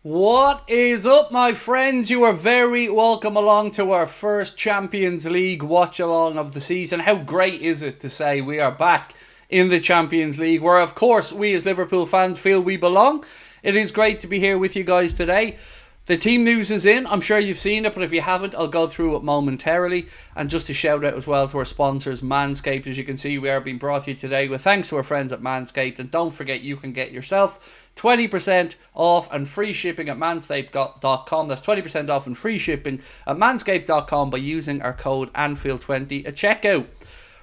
What is up, my friends? You are very welcome along to our first Champions League watch-along of the season. How great is it to say we are back in the Champions League, where of course we as Liverpool fans feel we belong. It is great to be here with you guys today. The team news is in. I'm sure you've seen it, but if you haven't, I'll go through it momentarily. And just a shout out as well to our sponsors, Manscaped. As you can see, we are being brought to you today with thanks to our friends at Manscaped. And don't forget, you can get yourself 20% off and free shipping at manscaped.com. That's 20% off and free shipping at manscaped.com by using our code Anfield20 at checkout.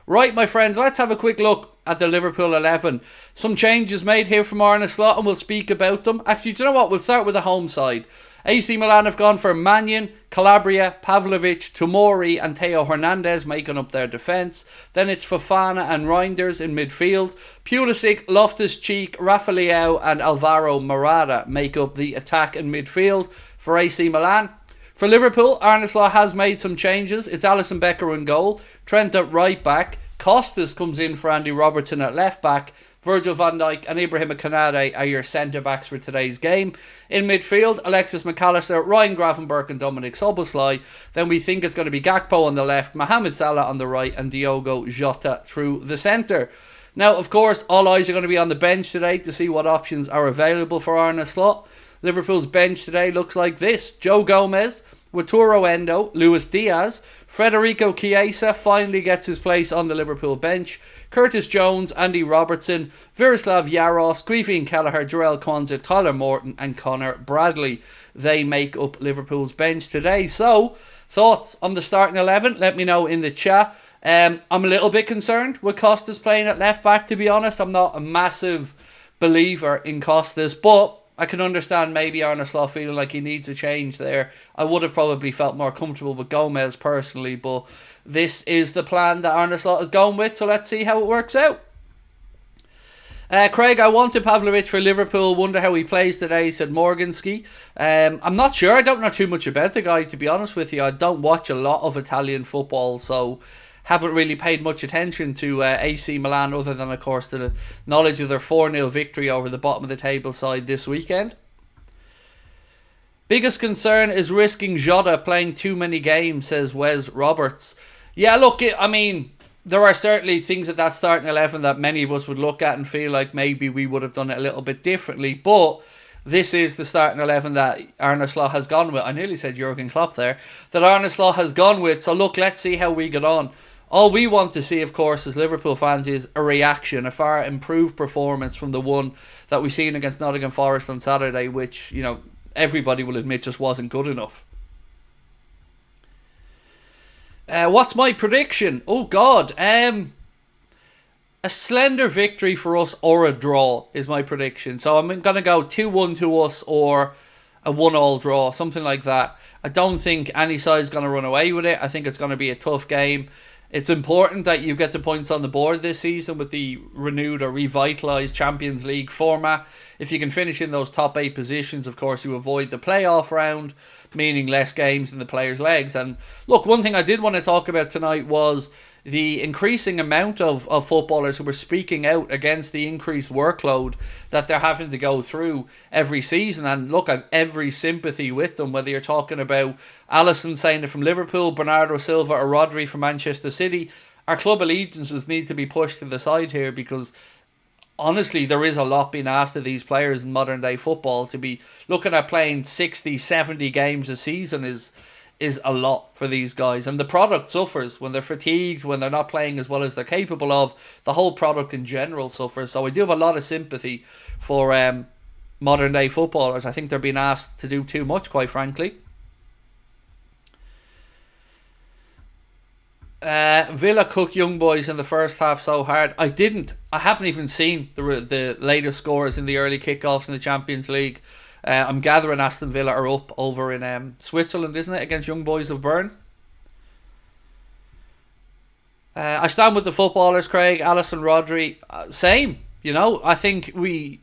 Right, my friends, let's have a quick look at the Liverpool 11. Some changes made here from Arne and we'll speak about them. Actually, do you know what? We'll start with the home side. AC Milan have gone for Mannion, Calabria, Pavlovic, Tomori and Theo Hernandez making up their defence. Then it's Fofana and Reinders in midfield. Pulisic, Loftus-Cheek, Rafa Leao and Alvaro Morata make up the attack and midfield for AC Milan. For Liverpool, Arne has made some changes. It's Alisson Becker in goal, Trent at right back, Costas comes in for Andy Robertson at left back, Virgil van Dijk and Ibrahim Konate are your centre backs for today's game. In midfield, Alexis McAllister, Ryan Gravenberch and Dominic Szoboszlai. Then we think it's going to be Gakpo on the left, Mohamed Salah on the right and Diogo Jota through the centre. Now, of course, all eyes are going to be on the bench today to see what options are available for Arne Slot. Liverpool's bench today looks like this. Joe Gomez, Wataru Endo, Luis Diaz, Federico Chiesa finally gets his place on the Liverpool bench, Curtis Jones, Andy Robertson, Miroslav Yaros, Guifi Kelleher, Jarell Quansah, Tyler Morton and Connor Bradley. They make up Liverpool's bench today. So, thoughts on the starting 11? Let me know in the chat. I'm a little bit concerned with Costas playing at left back, to be honest. I'm not a massive believer in Costas, but I can understand maybe Arne Slot feeling like he needs a change there. I would have probably felt more comfortable with Gomez personally, but this is the plan that Arne Slot is going with, so let's see how it works out. Craig, I wanted Pavlovic for Liverpool. Wonder how he plays today, said Morganski. I'm not sure. I don't know too much about the guy, to be honest with you. I don't watch a lot of Italian football, so haven't really paid much attention to AC Milan other than, of course, the knowledge of their 4-0 victory over the bottom of the table side this weekend. Biggest concern is risking Jota playing too many games, says Wes Roberts. Yeah, look, I mean, there are certainly things at that starting 11 that many of us would look at and feel like maybe we would have done it a little bit differently, but this is the starting 11 that Arne Slot has gone with. I nearly said Jurgen Klopp there. That Arne Slot has gone with, so look, let's see how we get on. All we want to see, of course, as Liverpool fans is a reaction, a far improved performance from the one that we've seen against Nottingham Forest on Saturday, which, you know, everybody will admit just wasn't good enough. What's my prediction? Oh, God. A slender victory for us or a draw is my prediction. So I'm going to go 2-1 to us or a 1-1 draw, something like that. I don't think any side's going to run away with it. I think it's going to be a tough game. It's important that you get the points on the board this season with the renewed or revitalised Champions League format. If you can finish in those top 8 positions, of course, you avoid the playoff round, meaning less games in the players' legs. And look, one thing I did want to talk about tonight was the increasing amount of footballers who were speaking out against the increased workload that they're having to go through every season. And look, I've every sympathy with them, whether you're talking about Alisson saying it from Liverpool, Bernardo Silva or Rodri from Manchester City. Our club allegiances need to be pushed to the side here because honestly, there is a lot being asked of these players in modern day football. To be looking at playing 60, 70 games a season is a lot for these guys, and the product suffers when they're fatigued, when they're not playing as well as they're capable of. The whole product in general suffers, so I do have a lot of sympathy for modern day footballers. I think they're being asked to do too much, quite frankly. Villa cooked young boys in the first half so hard. I haven't even seen the latest scores in the early kickoffs in the Champions League. I'm gathering Aston Villa are up over in Switzerland, isn't it, against Young Boys of Bern. I stand with the footballers, Craig, Alisson, Rodri. Same, you know. I think we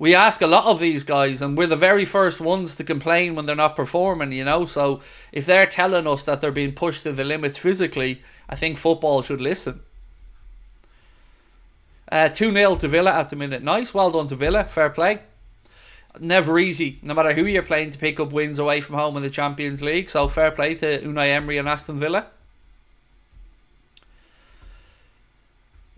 ask a lot of these guys, and we're the very first ones to complain when they're not performing, you know. So if they're telling us that they're being pushed to the limits physically, I think football should listen. 2-0 to Villa at the minute. Nice, well done to Villa, fair play. never easy, no matter who you're playing, to pick up wins away from home in the Champions League. So fair play to Unai Emery and Aston Villa.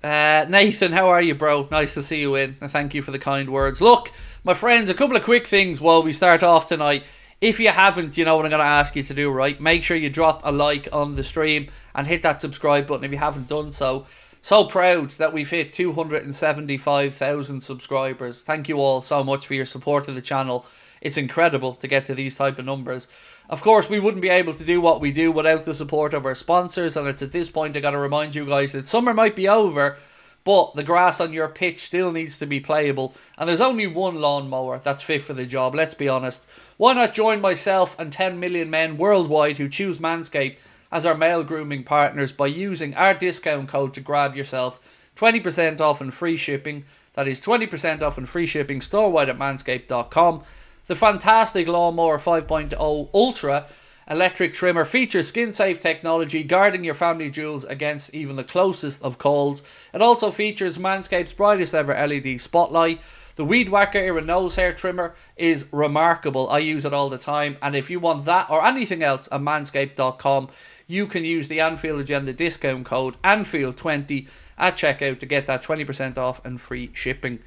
Nathan, how are you, bro? Nice to see you in, and thank you for the kind words. Look, my friends, a couple of quick things while we start off tonight. If you haven't, you know what I'm going to ask you to do, right? Make sure you drop a like on the stream and hit that subscribe button if you haven't done so. So proud that we've hit 275,000 subscribers. Thank you all so much for your support of the channel. It's incredible to get to these type of numbers. Of course, we wouldn't be able to do what we do without the support of our sponsors, and it's at this point I got to remind you guys that summer might be over, but the grass on your pitch still needs to be playable, and there's only one lawnmower that's fit for the job, let's be honest. Why not join myself and 10 million men worldwide who choose Manscaped as our male grooming partners by using our discount code to grab yourself 20% off and free shipping. That is 20% off and free shipping store-wide at manscaped.com. The fantastic Lawnmower 5.0 Ultra electric trimmer features skin-safe technology, guarding your family jewels against even the closest of calls. It also features Manscaped's brightest ever LED spotlight. The Weed Whacker Era Nose Hair Trimmer is remarkable. I use it all the time. And if you want that or anything else at manscaped.com, you can use the Anfield Agenda discount code ANFIELD20 at checkout to get that 20% off and free shipping.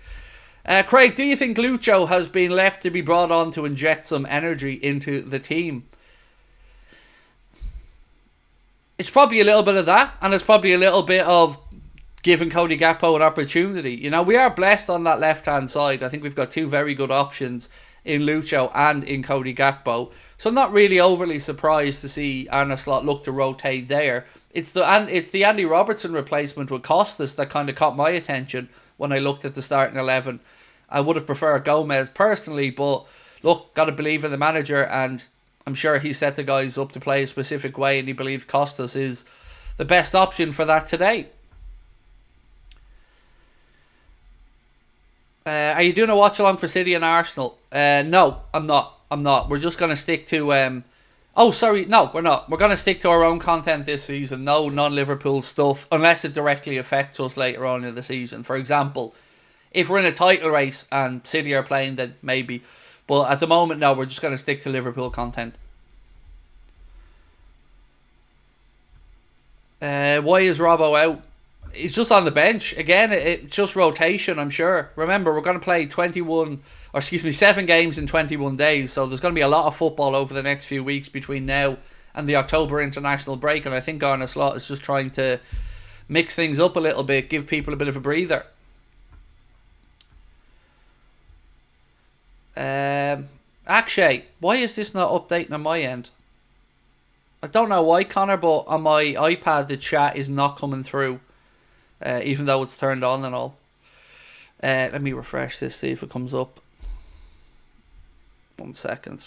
Craig, do you think Lucho has been left to be brought on to inject some energy into the team? It's probably a little bit of that, and it's probably a little bit of giving Cody Gakpo an opportunity. You know, we are blessed on that left-hand side. I think we've got two very good options in Lucho and in Cody Gakpo. So I'm not really overly surprised to see Arne Slot look to rotate there. It's the Andy Robertson replacement with Costas that kind of caught my attention when I looked at the starting 11. I would have preferred Gomez personally, but look, got to believe in the manager, and I'm sure he set the guys up to play a specific way, and he believes Costas is the best option for that today. Are you doing a watch along for City and Arsenal? No, I'm not. We're just going to stick to... Oh, sorry. No, we're not. We're going to stick to our own content this season. No non-Liverpool stuff, unless it directly affects us later on in the season. For example, if we're in a title race and City are playing, then maybe. But at the moment, no, we're just going to stick to Liverpool content. Why is Robbo out? He's just on the bench. Again, it's just rotation, I'm sure. Remember, we're going to play 7 games in 21 days. So there's going to be a lot of football over the next few weeks between now and the October international break. And I think Arne Slot is just trying to mix things up a little bit, give people a bit of a breather. Akshay, why is this not updating on my end? I don't know why, Connor, but on my iPad the chat is not coming through. Even though it's turned on and all. Let me refresh this, see if it comes up. 1 second.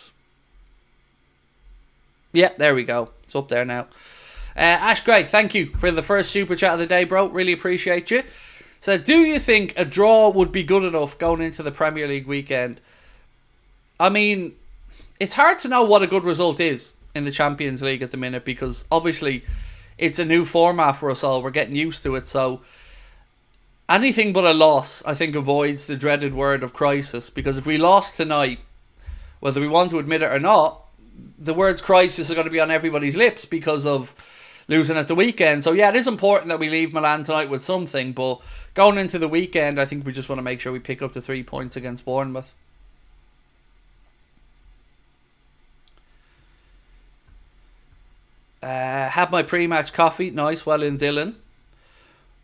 Yeah, there we go. It's up there now. Ash Gray, thank you for the first super chat of the day, bro. Really appreciate you. So, do you think a draw would be good enough going into the Premier League weekend? I mean, it's hard to know what a good result is in the Champions League at the minute, because obviously it's a new format for us all. We're getting used to it. So anything but a loss, I think, avoids the dreaded word of crisis. Because if we lost tonight, whether we want to admit it or not, the words crisis are going to be on everybody's lips because of losing at the weekend. So yeah, it is important that we leave Milan tonight with something. But going into the weekend, I think we just want to make sure we pick up the 3 points against Bournemouth. Had my pre-match coffee. Nice. Well in, Dylan.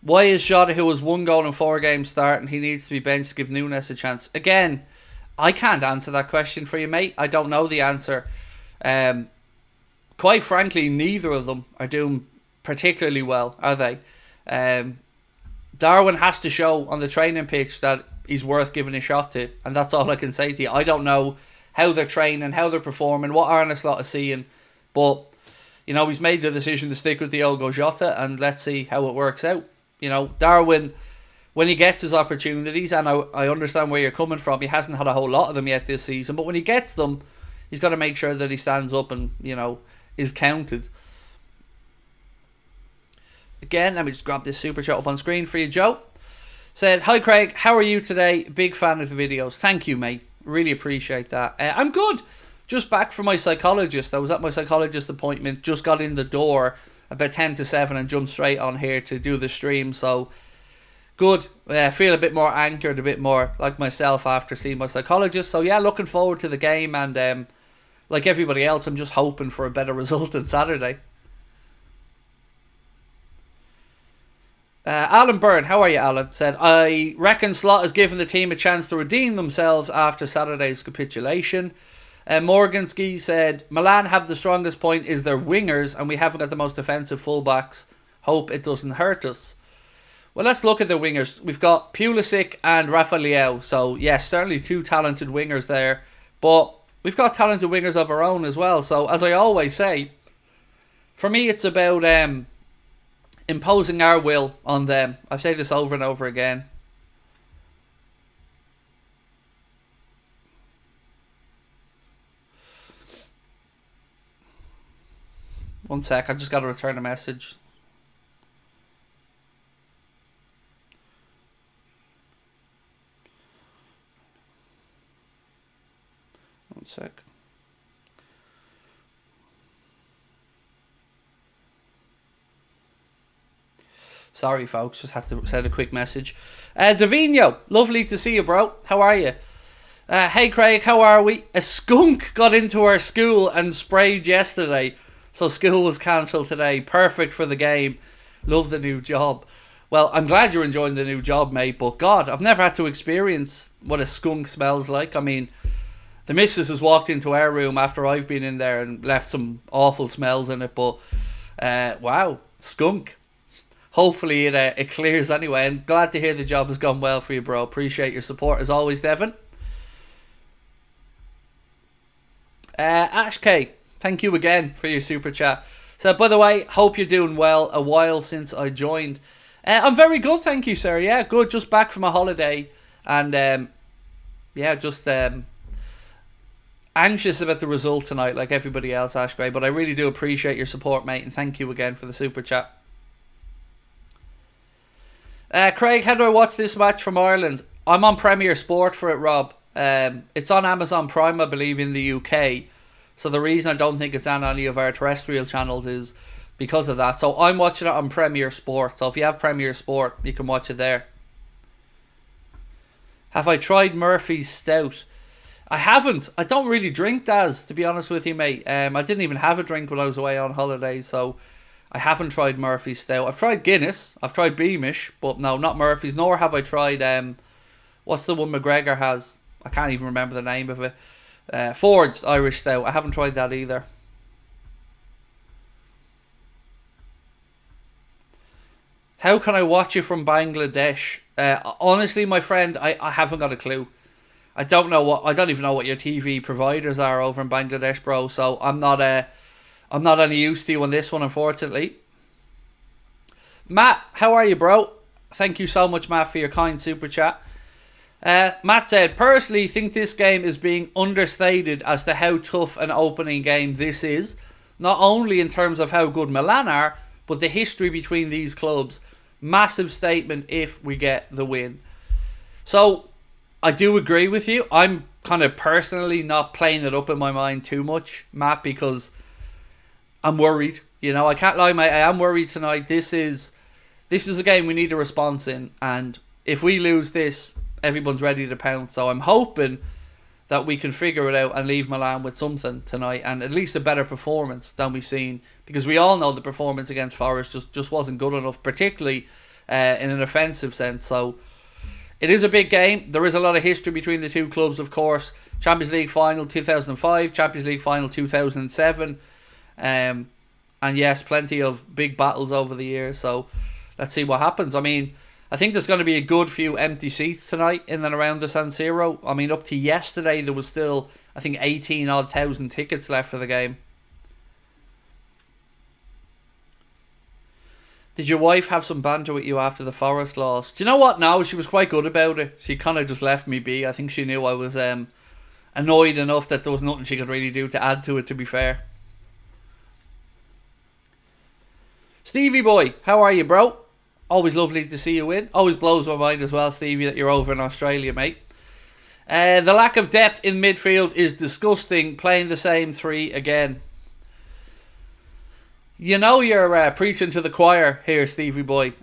Why is Jota, who has 1 goal in 4 games, starting? He needs to be benched to give Nunes a chance. Again, I can't answer that question for you, mate. I don't know the answer. Quite frankly, neither of them are doing particularly well, are they? Darwin has to show on the training pitch that he's worth giving a shot to, and that's all I can say to you. I don't know how they're training, how they're performing, what Arne Slot is seeing, but you know, he's made the decision to stick with Diogo Jota, and let's see how it works out. You know, Darwin, when he gets his opportunities, and I understand where you're coming from, he hasn't had a whole lot of them yet this season, but when he gets them, he's got to make sure that he stands up and, you know, is counted. Again, let me just grab this super chat up on screen for you, Joe. Said, hi Craig, how are you today? Big fan of the videos. Thank you, mate. Really appreciate that. I'm good. Just back from my psychologist. I was at my psychologist appointment. Just got in the door about 10 to 7 and jumped straight on here to do the stream. So, good. I feel a bit more anchored, a bit more like myself after seeing my psychologist. So, yeah, looking forward to the game. And like everybody else, I'm just hoping for a better result on Saturday. Alan Byrne, how are you, Alan? Said, I reckon Slot has given the team a chance to redeem themselves after Saturday's capitulation. Morganski said, Milan have the strongest point is their wingers, and we haven't got the most defensive fullbacks. Hope it doesn't hurt us. Well, let's look at the wingers. We've got Pulisic and Rafa Leao. So, yes, certainly two talented wingers there. But we've got talented wingers of our own as well. So, as I always say, for me, it's about imposing our will on them. I've said this over and over again. One sec, I've just got to return a message. One sec. Sorry, folks. Just had to send a quick message. Davino, lovely to see you, bro. How are you? Hey, Craig, how are we? A skunk got into our school and sprayed yesterday. So school was cancelled today. Perfect for the game. Love the new job. Well, I'm glad you're enjoying the new job, mate. But God, I've never had to experience what a skunk smells like. I mean, the missus has walked into our room after I've been in there and left some awful smells in it. But wow, skunk. Hopefully it clears anyway. And glad to hear the job has gone well for you, bro. Appreciate your support as always, Devon. Ash K, thank you again for your super chat. So, by the way, hope you're doing well. A while since I joined. I'm very good, thank you, sir. Yeah, good. Just back from a holiday. And, yeah, just anxious about the result tonight, like everybody else, Ash Gray. But I really do appreciate your support, mate. And thank you again for the super chat. Craig, how do I watch this match from Ireland? I'm on Premier Sport for it, Rob. It's on Amazon Prime, I believe, in the UK. So the reason I don't think it's on any of our terrestrial channels is because of that. So I'm watching it on Premier Sport. So if you have Premier Sport, you can watch it there. Have I tried Murphy's Stout? I haven't. I don't really drink Daz, to be honest with you, mate. I didn't even have a drink when I was away on holiday, so I haven't tried Murphy's Stout. I've tried Guinness. I've tried Beamish, but no, not Murphy's. Nor have I tried, what's the one McGregor has? I can't even remember the name of it. Ford's Irish Stout. I haven't tried that either. How can I watch you from Bangladesh? Honestly, my friend, I haven't got a clue. I don't even know what your TV providers are over in Bangladesh, bro. So I'm not any use to you on this one, unfortunately. Matt, how are you, bro? Thank you so much, Matt, for your kind super chat. Matt said, personally think this game is being understated as to how tough an opening game this is. Not only in terms of how good Milan are, but the history between these clubs. Massive statement if we get the win. So, I do agree with you. I'm kind of personally not playing it up in my mind too much, Matt, because I'm worried. You know, I can't lie, mate. I am worried tonight. This is a game we need a response in, and if we lose this, everyone's ready to pounce. So I'm hoping that we can figure it out and leave Milan with something tonight, and at least a better performance than we've seen, because we all know the performance against Forest just wasn't good enough, particularly in an offensive sense. So it is a big game. There is a lot of history between the two clubs, of course. Champions League final 2005, Champions League final 2007. And yes, plenty of big battles over the years. So let's see what happens. I mean, I think there's going to be a good few empty seats tonight in and around the San Siro. I mean, up to yesterday, there was still, I think, 18,000 tickets left for the game. Did your wife have some banter with you after the Forest loss? Do you know what? No, she was quite good about it. She kind of just left me be. I think she knew I was annoyed enough that there was nothing she could really do to add to it, to be fair. Stevie boy, how are you, bro? Always lovely to see you win. Always blows my mind as well, Stevie, that you're over in Australia, mate. The lack of depth in midfield is disgusting. Playing the same three again. You know you're preaching to the choir here, Stevie boy.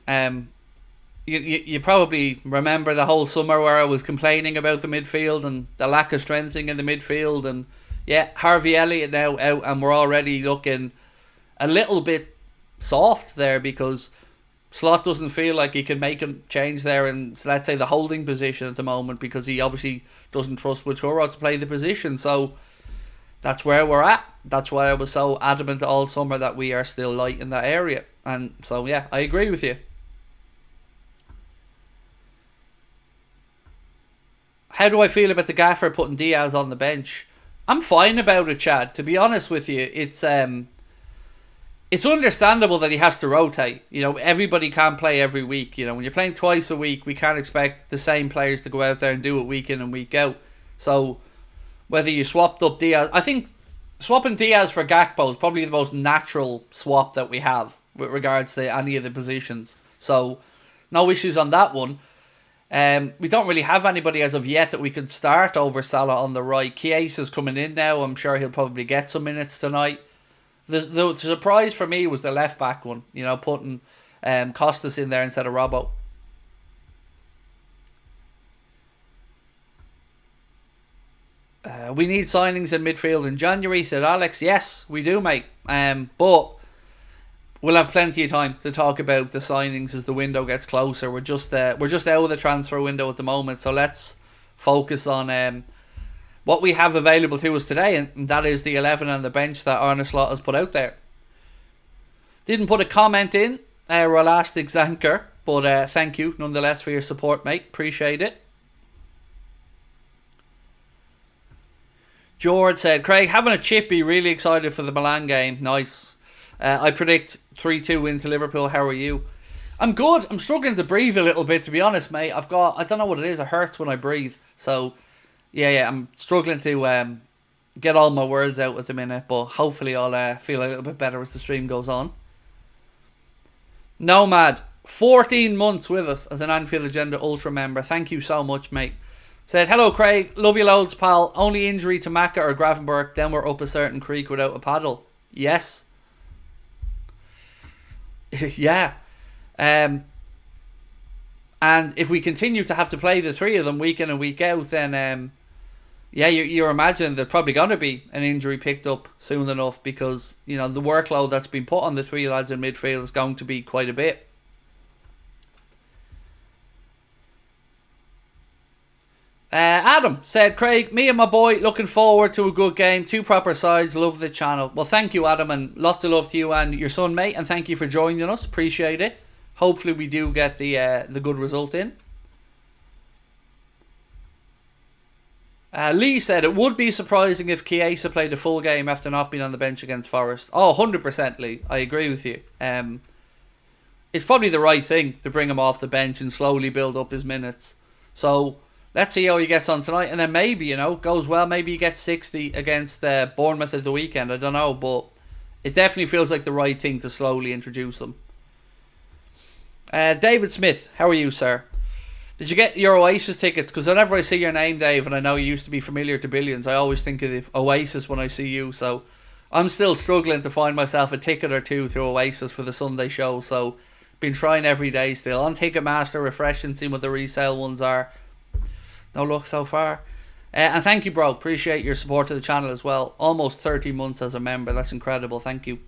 You probably remember the whole summer where I was complaining about the midfield and the lack of strengthening in the midfield. And yeah, Harvey Elliott now out, and we're already looking a little bit soft there because Slot doesn't feel like he can make a change there in, let's say, the holding position at the moment, because he obviously doesn't trust Wituro to play the position. So that's where we're at. That's why I was so adamant all summer that we are still light in that area. And so yeah, I agree with you. How do I feel about the gaffer putting Diaz on the bench? I'm fine about it, Chad. To be honest with you, it's understandable that he has to rotate. You know, everybody can't play every week. You know, when you're playing twice a week, we can't expect the same players to go out there and do it week in and week out. So whether you swapped up Diaz, I think swapping Diaz for Gakpo is probably the most natural swap that we have with regards to any of the positions. So no issues on that one. We don't really have anybody as of yet that we could start over Salah on the right. Chiesa's coming in now. I'm sure he'll probably get some minutes tonight. The surprise for me was the left back one. You know, putting Costas in there instead of Robbo. We need signings in midfield in January, said Alex. Yes, we do, mate. But we'll have plenty of time to talk about the signings as the window gets closer. We're just out of the transfer window at the moment, so let's focus on what we have available to us today, and that is the 11 on the bench that Arne Slot has put out there. Didn't put a comment in, Rolastic Zanker, but thank you nonetheless for your support, mate. Appreciate it. George said, Craig, having a chippy, really excited for the Milan game. Nice. I predict 3-2 win to Liverpool. How are you? I'm good. I'm struggling to breathe a little bit, to be honest, mate. I don't know what it is. It hurts when I breathe. So, yeah, I'm struggling to get all my words out at the minute, but hopefully I'll feel a little bit better as the stream goes on. Nomad, 14 months with us as an Anfield Agenda Ultra member. Thank you so much, mate. Said, hello, Craig. Love you loads, pal. Only injury to Macca or Gravenberg, then we're up a certain creek without a paddle. Yes. Yeah. And if we continue to have to play the three of them week in and week out, then yeah, you're imagining there's probably going to be an injury picked up soon enough, because you know the workload that's been put on the three lads in midfield is going to be quite a bit. Adam said, Craig, me and my boy looking forward to a good game. Two proper sides. Love the channel. Well, thank you, Adam, and lots of love to you and your son, mate, and thank you for joining us. Appreciate it. Hopefully we do get the good result in. Lee said, it would be surprising if Chiesa played a full game after not being on the bench against Forest. Oh, 100%, Lee. I agree with you. It's probably the right thing to bring him off the bench and slowly build up his minutes. So let's see how he gets on tonight, and then maybe, you know, goes well, maybe he gets 60 against Bournemouth at the weekend. I don't know, but it definitely feels like the right thing to slowly introduce him. David Smith, how are you, sir? Did you get your Oasis tickets? Because whenever I see your name, Dave, and I know you used to be familiar to Billions, I always think of Oasis when I see you. So I'm still struggling to find myself a ticket or two through Oasis for the Sunday show. So been trying every day still. On Ticketmaster, refreshing, seeing what the resale ones are. No luck so far. And thank you, bro. Appreciate your support to the channel as well. Almost 30 months as a member. That's incredible. Thank you.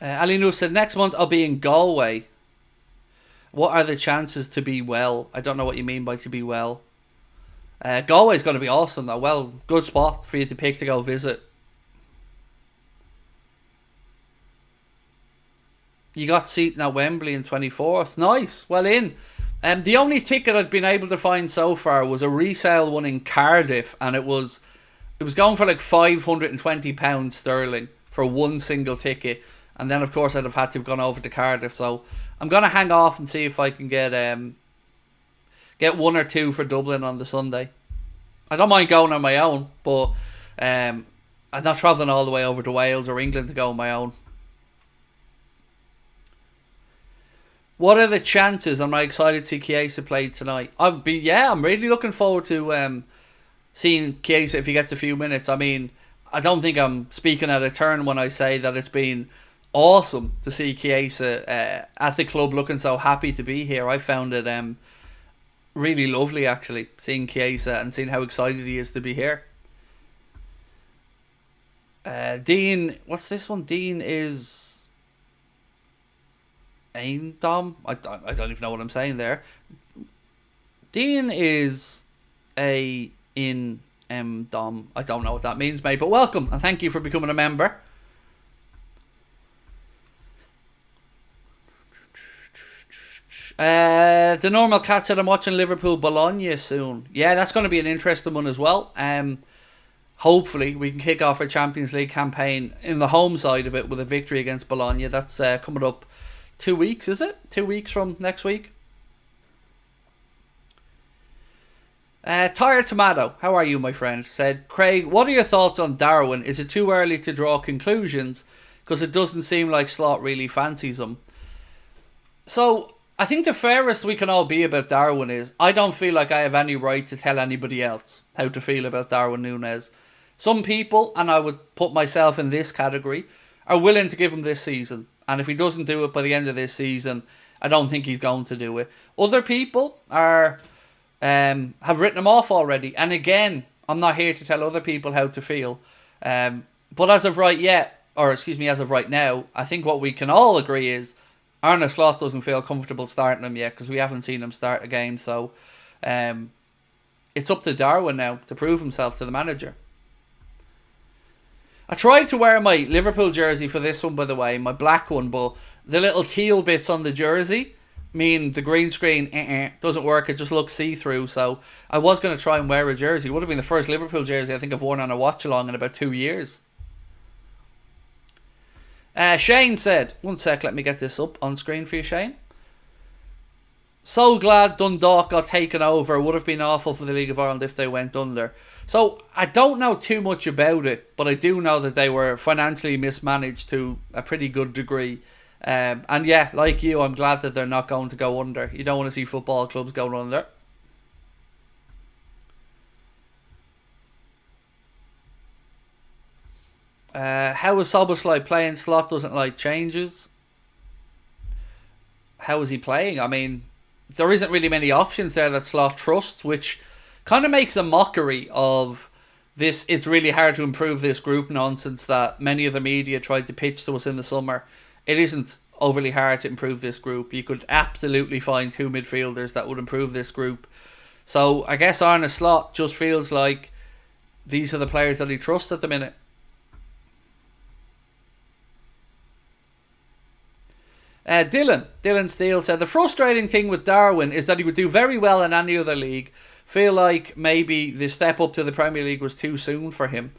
Ali Nu said, next month I'll be in Galway. What are the chances to be well? I don't know what you mean by to be well. Galway's going to be awesome though. Well, good spot for you to pick to go visit. You got seating at Wembley in 24th. Nice. Well in. The only ticket I'd been able to find so far was a resale one in Cardiff, and it was going for like £520 sterling for one single ticket. And then, of course, I'd have had to have gone over to Cardiff. So I'm going to hang off and see if I can get one or two for Dublin on the Sunday. I don't mind going on my own, but I'm not travelling all the way over to Wales or England to go on my own. What are the chances? Am I excited to see Chiesa play tonight? I'm really looking forward to seeing Chiesa if he gets a few minutes. I mean, I don't think I'm speaking out of turn when I say that it's been awesome to see Chiesa at the club looking so happy to be here. I found it really lovely, actually, seeing Chiesa and seeing how excited he is to be here. Dean, what's this one? Dean is Aindom? I don't even know what I'm saying there. Dean is in Dom. I don't know what that means, mate, but welcome and thank you for becoming a member. The normal cat said I'm watching Liverpool Bologna soon. Yeah, that's going to be an interesting one as well. Hopefully we can kick off our Champions League campaign in the home side of it with a victory against Bologna. That's coming up 2 weeks, is it? 2 weeks from next week. Tired Tomato, how are you, my friend? Said, Craig, what are your thoughts on Darwin? Is it too early to draw conclusions? Because it doesn't seem like Slot really fancies him. So, I think the fairest we can all be about Darwin is, I don't feel like I have any right to tell anybody else how to feel about Darwin Núñez. Some people, and I would put myself in this category, are willing to give him this season. And if he doesn't do it by the end of this season, I don't think he's going to do it. Other people are have written him off already. And again, I'm not here to tell other people how to feel. But as of right now, I think what we can all agree is Arne Slot doesn't feel comfortable starting him yet because we haven't seen him start a game. So it's up to Darwin now to prove himself to the manager. I tried to wear my Liverpool jersey for this one, by the way, my black one, but the little teal bits on the jersey mean the green screen doesn't work. It just looks see-through. So I was going to try and wear a jersey. It would have been the first Liverpool jersey I think I've worn on a watch-along in about 2 years. Shane said, one sec, let me get this up on screen for you, Shane. So glad Dundalk got taken over. It would have been awful for the League of Ireland if they went under. So I don't know too much about it, but I do know that they were financially mismanaged to a pretty good degree. And yeah, like you, I'm glad that they're not going to go under. You don't want to see football clubs going under. How is Szoboszlai playing? Slot doesn't like changes. How is he playing? I mean, there isn't really many options there that Slot trusts, which kind of makes a mockery of this. It's really hard to improve this group nonsense that many of the media tried to pitch to us in the summer. It isn't overly hard to improve this group. You could absolutely find 2 midfielders that would improve this group. So I guess Arne Slot just feels like these are the players that he trusts at the minute. Dylan Steele said, the frustrating thing with Darwin is that he would do very well in any other league. Feel like maybe the step up to the Premier League was too soon for him.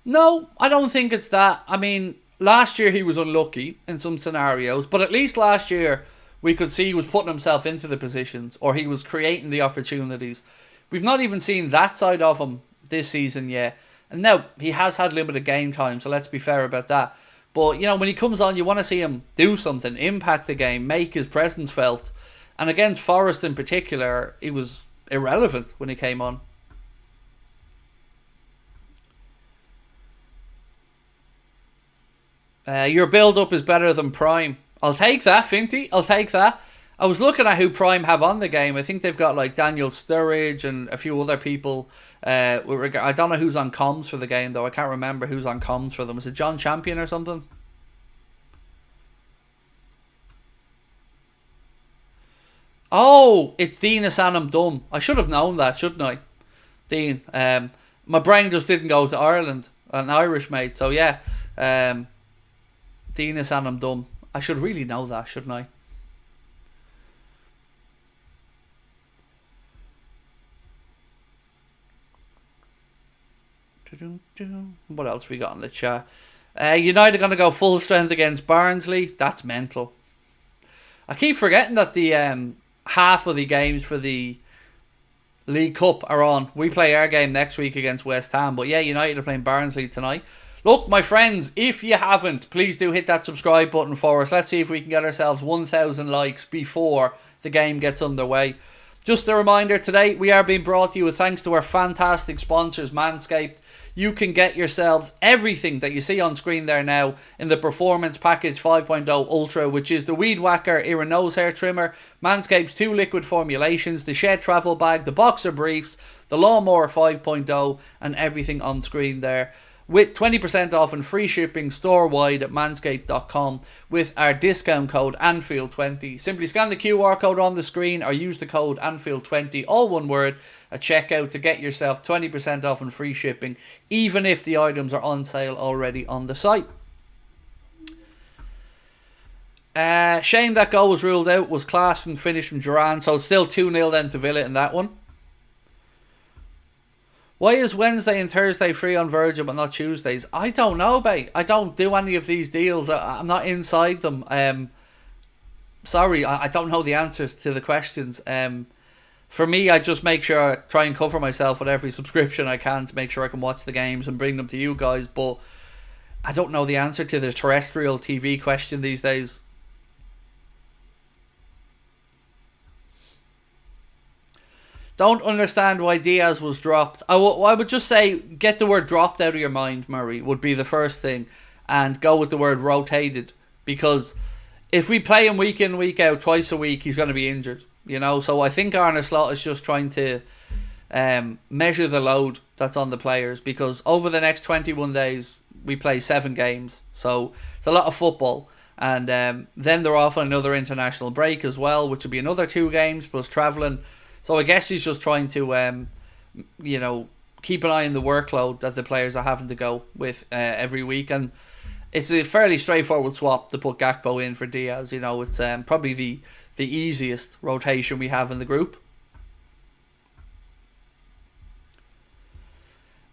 No, I don't think it's that. I mean, last year he was unlucky in some scenarios, but at least last year we could see he was putting himself into the positions, or he was creating the opportunities. We've not even seen that side of him this season yet. And now, he has had limited game time, so let's be fair about that. But, you know, when he comes on, you want to see him do something, impact the game, make his presence felt. And against Forest in particular, he was irrelevant when he came on. Your build-up is better than Prime. I'll take that, Finty. I'll take that. I was looking at who Prime have on the game. I think they've got like Daniel Sturridge and a few other people. I don't know who's on comms for the game, though. I can't remember who's on comms for them. Was it John Champion or something? Oh, it's Dean Asanam Dum. I should have known that, shouldn't I? Dean. My brain just didn't go to Ireland. An Irish mate. So yeah. Dean Asanam Dum. I should really know that, shouldn't I? What else have we got in the chat? United going to go full strength against Barnsley. That's mental. I keep forgetting that the half of the games for the League Cup are on. We play our game next week against West Ham. But yeah, United are playing Barnsley tonight. Look, my friends, if you haven't, please do hit that subscribe button for us. Let's see if we can get ourselves 1,000 likes before the game gets underway. Just a reminder, today we are being brought to you with thanks to our fantastic sponsors, Manscaped. You can get yourselves everything that you see on screen there now in the Performance Package 5.0 Ultra, which is the Weed Whacker ear and nose hair trimmer, Manscaped's 2 liquid formulations, the Shed travel bag, the Boxer briefs, the Lawnmower 5.0, and everything on screen there. With 20% off and free shipping store-wide at manscaped.com with our discount code Anfield20. Simply scan the QR code on the screen or use the code Anfield20, all one word, at checkout to get yourself 20% off and free shipping, even if the items are on sale already on the site. Shame that goal was ruled out. Was class from finish from Duran, so it's still 2-0 then to Villa in that one. Why is Wednesday and Thursday free on Virgil but not Tuesdays? I don't know, mate. I don't do any of these deals. I'm not inside them. Sorry, I don't know the answers to the questions. For me, I just make sure I try and cover myself with every subscription I can to make sure I can watch the games and bring them to you guys. But I don't know the answer to the terrestrial TV question these days. Don't understand why Diaz was dropped. I would just say get the word dropped out of your mind, Murray, would be the first thing. And go with the word rotated. Because if we play him week in, week out, twice a week, he's going to be injured. You know, so I think Arne Slot is just trying to measure the load that's on the players. Because over the next 21 days, we play 7 games. So it's a lot of football. And then they're off on another international break as well, which will be another 2 games plus travelling. So I guess he's just trying to, you know, keep an eye on the workload that the players are having to go with every week. And it's a fairly straightforward swap to put Gakpo in for Diaz. You know, it's probably the easiest rotation we have in the group.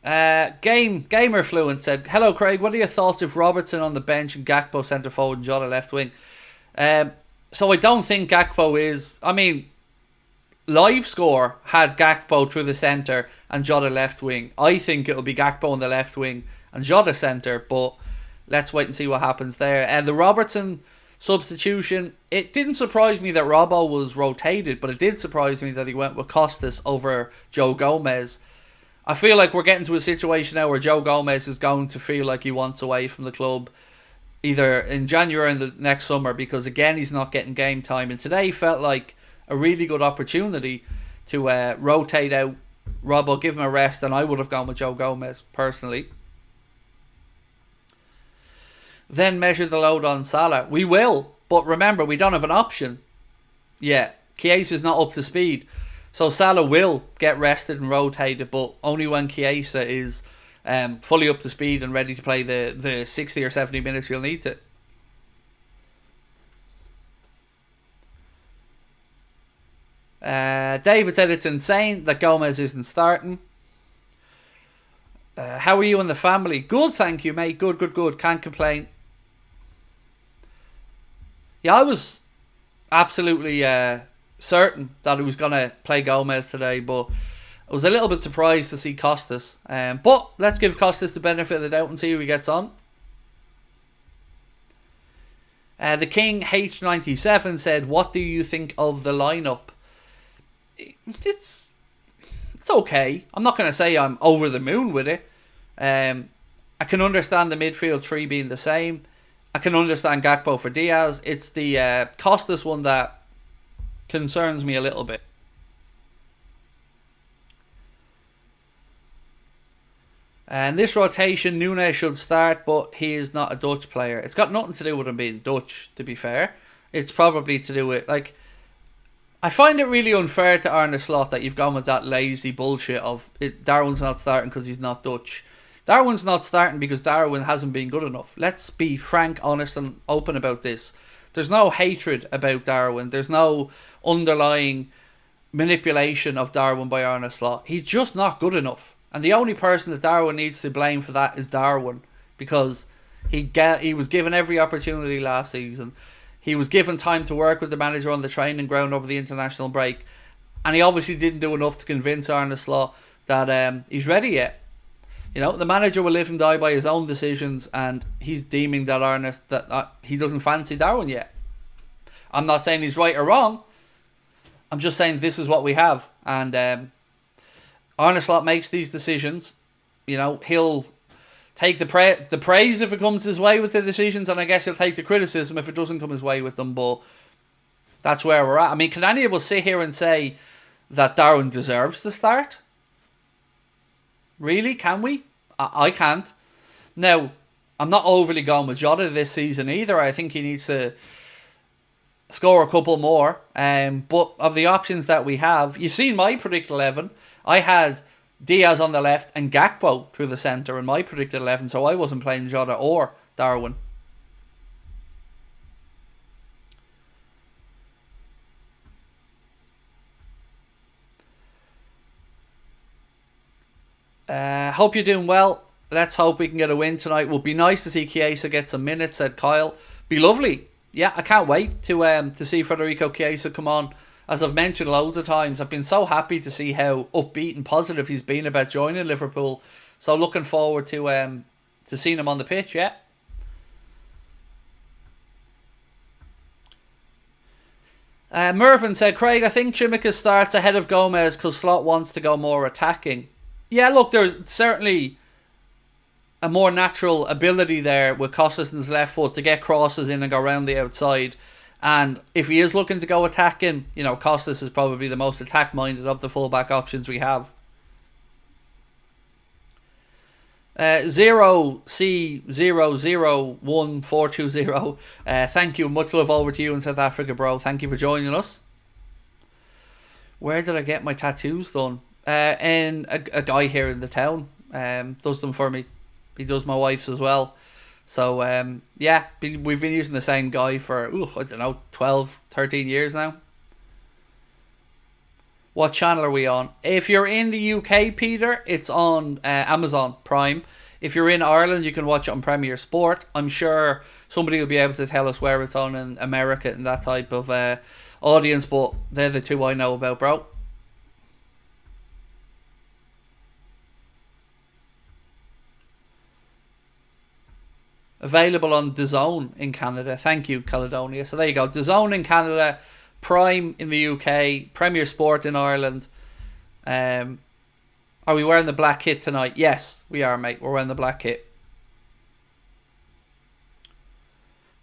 Gamer Fluent said, "Hello Craig, what are your thoughts if Robertson on the bench and Gakpo centre forward and Jota left wing?" So I don't think Gakpo is... I mean... Live score had Gakpo through the centre and Jota left wing. I think it'll be Gakpo on the left wing and Jota centre, but let's wait and see what happens there. And the Robertson substitution, it didn't surprise me that Robbo was rotated, but it did surprise me that he went with Costas over Joe Gomez. I feel like we're getting to a situation now where Joe Gomez is going to feel like he wants away from the club either in January or in the next summer, because again he's not getting game time, and today felt like a really good opportunity to rotate out Robbo, give him a rest, and I would have gone with Joe Gomez personally. Then measure the load on Salah. We will, but remember we don't have an option. Yeah, Chiesa is not up to speed, so Salah will get rested and rotated, but only when Chiesa is fully up to speed and ready to play the 60 or 70 minutes you'll need to. David said it's insane that Gomez isn't starting. How are you and the family? Good, thank you, mate. Good. Can't complain. Yeah, I was absolutely certain that he was going to play Gomez today, but I was a little bit surprised to see Costas. But let's give Costas the benefit of the doubt and see who he gets on. The King H97 said, "What do you think of the lineup?" It's okay. I'm not going to say I'm over the moon with it. I can understand the midfield 3 being the same. I can understand Gakpo for Diaz. It's the Costas one that concerns me a little bit. And this rotation, Nunes should start, but he is not a Dutch player. It's got nothing to do with him being Dutch, to be fair. It's probably to do with, like... I find it really unfair to Arne Slot that you've gone with that lazy bullshit of Darwin's not starting because he's not Dutch. Darwin's not starting because Darwin hasn't been good enough. Let's be frank, honest and open about this. There's no hatred about Darwin. There's no underlying manipulation of Darwin by Arne Slot. He's just not good enough. And the only person that Darwin needs to blame for that is Darwin. Because he was given every opportunity last season. He was given time to work with the manager on the training ground over the international break. And he obviously didn't do enough to convince Arne Slot that he's ready yet. You know, the manager will live and die by his own decisions, and he's deeming that Arne, that he doesn't fancy Darwin yet. I'm not saying he's right or wrong. I'm just saying this is what we have. And Arne Slot makes these decisions. You know, he'll take the praise if it comes his way with the decisions, and I guess he'll take the criticism if it doesn't come his way with them. But that's where we're at. I mean, can any of us sit here and say that Darwin deserves to start? Really? Can we? I can't. Now, I'm not overly going with Jota this season either. I think he needs to score a couple more. But of the options that we have, you've seen my predicted 11. I had Diaz on the left and Gakpo through the centre in my predicted 11, so I wasn't playing Jota or Darwin. Hope you're doing well. Let's hope we can get a win tonight. Would be nice to see Chiesa get some minutes, said Kyle. Be lovely. Yeah, I can't wait to see Federico Chiesa come on. As I've mentioned loads of times, I've been so happy to see how upbeat and positive he's been about joining Liverpool. So looking forward to seeing him on the pitch, yeah. Mervyn said, Craig, I think Chimika starts ahead of Gomez because Slot wants to go more attacking. Yeah, look, there's certainly a more natural ability there with Costason's left foot to get crosses in and go around the outside. And if he is looking to go attacking, you know, Costas is probably the most attack-minded of the fullback options we have. 0C001420. Thank you. Much love over to you in South Africa, bro. Thank you for joining us. Where did I get my tattoos done? And a guy here in the town does them for me. He does my wife's as well. So, yeah, we've been using the same guy for, I don't know, 12, 13 years now. What channel are we on? If you're in the UK, Peter, it's on Amazon Prime. If you're in Ireland, you can watch it on Premier Sport. I'm sure somebody will be able to tell us where it's on in America and that type of audience, but they're the two I know about, bro. Available on DAZN in Canada. Thank you, Caledonia. So there you go. DAZN in Canada, Prime in the UK, Premier Sport in Ireland. Are we wearing the black kit tonight? Yes, we are, mate. We're wearing the black kit.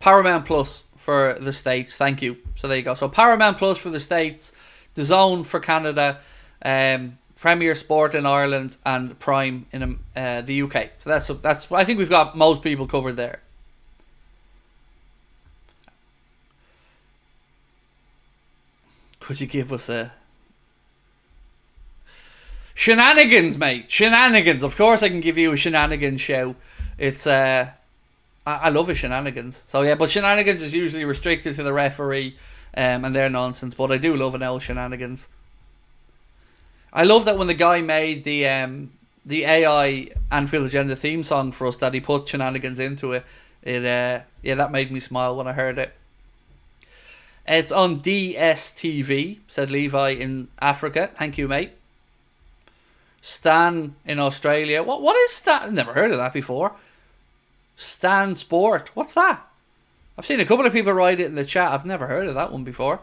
Paramount Plus for the States. Thank you. So there you go. So Paramount Plus for the States, DAZN for Canada, Premier Sport in Ireland, and Prime in the UK. So that's. I think we've got most people covered there. Could you give us a shenanigans, mate? Shenanigans. Of course, I can give you a shenanigans show. It's I love a shenanigans. So yeah, but shenanigans is usually restricted to the referee, and their nonsense. But I do love an L shenanigans. I love that when the guy made the AI Anfield Agenda theme song for us, that he put shenanigans into it. Yeah, that made me smile when I heard it. It's on DSTV, said Levi in Africa. Thank you, mate. Stan in Australia. What is Stan? I've never heard of that before. Stan Sport. What's that? I've seen a couple of people write it in the chat. I've never heard of that one before.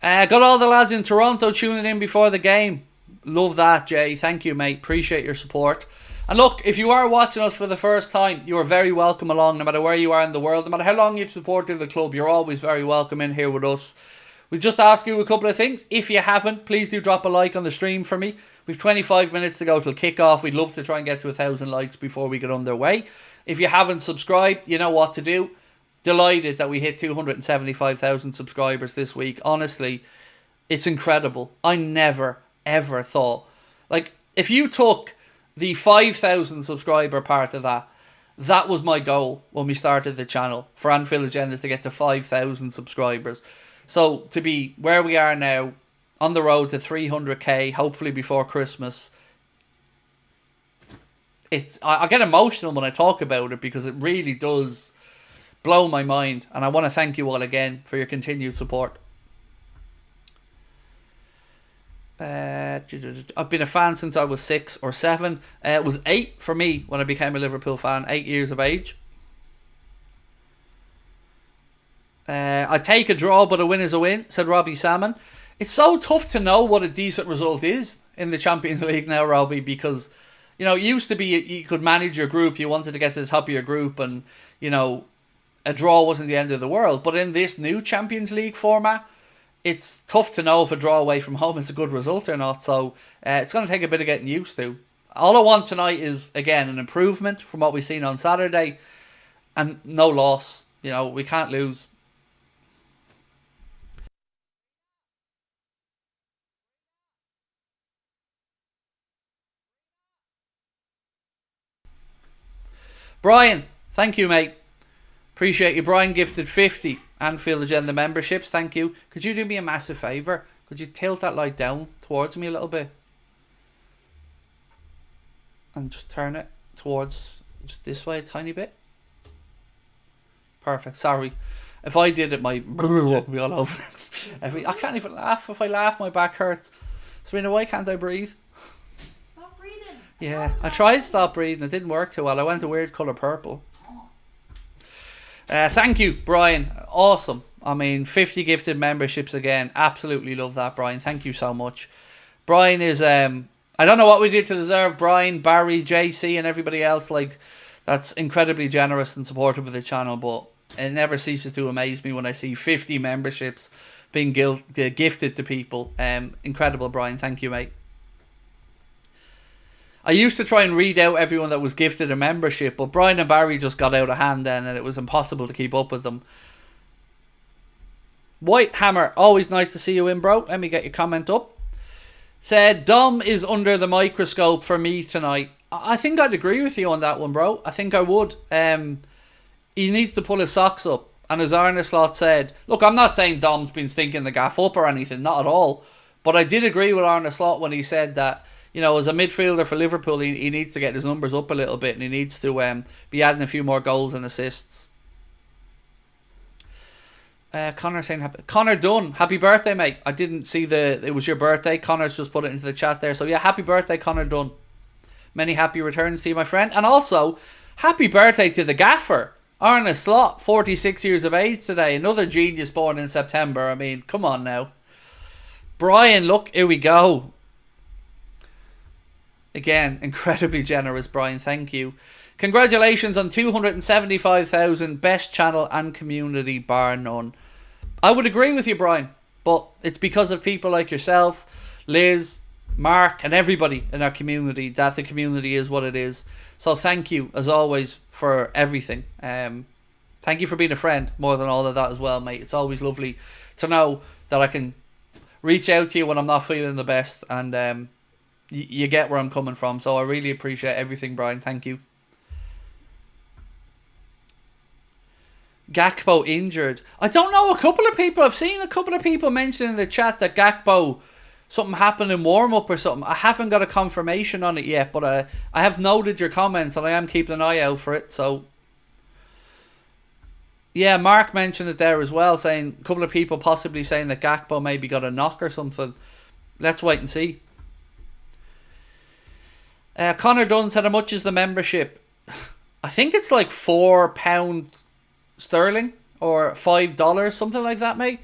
Got all the lads in Toronto tuning in before the game. Love that, Jay. Thank you, mate. Appreciate your support. And look, if you are watching us for the first time, you are very welcome along, no matter where you are in the world. No matter how long you've supported the club, you're always very welcome in here with us. We just ask you a couple of things. If you haven't, please do drop a like on the stream for me. We've 25 minutes to go till kickoff. We'd love to try and get to 1,000 likes before we get underway. If you haven't subscribed, you know what to do. Delighted that we hit 275,000 subscribers this week. Honestly, it's incredible. I never, ever thought. Like, if you took the 5,000 subscriber part of that, that was my goal when we started the channel for Anfield Agenda, to get to 5,000 subscribers. So to be where we are now, on the road to 300k, hopefully before Christmas, I get emotional when I talk about it, because it really does blow my mind. And I want to thank you all again for your continued support. I've been a fan since I was 6 or 7. It was 8 for me when I became a Liverpool fan, 8 years of age. I take a draw, but a win is a win, said Robbie Salmon. It's so tough to know what a decent result is in the Champions League now, Robbie, because, you know, it used to be you could manage your group, you wanted to get to the top of your group, and, you know, a draw wasn't the end of the world. But in this new Champions League format, it's tough to know if a draw away from home is a good result or not. So it's going to take a bit of getting used to. All I want tonight is, again, an improvement from what we've seen on Saturday. And no loss. You know, we can't lose. Brian, thank you, mate. Appreciate you. Brian gifted 50 Anfield Agenda memberships. Thank you. Could you do me a massive favour? Could you tilt that light down towards me a little bit? And just turn it towards just this way a tiny bit. Perfect. Sorry. If I did it, my would be all over. I can't even laugh. If I laugh, my back hurts. Serena, why can't I breathe? Stop breathing. Yeah, I tried to stop breathing. It didn't work too well. I went a weird colour purple. Thank you, Brian. Awesome. I mean, 50 gifted memberships again. Absolutely love that, Brian. Thank you so much. Brian is, I don't know what we did to deserve Brian, Barry, JC, and everybody else. Like, that's incredibly generous and supportive of the channel, but it never ceases to amaze me when I see 50 memberships being gifted to people. Incredible, Brian. Thank you, mate. I used to try and read out everyone that was gifted a membership, but Brian and Barry just got out of hand then, and it was impossible to keep up with them. White Hammer, always nice to see you in, bro. Let me get your comment up. Said, Dom is under the microscope for me tonight. I think I'd agree with you on that one, bro. I think I would. He needs to pull his socks up. And as Arne Slot said, look, I'm not saying Dom's been stinking the gaff up or anything, not at all. But I did agree with Arne Slot when he said that, you know, as a midfielder for Liverpool, he needs to get his numbers up a little bit, and he needs to be adding a few more goals and assists. Connor saying, Connor Dunn, happy birthday, mate. I didn't see it was your birthday. Connor's just put it into the chat there. So yeah, happy birthday, Connor Dunn. Many happy returns to you, my friend. And also, happy birthday to the gaffer, Arne Slot, 46 years of age today. Another genius born in September. I mean, come on now. Brian, look, here we go. Again, incredibly generous, Brian. Thank you. Congratulations on 275,000. Best channel and community, bar none. I would agree with you, Brian. But it's because of people like yourself, Liz, Mark, and everybody in our community that the community is what it is. So thank you, as always, for everything. Thank you for being a friend, more than all of that as well, mate. It's always lovely to know that I can reach out to you when I'm not feeling the best, and you get where I'm coming from. So I really appreciate everything, Brian. Thank you. Gakpo injured. I don't know. I've seen a couple of people mention in the chat that Gakpo, something happened in warm-up or something. I haven't got a confirmation on it yet, but I have noted your comments and I am keeping an eye out for it. So yeah, Mark mentioned it there as well, saying a couple of people possibly saying that Gakpo maybe got a knock or something. Let's wait and see. Connor Dunn said, how much is the membership? I think it's like £4 sterling or $5, something like that, mate.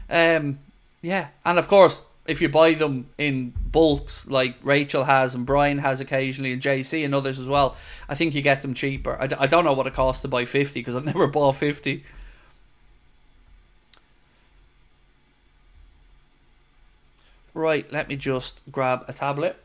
Yeah, and of course, if you buy them in bulks like Rachel has and Brian has occasionally and JC and others as well, I think you get them cheaper. I don't know what it costs to buy 50 because I've never bought 50. Right, let me just grab a tablet.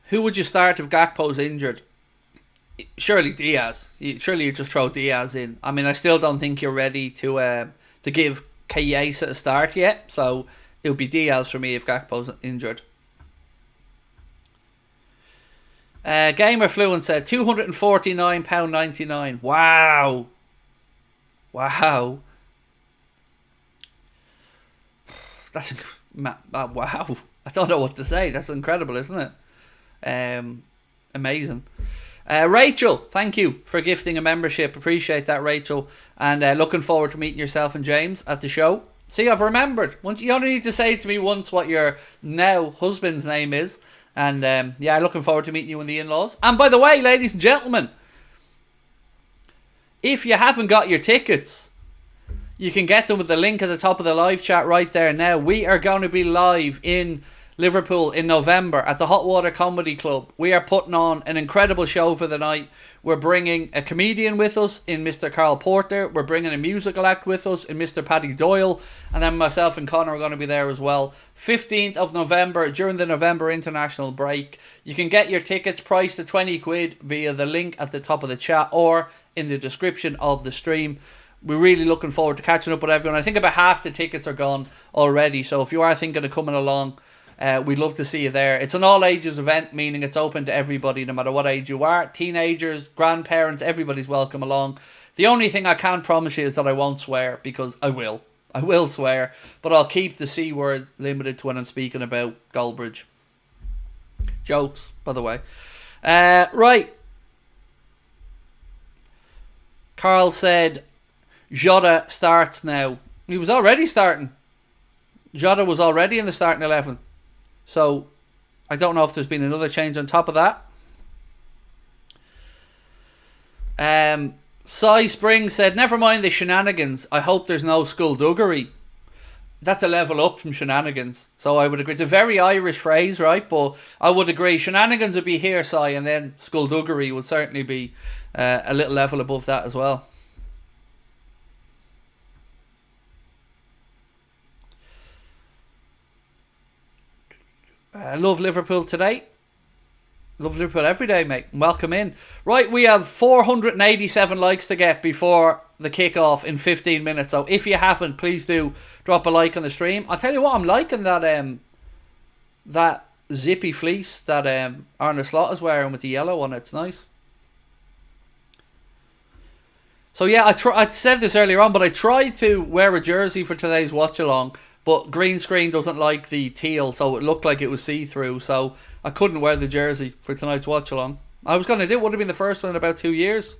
Who would you start if Gakpo's injured? Surely Diaz. Surely you just throw Diaz in. I mean, I still don't think you're ready to give Chiesa a start yet. So it would be Diaz for me if Gakpo's injured. Gamer Fluent said £249.99. Wow. Wow. That's wow. I don't know what to say. That's incredible, isn't it? Amazing. Rachel, thank you for gifting a membership. Appreciate that, Rachel. And looking forward to meeting yourself and James at the show. See, I've remembered. You only need to say to me once what your now husband's name is. And yeah, looking forward to meeting you and the in-laws. And by the way, ladies and gentlemen, if you haven't got your tickets, you can get them with the link at the top of the live chat right there now. We are going to be live in Liverpool in November at the Hot Water Comedy Club. We are putting on an incredible show for the night. We're bringing a comedian with us in Mr. Carl Porter. We're bringing a musical act with us in Mr. Paddy Doyle. And then myself and Connor are going to be there as well. 15th of November, during the November international break. You can get your tickets priced at 20 quid via the link at the top of the chat or in the description of the stream. We're really looking forward to catching up with everyone. I think about half the tickets are gone already. So if you are thinking of coming along, we'd love to see you there. It's an all ages event, meaning it's open to everybody, no matter what age you are. Teenagers, grandparents, everybody's welcome along. The only thing I can't promise you is that I won't swear, because I will. I will swear, but I'll keep the C word limited to when I'm speaking about Goldbridge. Jokes, by the way. Right. Carl said, Jota starts now. He was already starting. Jota was already in the starting 11. So, I don't know if there's been another change on top of that. Cy Springs said, never mind the shenanigans. I hope there's no skullduggery. That's a level up from shenanigans. So I would agree. It's a very Irish phrase, right? But I would agree. Shenanigans would be here, Cy, and then skullduggery would certainly be a little level above that as well. Love Liverpool today. Love Liverpool every day, mate. Welcome in. Right, we have 487 likes to get before the kickoff in 15 minutes. So if you haven't, please do drop a like on the stream. I'll tell you what, I'm liking that zippy fleece that Arne Slot is wearing with the yellow on it. It's nice. So yeah, I said this earlier on, but I tried to wear a jersey for today's watch along. But green screen doesn't like the teal, so it looked like it was see-through. So I couldn't wear the jersey for tonight's watch-along. I was going to do it. Would have been the first one in about 2 years.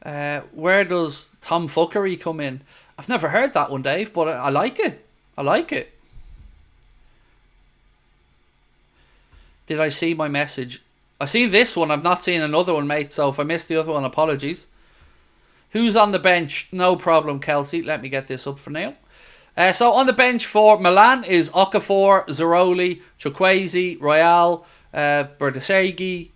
Where does tomfuckery come in? I've never heard that one, Dave, but I like it. I like it. Did I see my message? I seen this one. I've not seen another one, mate. So if I missed the other one, apologies. Who's on the bench? No problem, Kelsey. Let me get this up for now. So on the bench for Milan is Okafor, Zeroli, Chukwueze, Royal, Berdasegi,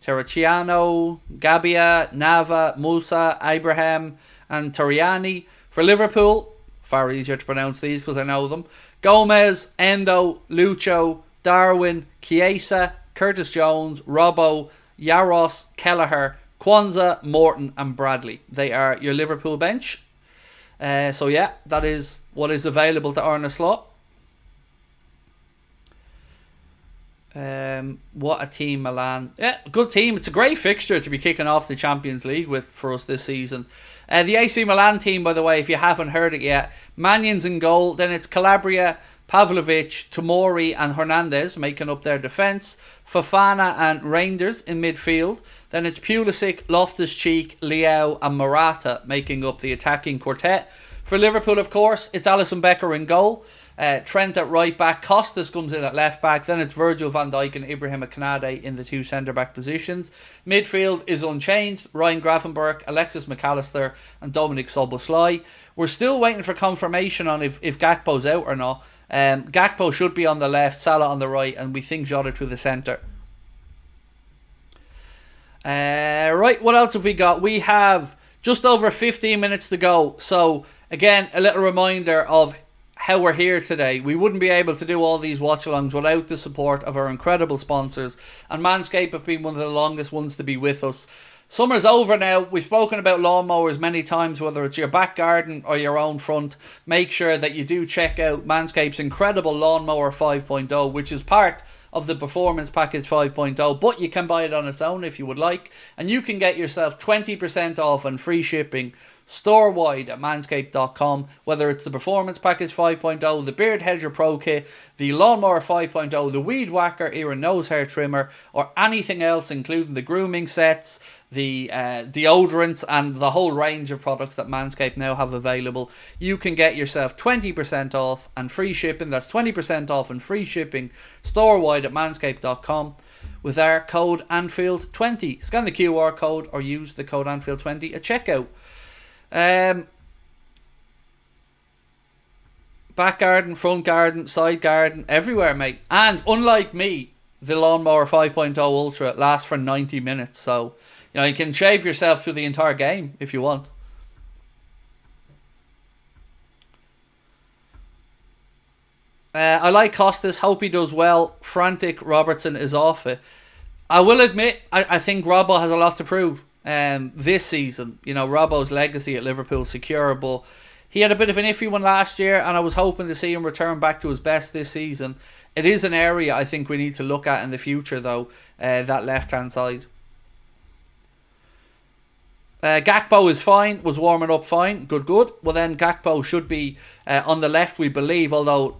Terracciano, Gabbia, Nava, Musa, Abraham, and Torriani. For Liverpool, far easier to pronounce these because I know them. Gomez, Endo, Lucho, Darwin, Chiesa, Curtis Jones, Robbo, Yaros, Kelleher, Kwanzaa, Morton and Bradley. They are your Liverpool bench. So yeah, that is what is available to Arne Slot. What a team, Milan. Yeah, good team. It's a great fixture to be kicking off the Champions League with for us this season. The AC Milan team, by the way, if you haven't heard it yet, Mannion's in goal. Then it's Calabria, Pavlovic, Tomori and Hernandez making up their defence. Fofana and Reinders in midfield. Then it's Pulisic, Loftus-Cheek, Leao and Morata making up the attacking quartet. For Liverpool, of course, it's Alisson Becker in goal. Trent at right back. Costas comes in at left back. Then it's Virgil van Dijk and Ibrahim Konate in the two centre back positions. Midfield is unchanged. Ryan Gravenberch, Alexis McAllister and Dominic Szoboszlai. We're still waiting for confirmation on if Gakpo's out or not. Gakpo should be on the left, Salah on the right, and we think Jota through the centre. Right, what else have we got? We have just over 15 minutes to go. So again, a little reminder of how we're here today. We wouldn't be able to do all these watch-alongs without the support of our incredible sponsors, and Manscaped have been one of the longest ones to be with us. Summer's over now. We've spoken about lawnmowers many times, whether it's your back garden or your own front. Make sure that you do check out Manscaped's incredible Lawnmower 5.0, which is part of the Performance Package 5.0, but you can buy it on its own if you would like, and you can get yourself 20% off and free shipping store-wide at manscaped.com, whether it's the Performance Package 5.0, the Beard Hedger Pro Kit, the Lawnmower 5.0, the Weed Whacker Ear and Nose Hair Trimmer, or anything else, including the grooming sets, the deodorants, and the whole range of products that Manscaped now have available. You can get yourself 20% off and free shipping. That's 20% off and free shipping store-wide at manscaped.com with our code Anfield20. Scan the QR code or use the code Anfield20 at checkout. Back garden, front garden, side garden, everywhere, mate. And unlike me, the Lawnmower 5.0 Ultra lasts for 90 minutes. So, you know, you can shave yourself through the entire game if you want. I like Costas. Hope he does well. Frantic Robertson is off it. I will admit, I think Robbo has a lot to prove this season. You know, Robbo's legacy at Liverpool is secure, but he had a bit of an iffy one last year, and I was hoping to see him return back to his best this season. It is an area I think we need to look at in the future, though, that left-hand side. Gakpo is fine, was warming up fine, good. Well, then Gakpo should be on the left, we believe, although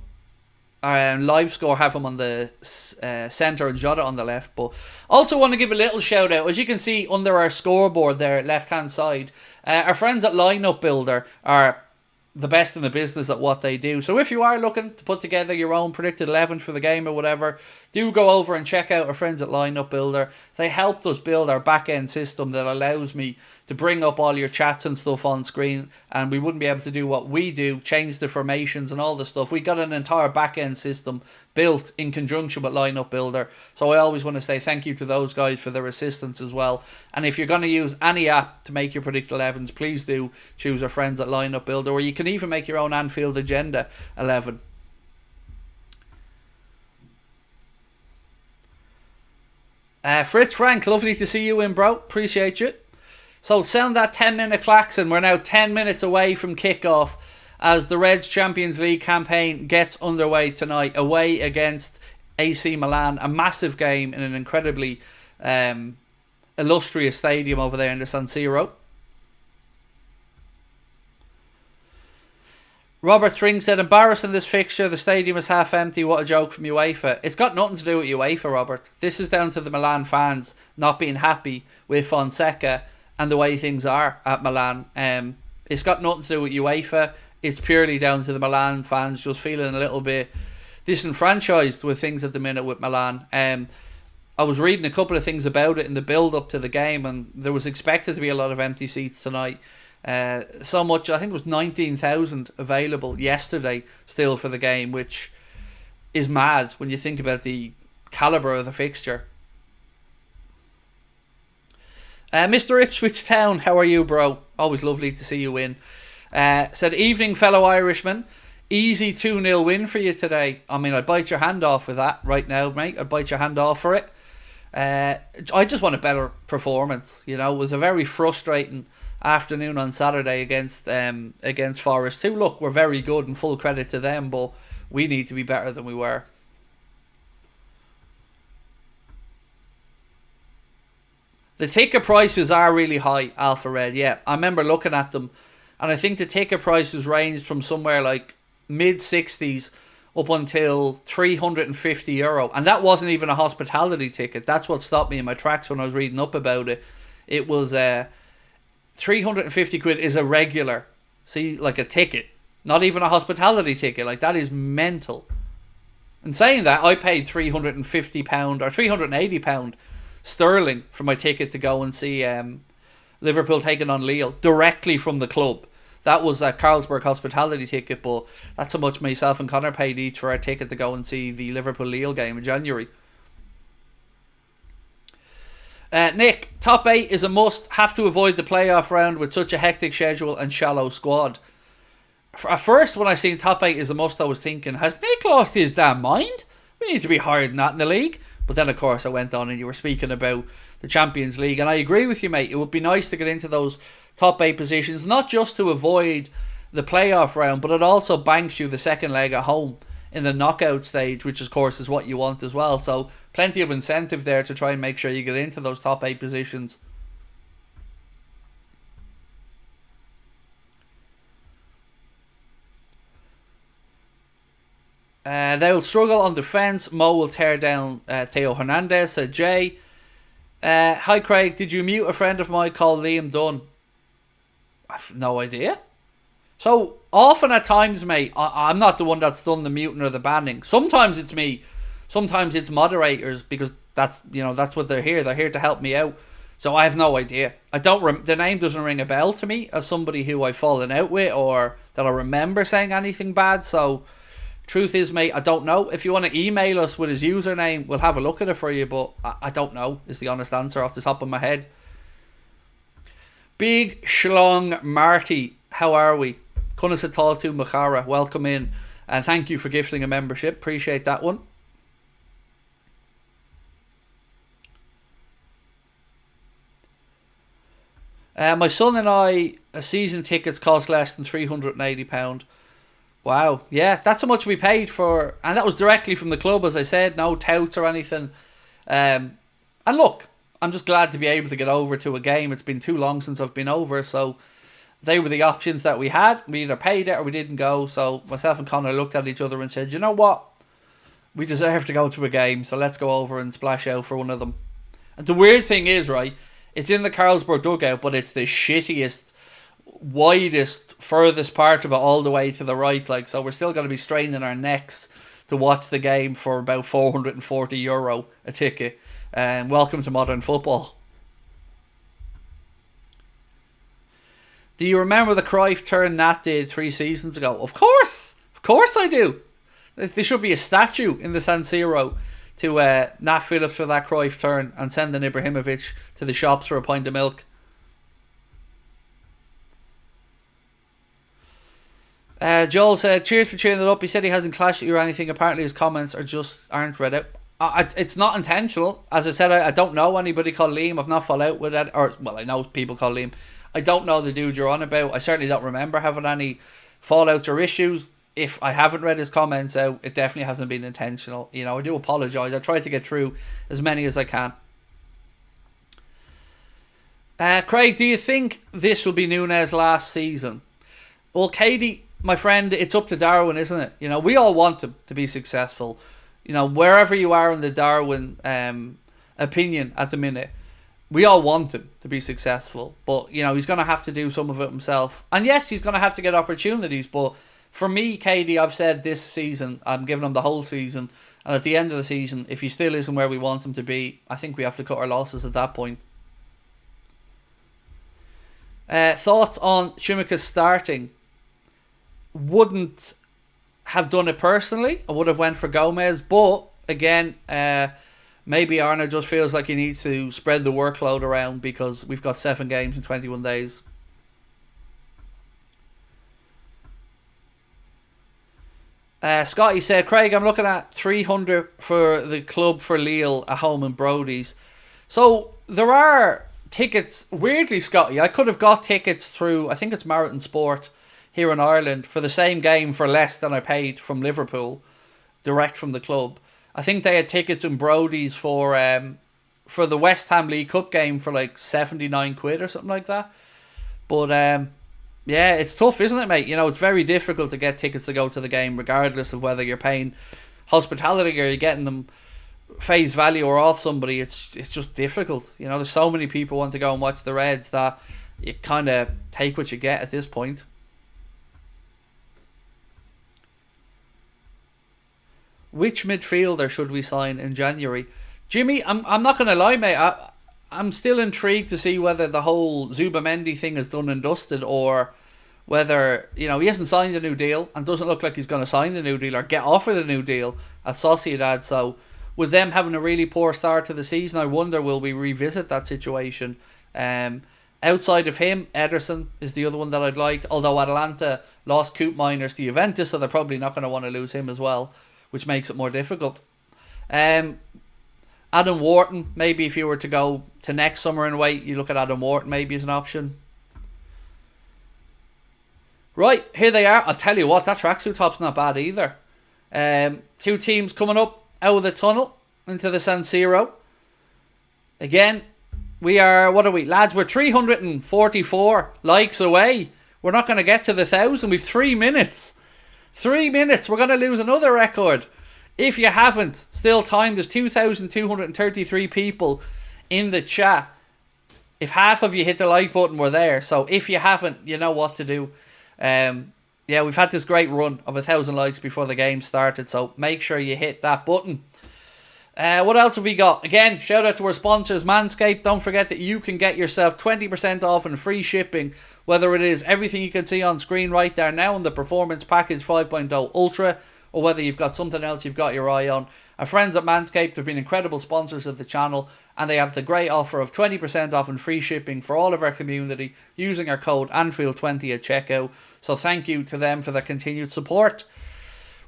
Live Score have him on the centre and Jota on the left. But also want to give a little shout out, as you can see under our scoreboard there, left hand side, our friends at Lineup Builder are the best in the business at what they do. So if you are looking to put together your own predicted 11 for the game or whatever, do go over and check out our friends at Lineup Builder. They helped us build our back-end system that allows me to bring up all your chats and stuff on screen, and we wouldn't be able to do what we do, change the formations and all the stuff. We got an entire back-end system built in conjunction with Lineup Builder. So I always want to say thank you to those guys for their assistance as well. And if you're going to use any app to make your predicted 11s, please do choose our friends at Lineup Builder, or you can even make your own Anfield Agenda 11. Fritz Frank, lovely to see you in, bro. Appreciate you. So sound that 10-minute klaxon. We're now 10 minutes away from kickoff as the Reds Champions League campaign gets underway tonight, away against AC Milan. A massive game in an incredibly illustrious stadium over there in the San Siro. Robert Thring said, embarrassing this fixture, the stadium is half empty, what a joke from UEFA. It's got nothing to do with UEFA, Robert. This is down to the Milan fans not being happy with Fonseca and the way things are at Milan. It's got nothing to do with UEFA. It's purely down to the Milan fans just feeling a little bit disenfranchised with things at the minute with Milan. I was reading a couple of things about it in the build-up to the game, and there was expected to be a lot of empty seats tonight. So much, I think it was 19,000 available yesterday still for the game, which is mad when you think about the calibre of the fixture. Mr. Ipswich Town, how are you, bro? Always lovely to see you in. Said, evening, fellow Irishman. Easy 2-0 win for you today. I mean, I'd bite your hand off with that right now, mate. I'd bite your hand off for it. I just want a better performance. You know, it was a very frustrating afternoon on Saturday against Forest, who, look, were very good and full credit to them, but we need to be better than we were. The ticket prices are really high, Alpha Red. Yeah, I remember looking at them, and I think the ticket prices ranged from somewhere like mid-60s up until €350, and that wasn't even a hospitality ticket. That's what stopped me in my tracks when I was reading up about it. It was 350 quid is a regular, see, like a ticket, not even a hospitality ticket. Like, that is mental. And saying that, I paid £350 or £380 sterling for my ticket to go and see Liverpool taking on Lille directly from the club. That was a Carlsberg hospitality ticket, but that's how much myself and Connor paid each for our ticket to go and see the Liverpool-Lille game in January. Nick, top 8 is a must. Have to avoid the playoff round with such a hectic schedule and shallow squad. At first, when I seen top 8 is a must, I was thinking, has Nick lost his damn mind? We need to be higher than that in the league. But then, of course, I went on and you were speaking about the Champions League. And I agree with you, mate. It would be nice to get into those top 8 positions, not just to avoid the playoff round, but it also banks you the second leg at home in the knockout stage, which, of course, is what you want as well. So plenty of incentive there to try and make sure you get into those top 8 positions. They'll struggle on defence. Mo will tear down Theo Hernandez, said Jay. Hi Craig, did you mute a friend of mine called Liam Dunn? I've no idea. So often at times, mate, I'm not the one that's done the muting or the banning. Sometimes it's me. Sometimes it's moderators, because that's what they're here. They're here to help me out. So I have no idea. I don't. The name doesn't ring a bell to me as somebody who I've fallen out with or that I remember saying anything bad. So truth is, mate, I don't know. If you want to email us with his username, we'll have a look at it for you. But I don't know is the honest answer off the top of my head. Big Schlong Marty, how are we? Kunasatatu Machara, welcome in. And thank you for gifting a membership. Appreciate that one. My son and I, season tickets cost less than £380. Wow, yeah, that's how much we paid for, and that was directly from the club, as I said, no touts or anything. And look, I'm just glad to be able to get over to a game. It's been too long since I've been over, so they were the options that we had. We either paid it or we didn't go, so myself and Connor looked at each other and said, you know what? We deserve to go to a game, so let's go over and splash out for one of them. And the weird thing is, right, it's in the Carlsberg dugout, but it's the shittiest, widest, furthest part of it all the way to the right. Like, so we're still going to be straining our necks to watch the game for about €440 a ticket. And welcome to modern football. Do you remember the Cruyff turn Nat did 3 seasons ago? Of course I do. There should be a statue in the San Siro to Nat Phillips for that Cruyff turn, and sending Ibrahimovic to the shops for a pint of milk. Joel said, cheers for cheering it up. He said he hasn't clashed at you or anything. Apparently his comments aren't read out. It's not intentional. As I said, I don't know anybody called Liam. I've not fallen out with it. I know people called Liam. I don't know the dude you're on about. I certainly don't remember having any fallouts or issues. If I haven't read his comments out, it definitely hasn't been intentional. You know, I do apologise. I try to get through as many as I can. Craig, do you think this will be Núñez last season? Well, Katie, my friend, it's up to Darwin, isn't it? You know, we all want him to be successful. You know, wherever you are in the Darwin opinion at the minute, we all want him to be successful. But, you know, he's going to have to do some of it himself. And yes, he's going to have to get opportunities, but for me, Katie, I've said this season, I'm giving him the whole season. And at the end of the season, if he still isn't where we want him to be, I think we have to cut our losses at that point. Thoughts on Schumacher's starting? Wouldn't have done it personally. I would have went for Gomez. But, again, maybe Arne just feels like he needs to spread the workload around because we've got 7 games in 21 days. Scotty said, Craig, I'm looking at 300 for the club for Lille at home in Brody's. So there are tickets. Weirdly, Scotty, I could have got tickets through, I think it's Marathon Sport here in Ireland, for the same game for less than I paid from Liverpool, direct from the club. I think they had tickets in Brody's for the West Ham League Cup game for like 79 quid or something like that. But yeah, it's tough, isn't it, mate? You know, it's very difficult to get tickets to go to the game, regardless of whether you're paying hospitality or you're getting them face value or off somebody. It's just difficult. You know, there's so many people want to go and watch the Reds that you kind of take what you get at this point. Which midfielder should we sign in January? Jimmy, I'm not going to lie, mate. I'm still intrigued to see whether the whole Zubamendi thing is done and dusted, or whether, you know, he hasn't signed a new deal and doesn't look like he's going to sign a new deal or get offered a new deal at Sociedad. So with them having a really poor start to the season, I wonder, will we revisit that situation? Outside of him, Ederson is the other one that I'd like, although Atalanta lost Coop Miners to Juventus, so they're probably not going to want to lose him as well, which makes it more difficult. Adam Wharton, maybe if you were to go to next summer and wait, you look at Adam Wharton maybe as an option. Right, here they are. I'll tell you what, that tracksuit top's not bad either. 2 teams coming up out of the tunnel into the San Siro. Again, we are, what are we, lads? We're 344 likes away. We're not going to get to the 1,000. We've 3 minutes. 3 minutes. We're going to lose another record. If you haven't, still time. There's 2,233 people in the chat. If half of you hit the like button, we're there. So if you haven't, you know what to do. Yeah, we've had this great run of 1,000 likes before the game started. So make sure you hit that button. What else have we got? Again, shout out to our sponsors, Manscaped. Don't forget that you can get yourself 20% off and free shipping, whether it is everything you can see on screen right there now in the Performance Package 5.0 Ultra, or whether you've got something else you've got your eye on. Our friends at Manscaped have been incredible sponsors of the channel, and they have the great offer of 20% off and free shipping for all of our community using our code Anfield20 at checkout. So thank you to them for their continued support.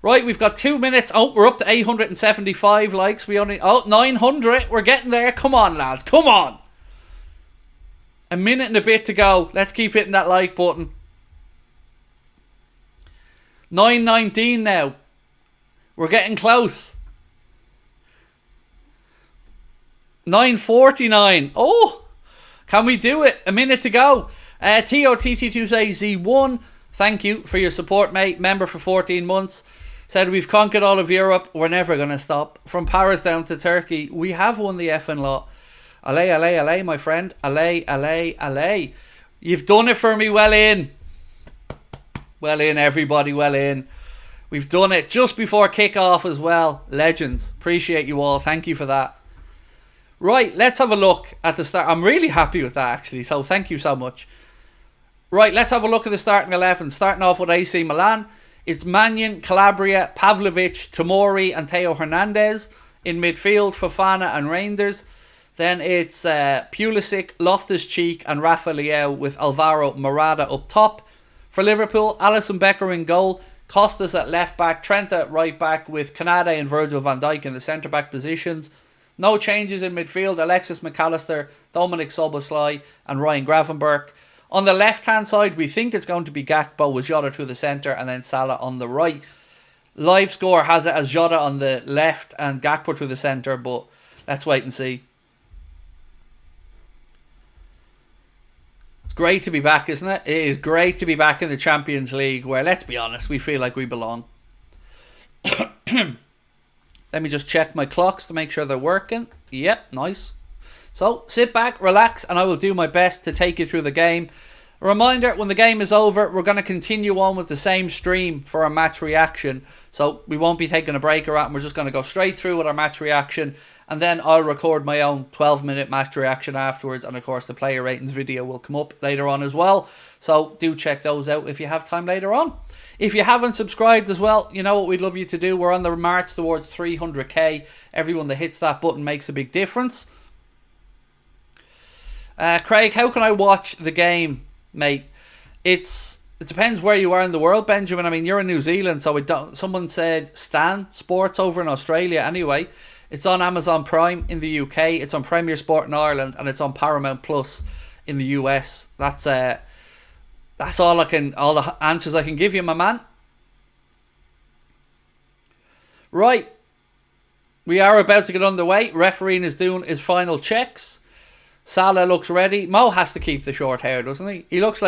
Right, we've got 2 minutes. Oh, we're up to 875 likes. We only... Oh, 900. We're getting there. Come on, lads. Come on. A minute and a bit to go. Let's keep hitting that like button. 9:19 now. We're getting close. 9:49. Oh, can we do it? A minute to go. TOTT2Z1. Thank you for your support, mate. Member for 14 months. Said we've conquered all of Europe. We're never going to stop. From Paris down to Turkey, we have won the effing lot. Allez, allez, allez, my friend. Allez, allez, allez. You've done it for me. Well in. Well in, everybody. Well in. We've done it just before kickoff as well. Legends. Appreciate you all. Thank you for that. Right, let's have a look at the start. I'm really happy with that, actually. So thank you so much. Right, let's have a look at the starting 11. Starting off with AC Milan. It's Mannion, Calabria, Pavlovic, Tomori and Theo Hernandez. In midfield, Fofana and Reinders. Then it's Pulisic, Loftus-Cheek and Rafa Leao with Alvaro Morata up top. For Liverpool, Alisson Becker in goal. Costas at left back. Trent at right back with Canade and Virgil van Dijk in the centre back positions. No changes in midfield. Alexis McAllister, Dominic Szoboszlai and Ryan Gravenberch. On the left-hand side, we think it's going to be Gakpo with Jota to the centre and then Salah on the right. Live score has it as Jota on the left and Gakpo to the centre, but let's wait and see. It's great to be back, isn't it? It is great to be back in the Champions League where, let's be honest, we feel like we belong. Let me just check my clocks to make sure they're working. Yep, nice. So, sit back, relax, and I will do my best to take you through the game. A reminder, when the game is over, we're going to continue on with the same stream for our match reaction. So, we won't be taking a break or out, and we're just going to go straight through with our match reaction. And then I'll record my own 12-minute match reaction afterwards. And, of course, the player ratings video will come up later on as well. So, do check those out if you have time later on. If you haven't subscribed as well, you know what we'd love you to do. We're on the march towards 300k. Everyone that hits that button makes a big difference. Craig, how can I watch the game, mate? It depends where you are in the world, Benjamin. I mean, you're in New Zealand, so someone said Stan Sports over in Australia anyway. It's on Amazon Prime in the UK, it's on Premier Sport in Ireland, and it's on Paramount Plus in the US. That's all the answers I can give you, my man. Right. We are about to get underway. Refereeing is doing his final checks. Salah looks ready. Mo has to keep the short hair, doesn't he? He looks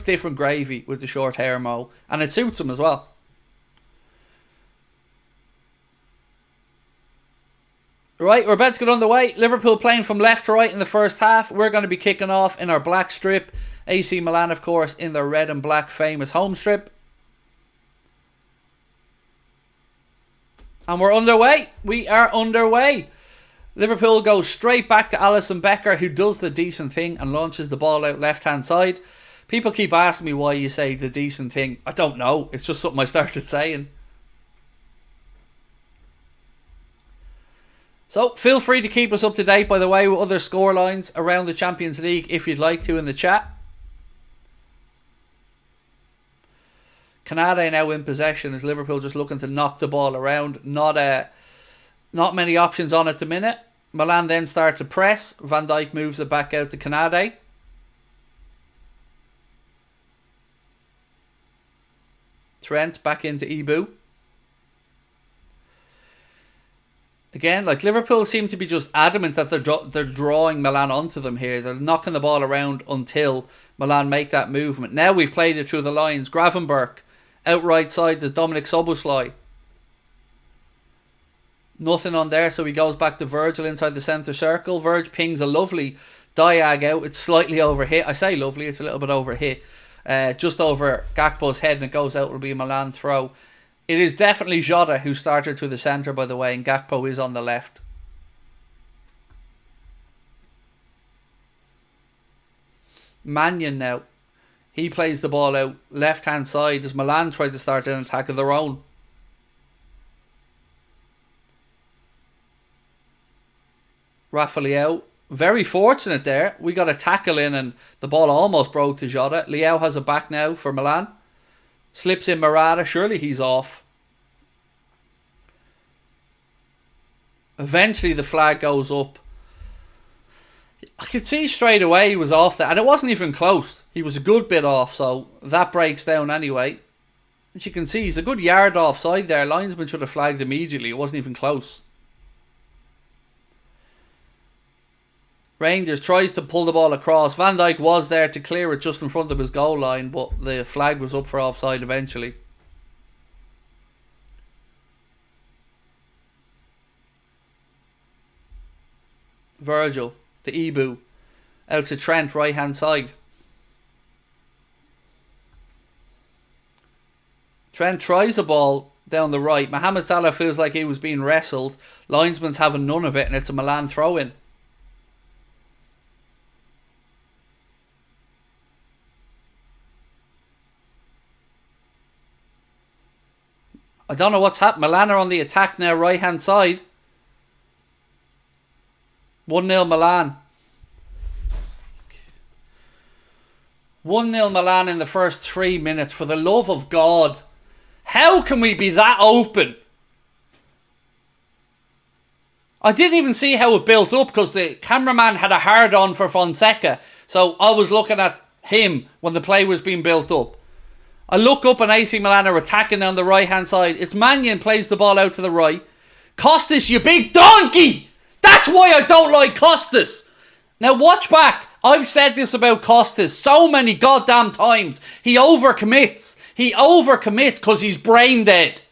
different gravy with the short hair, Mo. And it suits him as well. Right, we're about to get underway. Liverpool playing from left to right in the first half. We're going to be kicking off in our black strip. AC Milan, of course, in their red and black famous home strip. And we're underway. We are underway. Liverpool goes straight back to Alisson Becker, who does the decent thing and launches the ball out left-hand side. People keep asking me why you say the decent thing. I don't know. It's just something I started saying. So, feel free to keep us up to date, by the way, with other scorelines around the Champions League if you'd like to in the chat. Canada now in possession as Liverpool just looking to knock the ball around. Not many options on at the minute. Milan then start to press. Van Dijk moves it back out to Canade. Trent back into Ibu. Again, like Liverpool seem to be just adamant that they're drawing Milan onto them here. They're knocking the ball around until Milan make that movement. Now we've played it through the lines. Gravenberch Out right side to Dominic Szoboszlai. Nothing on there, so he goes back to Virgil inside the centre circle. Virg pings a lovely diag out. It's slightly overhit. I say lovely, it's a little bit overhit. Just over Gakpo's head, and it goes out. Will be a Milan throw. It is definitely Jota who started through the centre, by the way, and Gakpo is on the left. Mannion now. He plays the ball out left hand side as Milan try to start an attack of their own. Rafael, very fortunate there. We got a tackle in and the ball almost broke to Jota. Leao has it back now for Milan. Slips in Morata. Surely he's off. Eventually the flag goes up. I could see straight away he was off there. And it wasn't even close. He was a good bit off. So that breaks down anyway. As you can see, he's a good yard offside there. Linesman should have flagged immediately. It wasn't even close. Rangers tries to pull the ball across. Van Dijk was there to clear it just in front of his goal line, but the flag was up for offside eventually. Virgil, the Ibu, out to Trent, right hand side. Trent tries a ball down the right. Mohamed Salah feels like he was being wrestled. Linesman's having none of it, and it's a Milan throw-in. I don't know what's happened. Milan are on the attack now, right hand side. 1-0 Milan. 1-0 Milan in the first 3 minutes. For the love of God. How can we be that open? I didn't even see how it built up because the cameraman had a hard on for Fonseca. So I was looking at him when the play was being built up. I look up and AC Milan are attacking on the right hand side. It's Mannion plays the ball out to the right. Costas, you big donkey! That's why I don't like Costas. Now watch back. I've said this about Costas so many goddamn times. He overcommits. He overcommits because he's brain dead.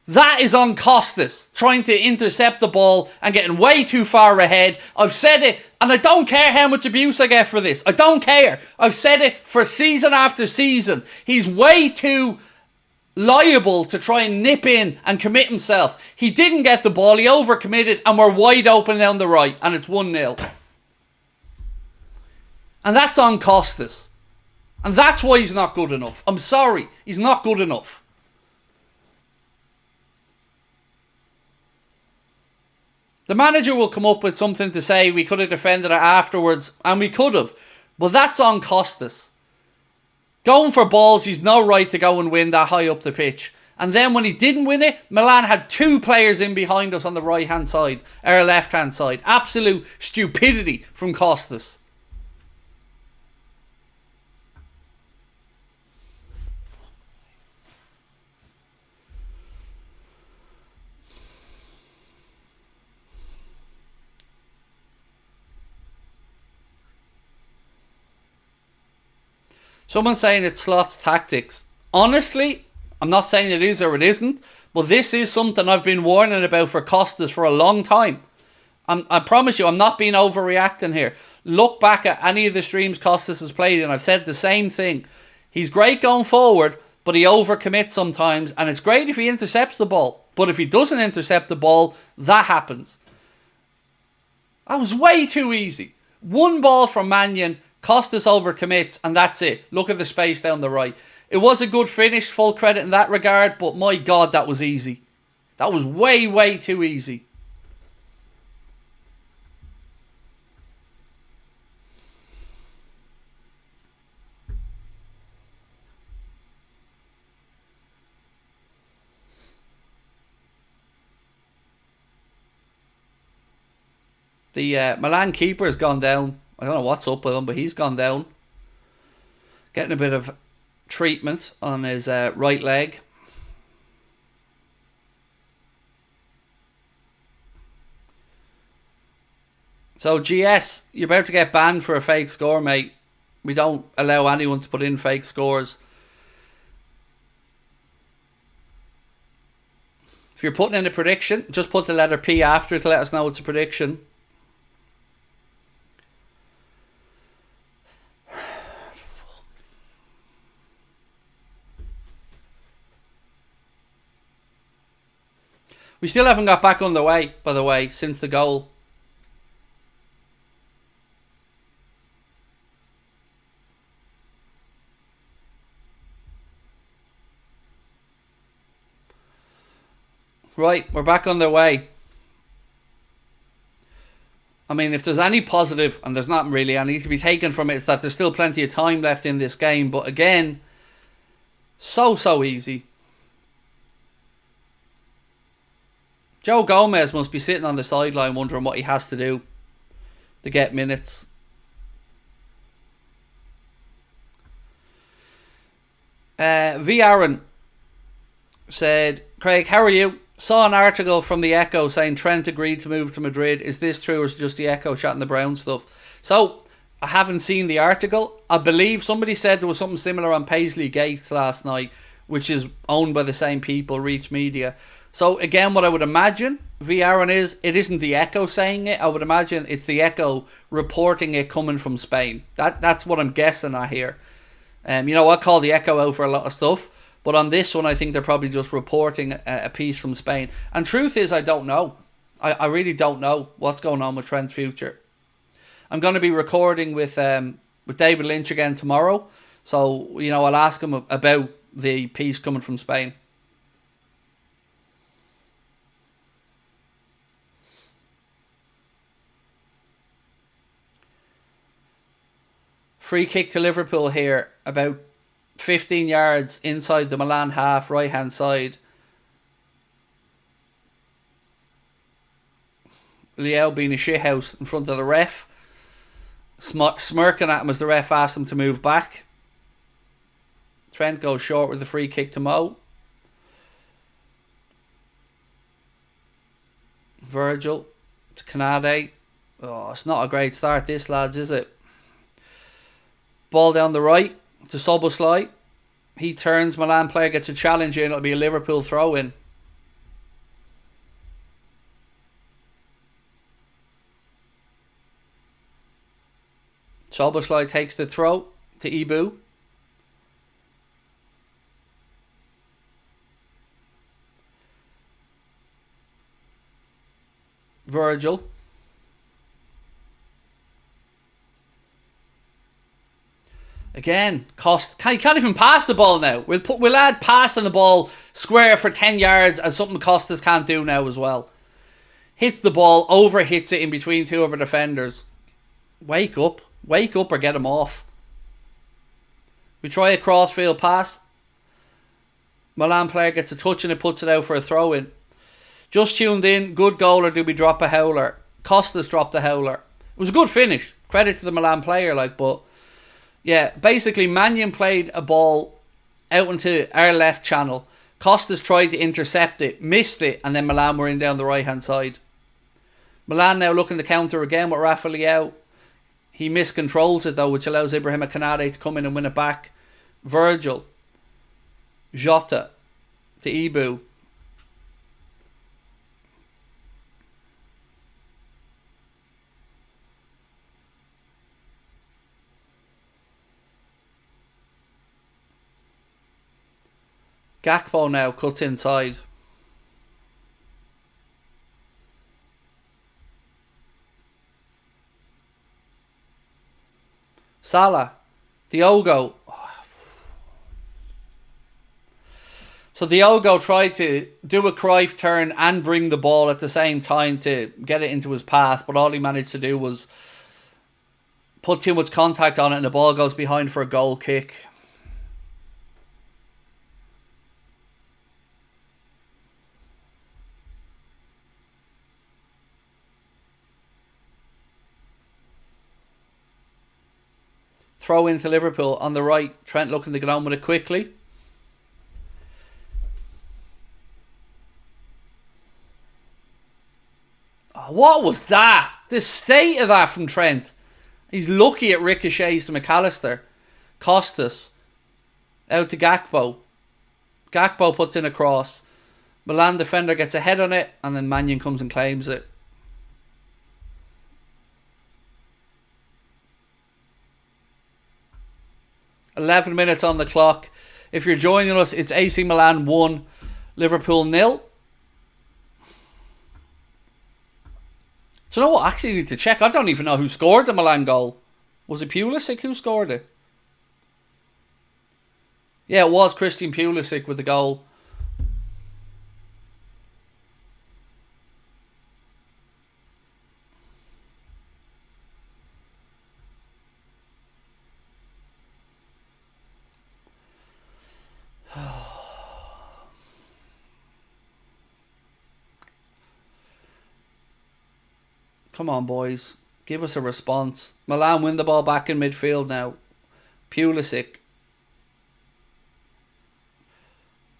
That is on Costas, trying to intercept the ball and getting way too far ahead. I've said it, and I don't care how much abuse I get for this. I don't care. I've said it for season after season. He's way too liable to try and nip in and commit himself. He didn't get the ball, he overcommitted, and we're wide open down the right, and it's 1-0. And that's on Costas. And that's why he's not good enough. I'm sorry, he's not good enough. The manager will come up with something to say we could have defended it afterwards, and we could have. But that's on Costas. Going for balls, he's no right to go and win that high up the pitch. And then when he didn't win it, Milan had two players in behind us on the right hand side, or left hand side. Absolute stupidity from Costas. Someone's saying it's Slot's tactics. Honestly, I'm not saying it is or it isn't, but this is something I've been warning about for Costas for a long time. I promise you, I'm not being overreacting here. Look back at any of the streams Costas has played and I've said the same thing. He's great going forward, but he overcommits sometimes, and it's great if he intercepts the ball. But if he doesn't intercept the ball, that happens. That was way too easy. One ball from Mannion, Costas overcommits, and that's it. Look at the space down the right. It was a good finish, full credit in that regard, but my God, that was easy. That was way, way too easy. The Milan keeper has gone down. I don't know what's up with him, but he's gone down. Getting a bit of treatment on his right leg. So GS, you're about to get banned for a fake score, mate. We don't allow anyone to put in fake scores. If you're putting in a prediction, just put the letter P after it to let us know it's a prediction. We still haven't got back underway, by the way, since the goal. Right, we're back on their way. I mean, if there's any positive, and there's not really any to be taken from it, it's that there's still plenty of time left in this game. But again, so easy. Joe Gomez must be sitting on the sideline wondering what he has to do to get minutes. V. Aaron said, Craig, how are you? Saw an article from the Echo saying Trent agreed to move to Madrid. Is this true or is it just the Echo chatting the Brown stuff? So, I haven't seen the article. I believe somebody said there was something similar on Paisley Gates last night, which is owned by the same people, Reach Media. So, again, what I would imagine, V. Aaron, is it isn't the Echo saying it. I would imagine it's the Echo reporting it coming from Spain. That's what I'm guessing at here. You know, I call the Echo out for a lot of stuff. But on this one, I think they're probably just reporting a piece from Spain. And truth is, I don't know. I really don't know what's going on with Trent's future. I'm going to be recording with David Lynch again tomorrow. So, you know, I'll ask him about the piece coming from Spain. Free kick to Liverpool here, about 15 yards inside the Milan half, right hand side. Leo being a shithouse in front of the ref, smirking at him as the ref asked him to move back. Trent goes short with the free kick to Mo. Virgil to Canade. Oh, it's not a great start this, lads, is it? Ball down the right to Soboslai. He turns, Milan player gets a challenge in, it'll be a Liverpool throw in. Soboslai takes the throw to Ibu. Virgil. Again, he can't even pass the ball now. We'll add passing the ball square for 10 yards as something Costas can't do now as well. Hits the ball, over hits it in between two of our defenders. Wake up or get him off. We try a crossfield pass. Milan player gets a touch and it puts it out for a throw in. Just tuned in, good goal or do we drop a howler? Costas dropped a howler. It was a good finish. Credit to the Milan player, but yeah, basically Mannion played a ball out into our left channel. Costas tried to intercept it, missed it, and then Milan were in down the right hand side. Milan now looking to counter again with Rafa Leao. He miscontrols it though, which allows Ibrahima Canade to come in and win it back. Virgil. Jota to Ibu. Gakpo now cuts inside. Salah. Diogo. So Diogo tried to do a Cruyff turn and bring the ball at the same time to get it into his path, but all he managed to do was put too much contact on it and the ball goes behind for a goal kick. Throw into Liverpool on the right. Trent looking to get on with it quickly. Oh, what was that? The state of that from Trent. He's lucky it ricochets to McAllister. Costas. Out to Gakpo. Gakpo puts in a cross. Milan defender gets a head on it, and then Mannion comes and claims it. "11 minutes on the clock. If you're joining us, it's AC Milan 1, Liverpool 0. Do you know what? I actually need to check. I don't even know who scored the Milan goal. Was it Pulisic who scored it? Yeah, it was Christian Pulisic with the goal. Come on, boys. Give us a response. Milan win the ball back in midfield now. Pulisic.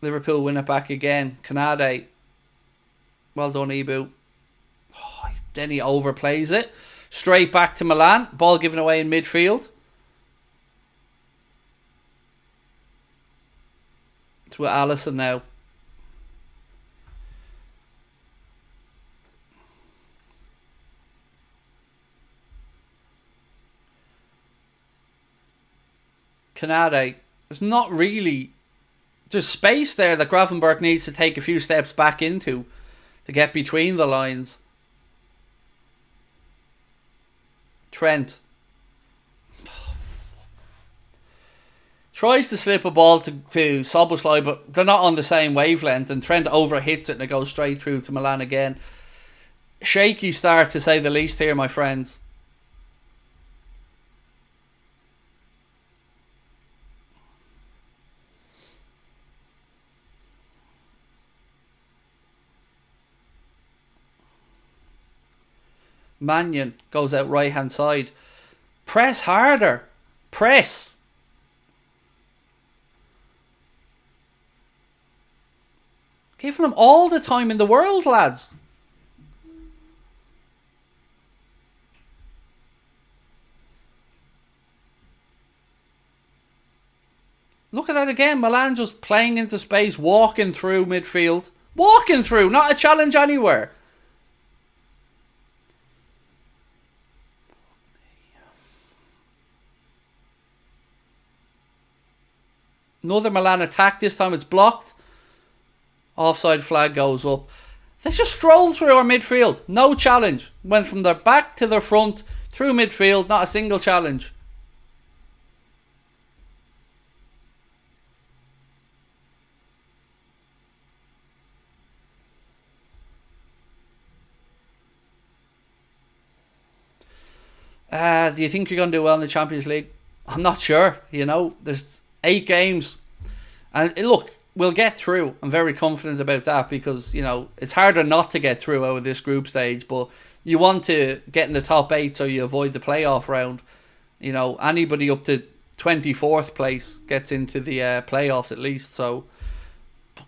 Liverpool win it back again. Canade. Well done, Ibu. Oh, then he overplays it. Straight back to Milan. Ball given away in midfield. It's with Alisson now. Canade. There's not really... There's space there that Gravenberch needs to take a few steps back into to get between the lines. Trent. Tries to slip a ball to Szoboszlai, but they're not on the same wavelength, and Trent overhits it and it goes straight through to Milan again. Shaky start, to say the least, here, my friends. Mannion goes out right hand side. Press harder. Press. Giving them all the time in the world, lads. Look at that again. Milan just playing into space, walking through midfield. Walking through, not a challenge anywhere. Another Milan attack. This time it's blocked. Offside flag goes up. They just strolled through our midfield. No challenge. Went from their back to their front, through midfield. Not a single challenge. Do you think you're going to do well in the Champions League? I'm not sure. You know, there's 8 games. And look, we'll get through. I'm very confident about that because, you know, it's harder not to get through out of this group stage. But you want to get in the top 8 so you avoid the playoff round. You know, anybody up to 24th place gets into the playoffs at least. So,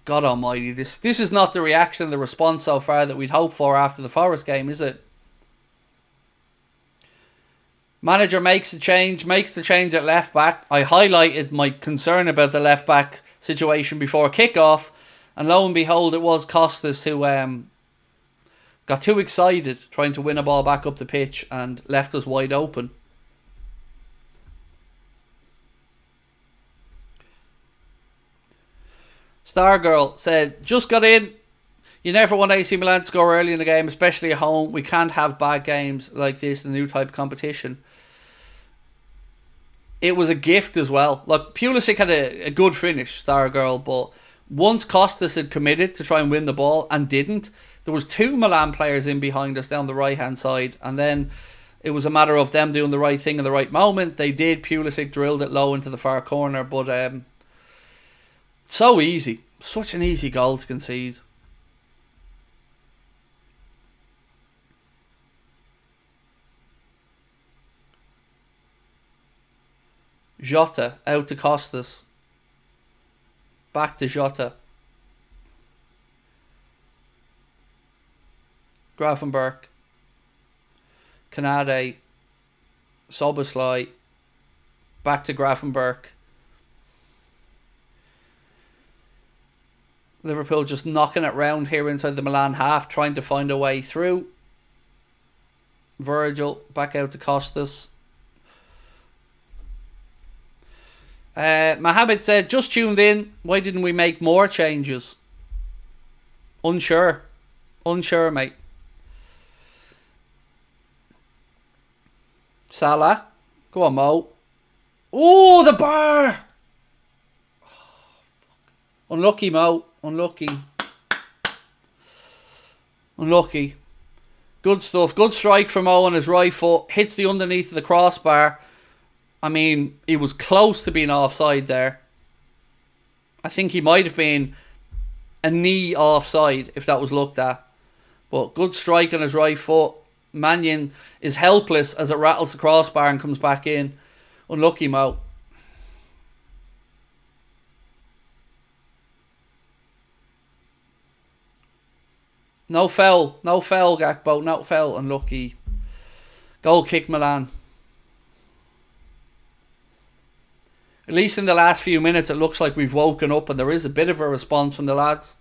God almighty, this is not the reaction, the response so far that we'd hope for after the Forest game, is it? Manager makes the change at left back. I highlighted my concern about the left back situation before kickoff, and lo and behold, it was Costas who got too excited trying to win a ball back up the pitch and left us wide open. Stargirl said, just got in. You never want AC Milan to score early in the game, especially at home. We can't have bad games like this in the new type of competition. It was a gift as well. Look, Pulisic had a good finish, Stargirl, but once Costas had committed to try and win the ball and didn't, there was 2 Milan players in behind us down the right-hand side, and then it was a matter of them doing the right thing in the right moment. They did. Pulisic drilled it low into the far corner, but so easy. Such an easy goal to concede. Jota out to Costas. Back to Jota. Gravenberch. Canade. Szoboszlai. Back to Gravenberch. Liverpool just knocking it round here inside the Milan half, trying to find a way through. Virgil back out to Costas. Mohammed said, just tuned in. Why didn't we make more changes? Unsure. Unsure, mate. Salah. Go on, Mo. Oh, the bar! Unlucky, Mo. Unlucky. Unlucky. Good stuff. Good strike from Mo on his right foot. Hits the underneath of the crossbar. I mean, he was close to being offside there. I think he might have been a knee offside if that was looked at. But good strike on his right foot. Mannion is helpless as it rattles the crossbar and comes back in. Unlucky, Mo. No foul. No foul, Gakpo. No foul. Unlucky. Goal kick, Milan. At least in the last few minutes, it looks like we've woken up and there is a bit of a response from the lads.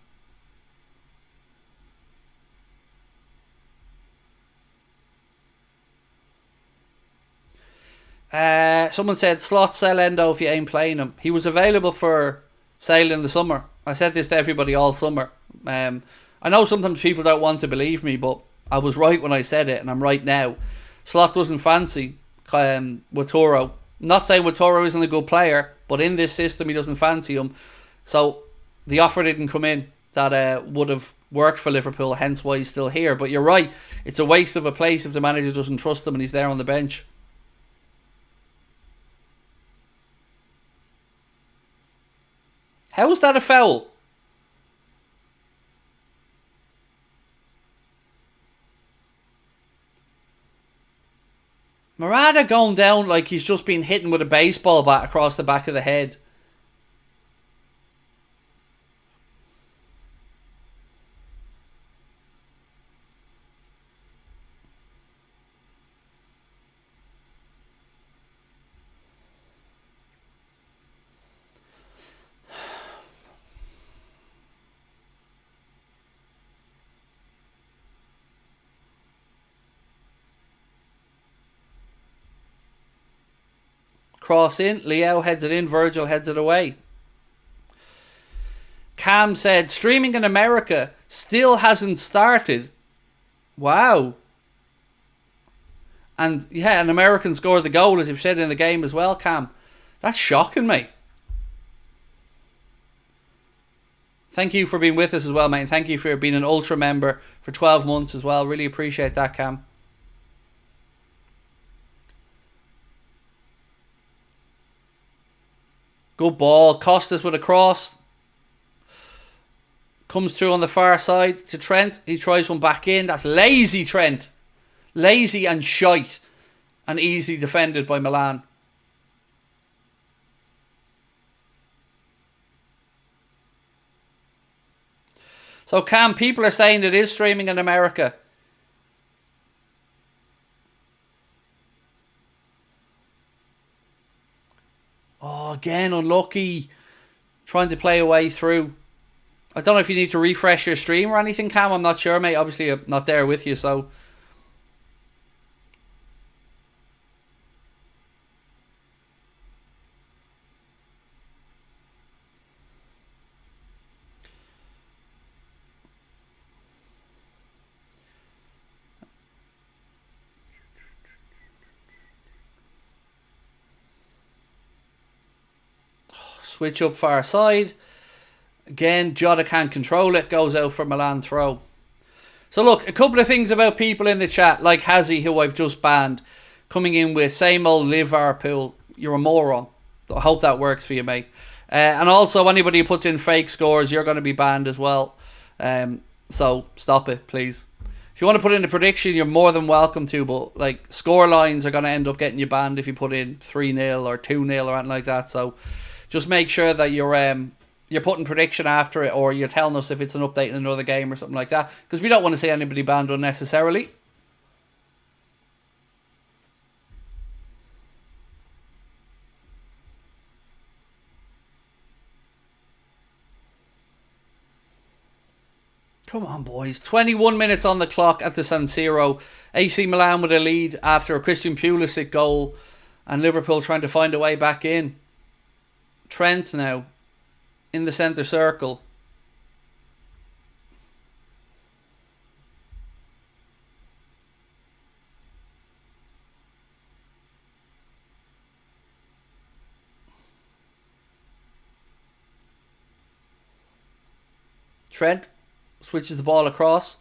Someone said, slot sell Endo if you ain't playing him. He was available for sale in the summer. I said this to everybody all summer. I know sometimes people don't want to believe me, but I was right when I said it, and I'm right now. Slot doesn't fancy Watoro. Not saying Watoro isn't a good player, but in this system he doesn't fancy him. So the offer didn't come in that would have worked for Liverpool, hence why he's still here. But you're right, it's a waste of a place if the manager doesn't trust him and he's there on the bench. How is that a foul? Morata going down like he's just been hitting with a baseball bat across the back of the head. Cross in, Leo heads it in, Virgil heads it away. Cam said, streaming in America still hasn't started. Wow. And yeah, an American scored the goal, as you've said, in the game as well, Cam. That's shocking, mate. Thank you for being with us as well, mate. And thank you for being an Ultra member for 12 months as well. Really appreciate that, Cam. Good ball. Costas with a cross. Comes through on the far side to Trent. He tries one back in. That's lazy, Trent. Lazy and shite. And easily defended by Milan. So, Cam, people are saying it is streaming in America. Oh, again, unlucky. Trying to play a way through. I don't know if you need to refresh your stream or anything, Cam. I'm not sure, mate. Obviously, I'm not there with you, so... Switch up far side. Again, Jota can't control it. Goes out for Milan throw. So look, a couple of things about people in the chat, like Hazzy, who I've just banned, coming in with same old Liverpool. You're a moron. I hope that works for you, mate. And also, anybody who puts in fake scores, you're going to be banned as well. So stop it, please. If you want to put in a prediction, you're more than welcome to, but like score lines are going to end up getting you banned if you put in 3-0 or 2-0 or anything like that. So just make sure that you're putting prediction after it, or you're telling us if it's an update in another game or something like that, because we don't want to see anybody banned unnecessarily. Come on, boys. 21 minutes on the clock at the San Siro. AC Milan with a lead after a Christian Pulisic goal. And Liverpool trying to find a way back in. Trent now in the centre circle. Trent switches the ball across.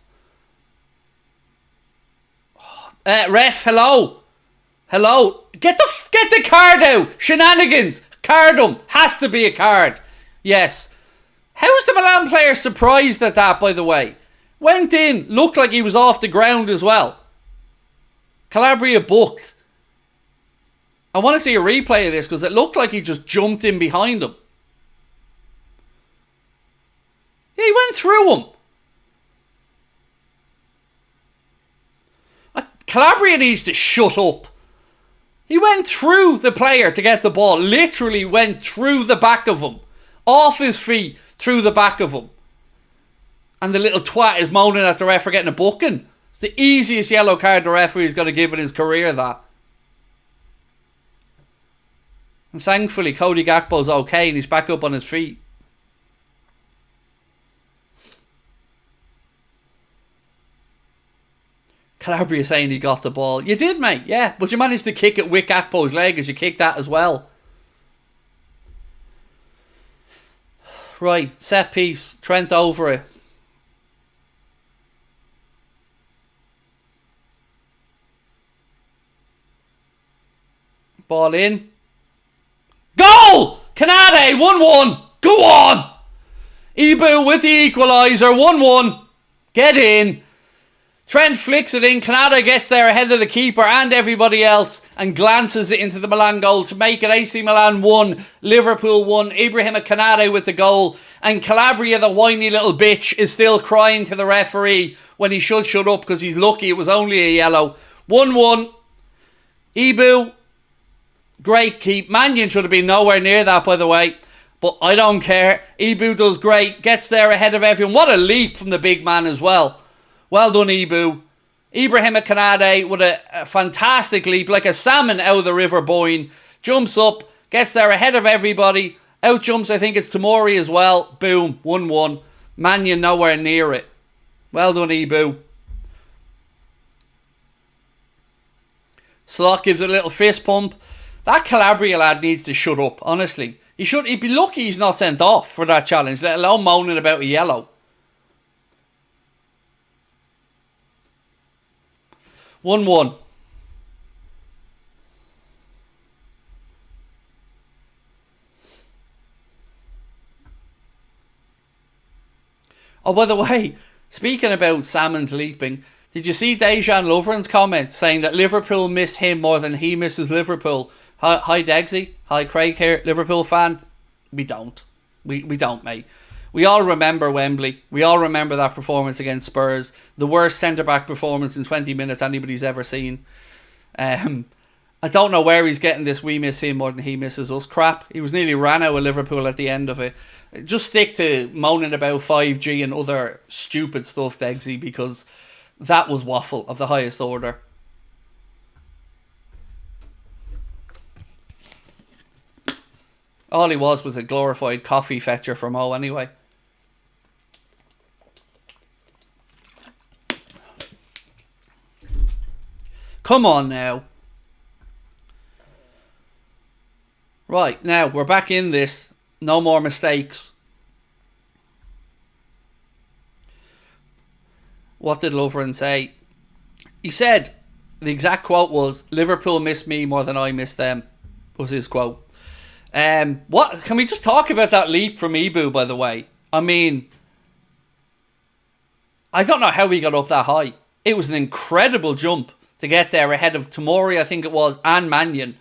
Ref, hello. Hello. Get the card out. Shenanigans. Card him. Has to be a card. Yes. How's the Milan player surprised at that, by the way? Went in. Looked like he was off the ground as well. Calabria booked. I want to see a replay of this because it looked like he just jumped in behind him. Yeah, he went through him. Calabria needs to shut up. He went through the player to get the ball. Literally went through the back of him. Off his feet, through the back of him. And the little twat is moaning at the ref for getting a booking. It's the easiest yellow card the referee's got to give in his career, that. And thankfully, Cody Gakpo's okay and he's back up on his feet. Calabria saying he got the ball. You did, mate, yeah. But you managed to kick it with Gakpo's leg as you kicked that as well. Right, set piece. Trent over it. Ball in. Goal! Canade, 1-1. Go on! Ibu with the equalizer, 1-1. Get in. Trent flicks it in. Canada gets there ahead of the keeper and everybody else and glances it into the Milan goal to make it AC Milan 1, Liverpool 1. Ibrahima Canada with the goal. And Calabria, the whiny little bitch, is still crying to the referee when he should shut up because he's lucky it was only a yellow. 1-1. Ibu, great keep. Mannion should have been nowhere near that, by the way. But I don't care. Ibu does great. Gets there ahead of everyone. What a leap from the big man as well. Well done, Ibu. Ibrahima Canade with a fantastic leap, like a salmon out of the river Boyne. Jumps up, gets there ahead of everybody. Out jumps, I think it's Tomori as well. Boom, 1-1. Mannion nowhere near it. Well done, Ibu. Slot gives it a little fist pump. That Calabria lad needs to shut up, honestly. He'd be lucky he's not sent off for that challenge, let alone moaning about a yellow. 1-1. Oh, by the way, speaking about salmons leaping, did you see Dejan Lovren's comment saying that Liverpool miss him more than he misses Liverpool? Hi Degsy. Hi Craig here, Liverpool fan. We don't. We don't, mate. We all remember Wembley. We all remember that performance against Spurs. The worst centre-back performance in 20 minutes anybody's ever seen. I don't know where he's getting this we miss him more than he misses us crap. He was nearly ran out of Liverpool at the end of it. Just stick to moaning about 5G and other stupid stuff, Degsy, because that was waffle of the highest order. All he was a glorified coffee fetcher for Mo anyway. Come on now. Right, now we're back in this. No more mistakes. What did Lovren say? He said, the exact quote was, Liverpool miss me more than I miss them, was his quote. What? Can we just talk about that leap from Ibu, by the way? I mean, I don't know how he got up that high. It was an incredible jump to get there ahead of Tomori, I think it was, and Mannion.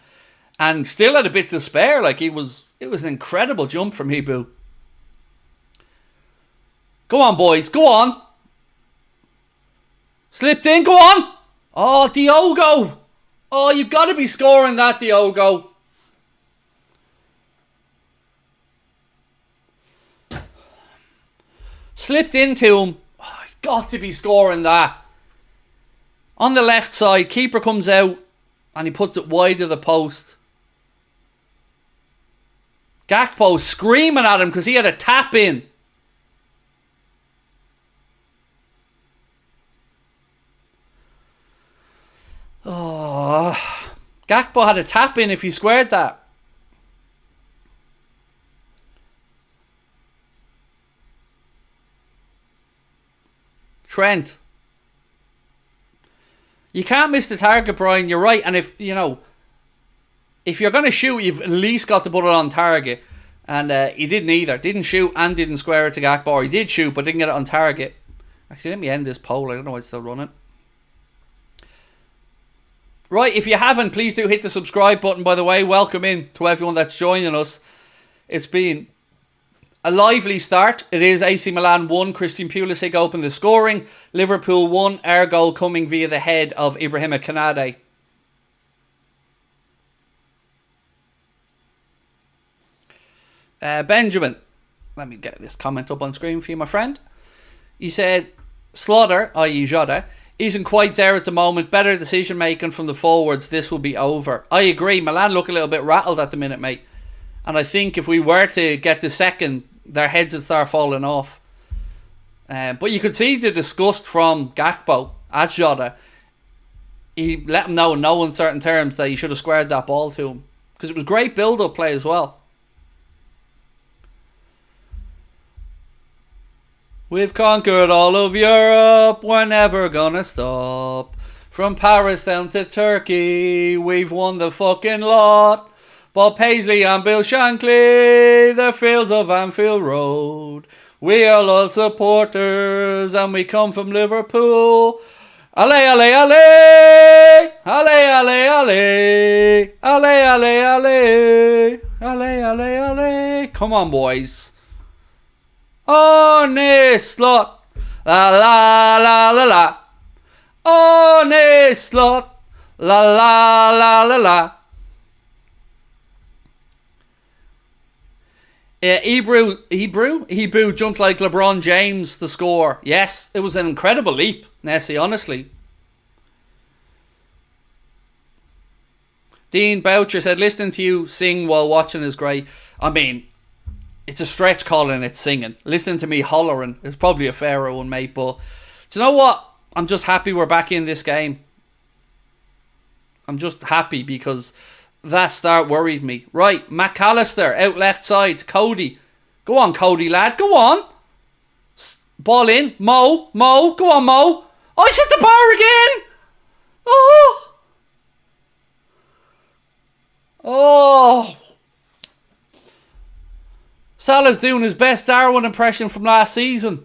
And still had a bit to spare. Like, it was an incredible jump from Ibu. Go on, boys. Go on. Slipped in. Go on. Oh, Diogo. Oh, you've got to be scoring that, Diogo. Slipped into him. got to be scoring that. On the left side, keeper comes out and he puts it wide of the post. Gakpo screaming at him because he had a tap in. Oh, Gakpo had a tap in if he squared that. Trent. You can't miss the target, Brian. You're right. And if you're going to shoot, you've at least got to put it on target. And he didn't either. Didn't shoot and didn't square it to Gakpo. Or he did shoot, but didn't get it on target. Actually, let me end this poll. I don't know why it's still running. Right, if you haven't, please do hit the subscribe button, by the way. Welcome in to everyone that's joining us. It's been a lively start. It is AC Milan 1, Christian Pulisic opened the scoring. Liverpool 1, our goal coming via the head of Ibrahima Konate. Benjamin, let me get this comment up on screen for you, my friend. He said, Slaughter, i.e. Jota, isn't quite there at the moment. Better decision making from the forwards. This will be over. I agree. Milan look a little bit rattled at the minute, mate. And I think if we were to get the second, their heads would start falling off. But you could see the disgust from Gakpo at Jota. He let him know in no uncertain terms that he should have squared that ball to him. Because it was great build-up play as well. We've conquered all of Europe, we're never gonna stop. From Paris down to Turkey, we've won the fucking lot. Bob Paisley and Bill Shankly, the fields of Anfield Road. We are loyal supporters and we come from Liverpool. Ale, ale, ale! Ale, ale, ale! Ale, ale, ale! Ale, ale, ale! Come on, boys. Arne slot, la la la la la. Arne slot, la la la la la. Hebrew jumped like LeBron James to score. Yes, it was an incredible leap, Nessie, honestly. Dean Boucher said, listening to you sing while watching is great. I mean, it's a stretch calling it singing. Listening to me hollering is probably a fairer one, mate. But do you know what? I'm just happy we're back in this game. I'm just happy because that start worried me. Right, McAllister out left side. Cody. Go on, Cody, lad. Go on. Ball in. Mo. Go on, Mo. Oh, he's hit the bar again. Oh. Salah's doing his best Darwin impression from last season.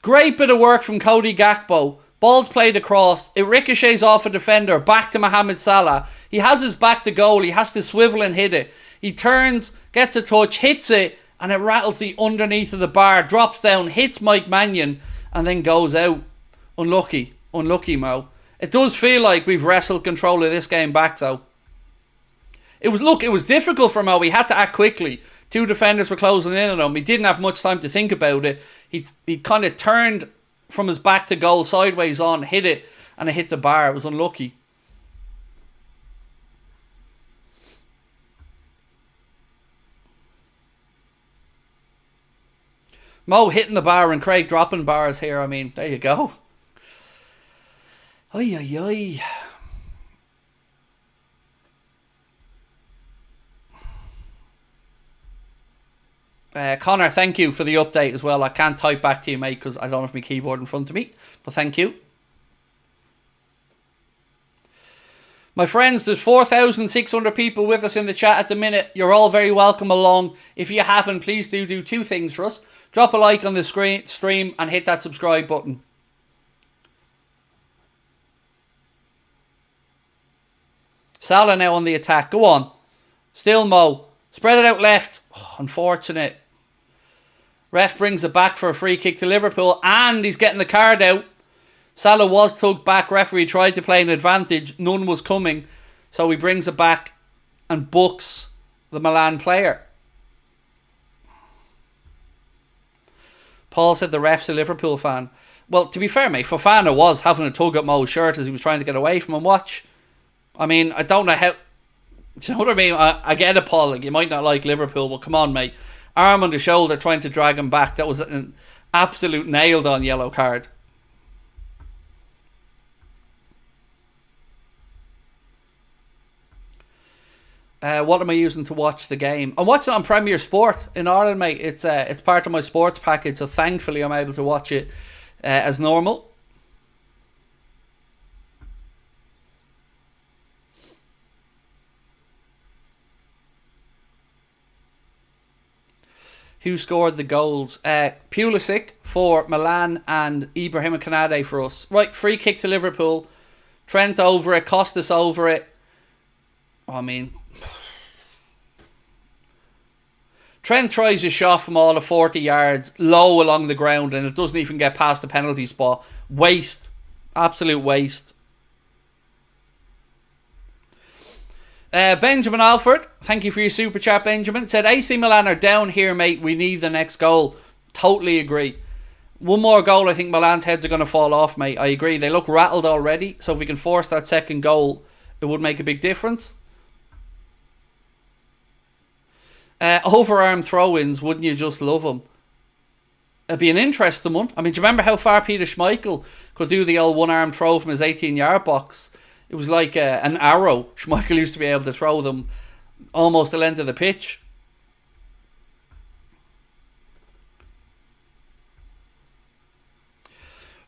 Great bit of work from Cody Gakpo. Ball's played across. It ricochets off a defender. Back to Mohamed Salah. He has his back to goal. He has to swivel and hit it. He turns, gets a touch, hits it, and it rattles the underneath of the bar. Drops down, hits Mike Mannion, and then goes out. Unlucky. Unlucky, Mo. It does feel like we've wrestled control of this game back, though. It was difficult for Mo. He had to act quickly. Two defenders were closing in on him. He didn't have much time to think about it. He kind of turned from his back to goal, sideways on, hit it, and it hit the bar. It was unlucky. Mo hitting the bar and Craig dropping bars here. I mean, there you go. Oy, oy, oy. Connor, thank you for the update as well. I can't type back to you, mate, because I don't have my keyboard in front of me. But thank you. My friends, there's 4,600 people with us in the chat at the minute. You're all very welcome along. If you haven't, please do two things for us. Drop a like on the stream and hit that subscribe button. Salah now on the attack. Go on. Still Mo. Spread it out left. Oh, unfortunate. Ref brings it back for a free kick to Liverpool. And he's getting the card out. Salah was tugged back. Referee tried to play an advantage. None was coming. So he brings it back and books the Milan player. Paul said the ref's a Liverpool fan. Well, to be fair, mate, Fofana was having a tug at Mo's shirt as he was trying to get away from him. Watch. I mean, I don't know how... Do you know what I mean? I get it, Paul. Like, you might not like Liverpool, but come on, mate. Arm on the shoulder trying to drag him back. That was an absolute nailed-on yellow card. What am I using to watch the game? I'm watching it on Premier Sport in Ireland, mate. It's part of my sports package, so thankfully I'm able to watch it as normal. Who scored the goals? Pulisic for Milan and Ibrahim Konate for us. Right, free kick to Liverpool. Trent over it, Costas over it. I mean... Trent tries a shot from all of 40 yards, low along the ground, and it doesn't even get past the penalty spot. Waste. Absolute waste. Benjamin Alford, thank you for your super chat, Benjamin. Said, AC Milan are down here, mate. We need the next goal. Totally agree. One more goal, I think Milan's heads are going to fall off, mate. I agree. They look rattled already, so if we can force that second goal, it would make a big difference. Overarm throw-ins, wouldn't you just love them? It'd be an interesting one. I mean, do you remember how far Peter Schmeichel could do the old one-arm throw from his 18-yard box? It was like an arrow. Schmeichel used to be able to throw them almost the length of the pitch.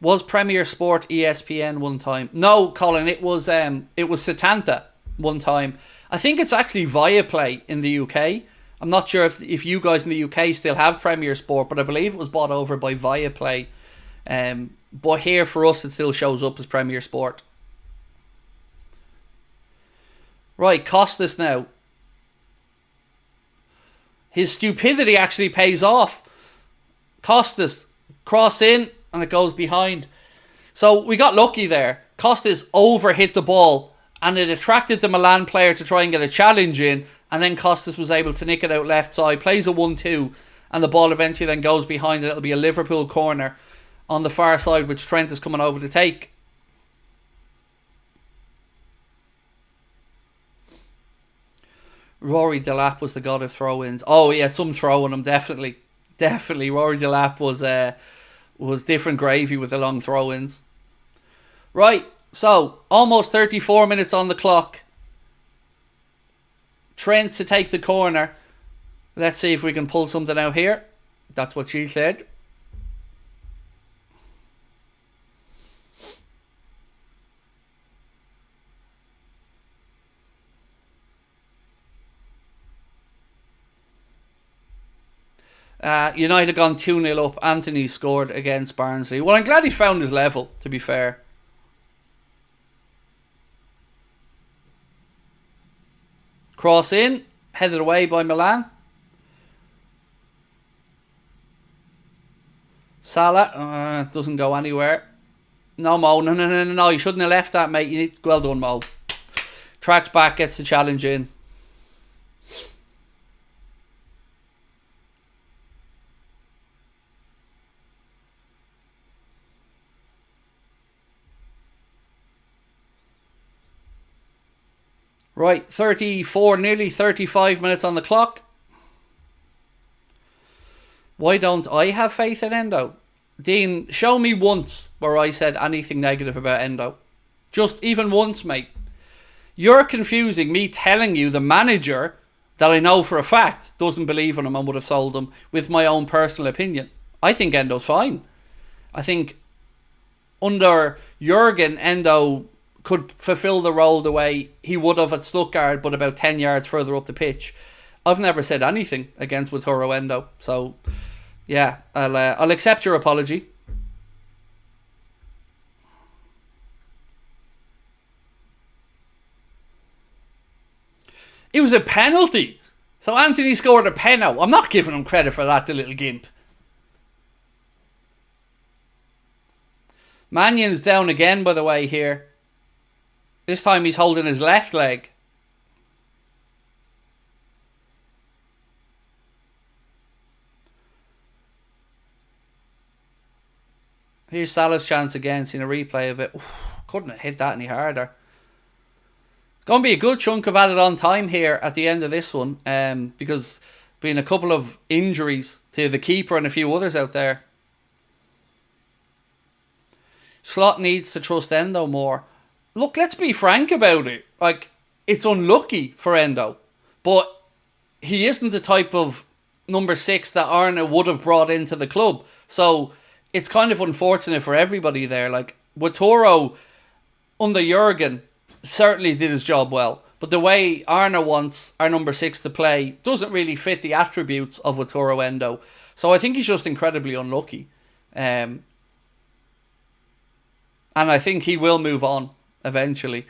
Was Premier Sport ESPN one time? No, Colin, it was Setanta one time. I think it's actually Viaplay in the UK. I'm not sure if you guys in the UK still have Premier Sport, but I believe it was bought over by Viaplay. But here for us it still shows up as Premier Sport. Right, Costas now. His stupidity actually pays off. Costas, cross in, and it goes behind. So we got lucky there. Costas overhit the ball, and it attracted the Milan player to try and get a challenge in, and then Costas was able to nick it out left side, plays a 1-2, and the ball eventually then goes behind, and it'll be a Liverpool corner on the far side, which Trent is coming over to take. Rory Delap was the god of throw-ins. Oh, he had some throw in him, definitely. Definitely, Rory Delap was different gravy with the long throw-ins. Right, so almost 34 minutes on the clock. Trent to take the corner. Let's see if we can pull something out here. That's what she said. United gone 2-0 up. Anthony scored against Barnsley. Well, I'm glad he found his level, to be fair. Cross in. Headed away by Milan. Salah. Doesn't go anywhere. No, Mo. No. You shouldn't have left that, mate. You need... Well done, Mo. Tracks back. Gets the challenge in. Right, 34, nearly 35 minutes on the clock. Why don't I have faith in Endo? Dean, show me once where I said anything negative about Endo. Just even once, mate. You're confusing me telling you the manager that I know for a fact doesn't believe in him and would have sold him with my own personal opinion. I think Endo's fine. I think under Jurgen, Endo could fulfill the role the way he would have at Stuttgart, but about 10 yards further up the pitch. I've never said anything against Wataru Endo, so yeah, I'll accept your apology. It was a penalty, so Anthony scored a penalty. I'm not giving him credit for that, the little gimp. Mannion's down again, by the way, here. This time he's holding his left leg. Here's Salah's chance again, seeing a replay of it. Oof, couldn't have hit that any harder. It's going to be a good chunk of added on time here at the end of this one, because been a couple of injuries to the keeper and a few others out there. Slot needs to trust Endo more. Look, let's be frank about it. Like, it's unlucky for Endo, but he isn't the type of number 6 that Arne would have brought into the club. So it's kind of unfortunate for everybody there. Like, Watoro under Jurgen certainly did his job well, but the way Arne wants our number 6 to play doesn't really fit the attributes of Watoro Endo. So I think he's just incredibly unlucky. And I think he will move on eventually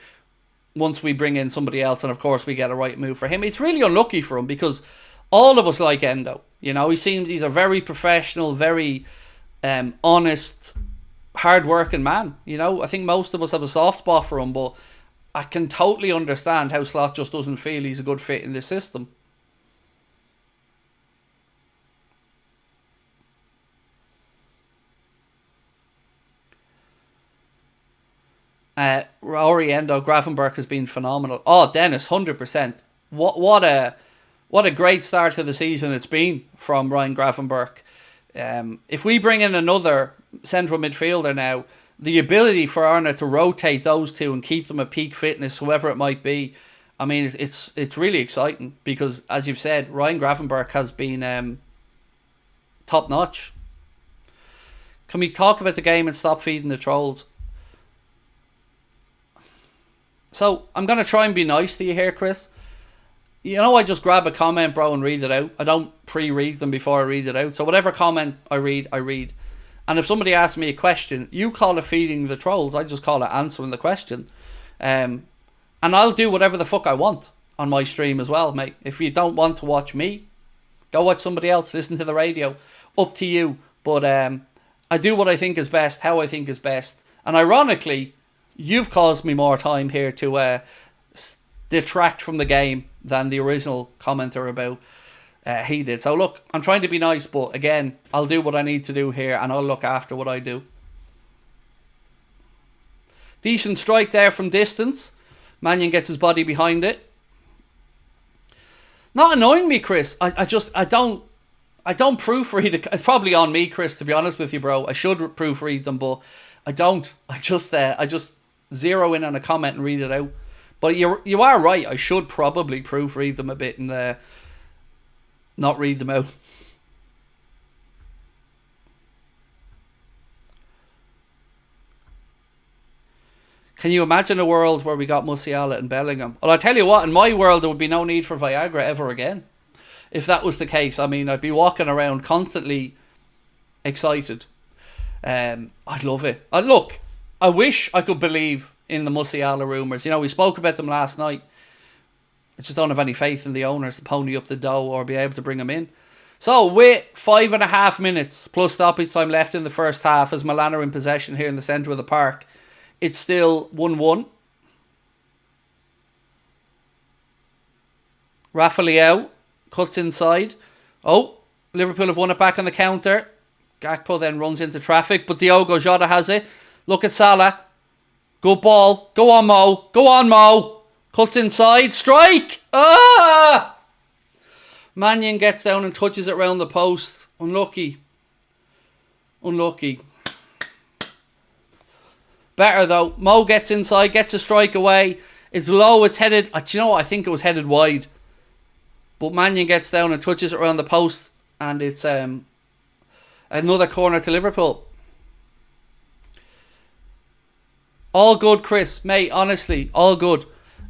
once we bring in somebody else, and of course we get a right move for him. It's really unlucky for him because all of us like Endo. You know, he's a very professional, very honest, hard-working man. You know, I think most of us have a soft spot for him, but I can totally understand how Slot just doesn't feel he's a good fit in this system. Rory Endo, Gravenberch has been phenomenal. Oh, Dennis, 100%. What a great start to the season it's been from Ryan Gravenberch. If we bring in another central midfielder now, the ability for Arne to rotate those two and keep them at peak fitness, whoever it might be, I mean, it's really exciting because, as you've said, Ryan Gravenberch has been top notch. Can we talk about the game and stop feeding the trolls? So, I'm going to try and be nice to you here, Chris. You know, I just grab a comment, bro, and read it out. I don't pre-read them before I read it out. So, whatever comment I read, I read. And if somebody asks me a question, you call it feeding the trolls. I just call it answering the question. And I'll do whatever the fuck I want on my stream as well, mate. If you don't want to watch me, go watch somebody else. Listen to the radio. Up to you. But I do what I think is best, how I think is best. And ironically, you've caused me more time here to detract from the game than the original commenter about he did. So look, I'm trying to be nice, but again, I'll do what I need to do here and I'll look after what I do. Decent strike there from distance. Mannion gets his body behind it. Not annoying me, Chris. I don't proofread it. It's probably on me, Chris, to be honest with you, bro. I should proofread them, but I don't. I just zero in on a comment and read it out. But you are right. I should probably proofread them a bit and not read them out. Can you imagine a world where we got Musiala and Bellingham? Well, I tell you what, in my world there would be no need for Viagra ever again. If that was the case, I mean, I'd be walking around constantly excited. I'd love it. Look, I wish I could believe in the Musiala rumours. You know, we spoke about them last night. I just don't have any faith in the owners to pony up the dough or be able to bring them in. So, with 5.5 minutes plus stoppage time left in the first half, as Milan are in possession here in the centre of the park, it's still 1-1. Rafa Leao cuts inside. Oh, Liverpool have won it back on the counter. Gakpo then runs into traffic, but Diogo Jota has it. Look at Salah. Good ball. Go on, Mo. Go on, Mo. Cuts inside. Strike! Ah! Mannion gets down and touches it round the post. Unlucky. Unlucky. Better though. Mo gets inside, gets a strike away. It's low, it's headed. Do you know what? I think it was headed wide. But Mannion gets down and touches it around the post. And it's another corner to Liverpool. All good, Chris. Mate, honestly, all good.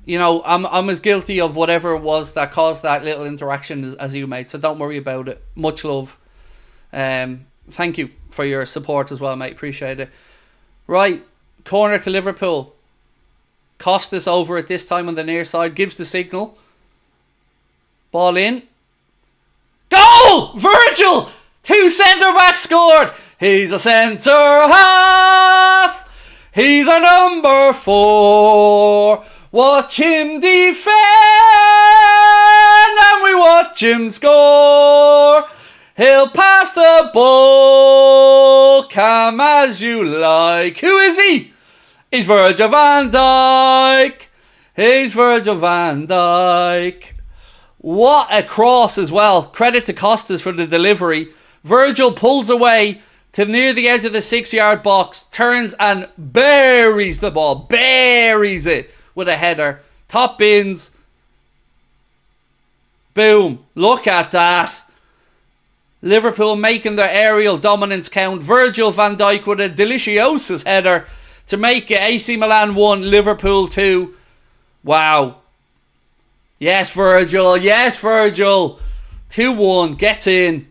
You know, I'm as guilty of whatever it was that caused that little interaction as you, mate. So don't worry about it. Much love. Thank you for your support as well, mate. Appreciate it. Right. Corner to Liverpool. Costa's over at this time on the near side. Gives the signal. Ball in. Goal! Virgil! 2 centre-backs scored. He's a centre-half. He's a number 4. Watch him defend and we watch him score. He'll pass the ball. Come as you like. Who is he? He's Virgil van Dijk. He's Virgil van Dijk. What a cross as well. Credit to Costas for the delivery. Virgil pulls away to near the edge of the 6-yard box. Turns and buries the ball. Buries it with a header. Top bins. Boom. Look at that. Liverpool making their aerial dominance count. Virgil van Dijk with a deliciosus header to make it AC Milan 1, Liverpool 2. Wow. Yes, Virgil. Yes, Virgil. 2-1. Gets in.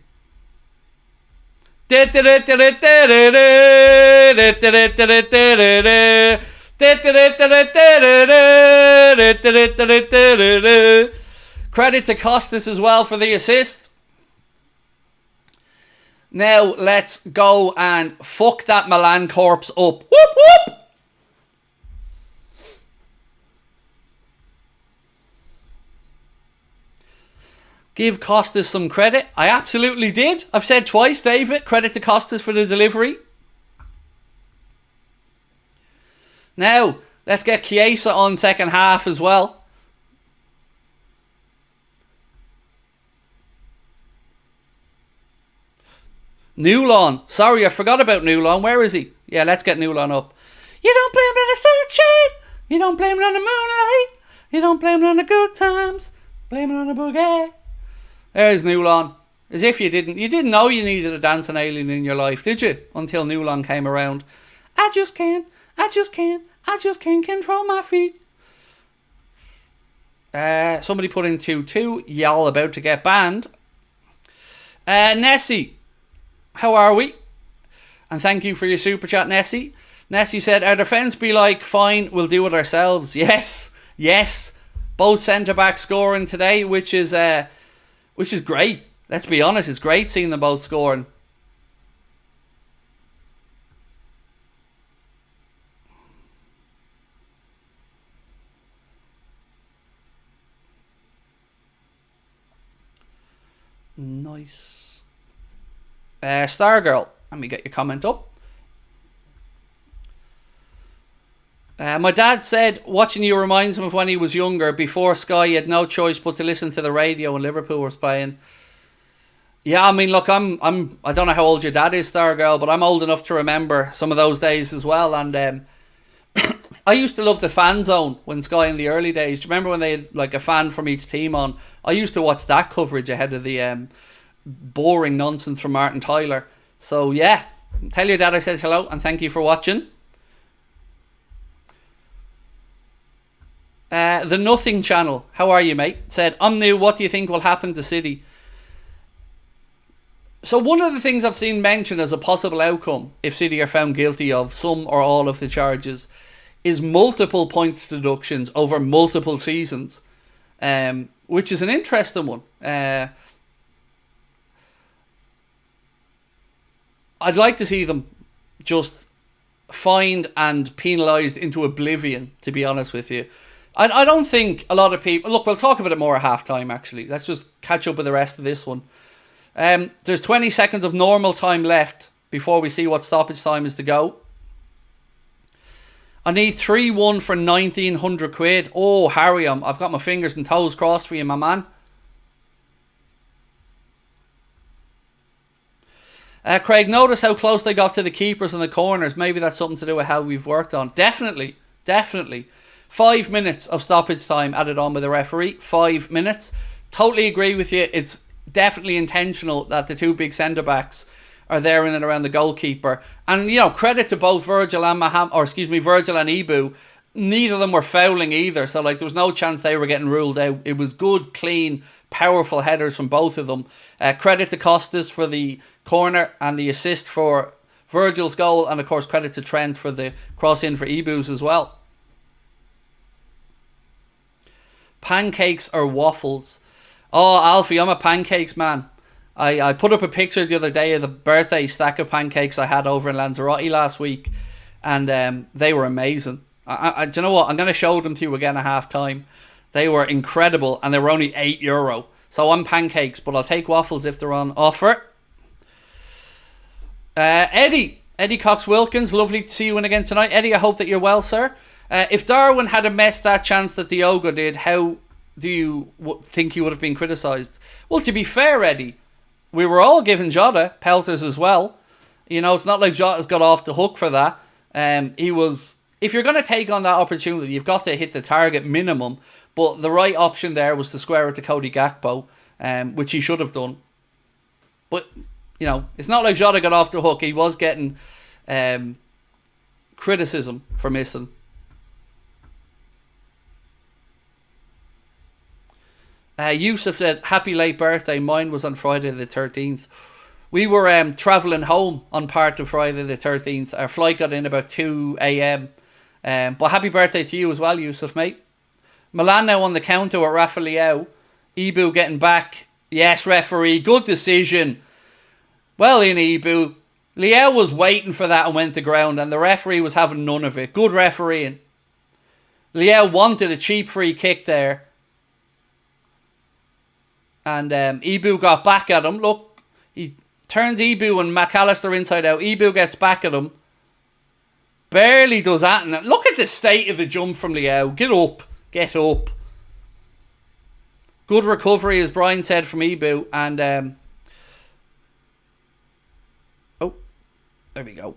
Credit to Costas as well for the assist. Now let's go and fuck that Milan corpse up. Whoop whoop. Give Costas some credit. I absolutely did. I've said twice, David. Credit to Costas for the delivery. Now, let's get Chiesa on second half as well. Newlawn. Sorry, I forgot about Newlawn. Where is he? Yeah, let's get Newlawn up. You don't blame it on the sunshine. You don't blame it on the moonlight. You don't blame it on the good times. Blame it on the boogie. There's Newlawn. As if you didn't know you needed a dancing alien in your life, did you? Until Newlawn came around. I just can't control my feet. Somebody put in 2-2. Y'all about to get banned. Nessie, how are we? And thank you for your super chat, Nessie. Nessie said, our defence be like, fine, we'll do it ourselves. Yes, yes. Both centre-backs scoring today, which is great. Let's be honest, it's great seeing them both scoring. Nice. Stargirl, let me get your comment up. My dad said watching you reminds him of when he was younger. Before Sky, he had no choice but to listen to the radio when Liverpool was playing. Yeah, I mean, look, I don't know how old your dad is, Stargirl, but I'm old enough to remember some of those days as well. And I used to love the fan zone when Sky in the early days. Do you remember when they had like a fan from each team on? I used to watch that coverage ahead of the boring nonsense from Martin Tyler. So yeah, tell your dad I said hello and thank you for watching. The Nothing Channel, how are you, mate? Said, I'm new, what do you think will happen to City? So one of the things I've seen mentioned as a possible outcome, if City are found guilty of some or all of the charges, is multiple points deductions over multiple seasons, which is an interesting one. I'd like to see them just fined and penalised into oblivion, to be honest with you. I don't think a lot of people... Look, we'll talk about it more at half-time, actually. Let's just catch up with the rest of this one. There's 20 seconds of normal time left before we see what stoppage time is to go. I need 3-1 for 1,900 quid. Oh, Harry, I've got my fingers and toes crossed for you, my man. Craig, notice how close they got to the keepers and the corners. Maybe that's something to do with how we've worked on. Definitely. 5 minutes of stoppage time added on by the referee. 5 minutes. Totally agree with you. It's definitely intentional that the two big centre-backs are there in and around the goalkeeper. And, you know, credit to both Virgil and Virgil and Ibu. Neither of them were fouling either. So, like, there was no chance they were getting ruled out. It was good, clean, powerful headers from both of them. Credit to Costas for the corner and the assist for Virgil's goal. And, of course, credit to Trent for the cross-in for Ibu's as well. Pancakes or waffles? Oh, Alfie, I'm a pancakes man. I put up a picture the other day of the birthday stack of pancakes I had over in Lanzarote last week, and they were amazing. Do you know what? I'm going to show them to you again at half time. They were incredible, and they were only €8. So I'm pancakes, but I'll take waffles if they're on offer. Eddie Cox-Wilkins, lovely to see you in again tonight. Eddie, I hope that you're well, sir. If Darwin had messed that chance that Diogo did, how do you think he would have been criticised? Well, to be fair, Eddie, we were all giving Jota pelters as well. You know, it's not like Jota's got off the hook for that. If you're going to take on that opportunity, you've got to hit the target minimum. But the right option there was to square it to Cody Gakpo, which he should have done. But, you know, it's not like Jota got off the hook. He was getting criticism for missing. Yusuf said, happy late birthday. Mine was on Friday the 13th. We were travelling home on part of Friday the 13th. Our flight got in about 2 a.m. But happy birthday to you as well, Yusuf, mate. Milan now on the counter with Rafa Leao. Ibu getting back. Yes, referee. Good decision. Well in, Ibu. Leao was waiting for that and went to ground, and the referee was having none of it. Good refereeing. Leao wanted a cheap free kick there. And Ibu got back at him. Look, he turns Ibu and McAllister inside out. Ibu gets back at him. Barely does that. And look at the state of the jump from Leao. Get up. Get up. Good recovery, as Brian said, from Ibu. And, oh, there we go.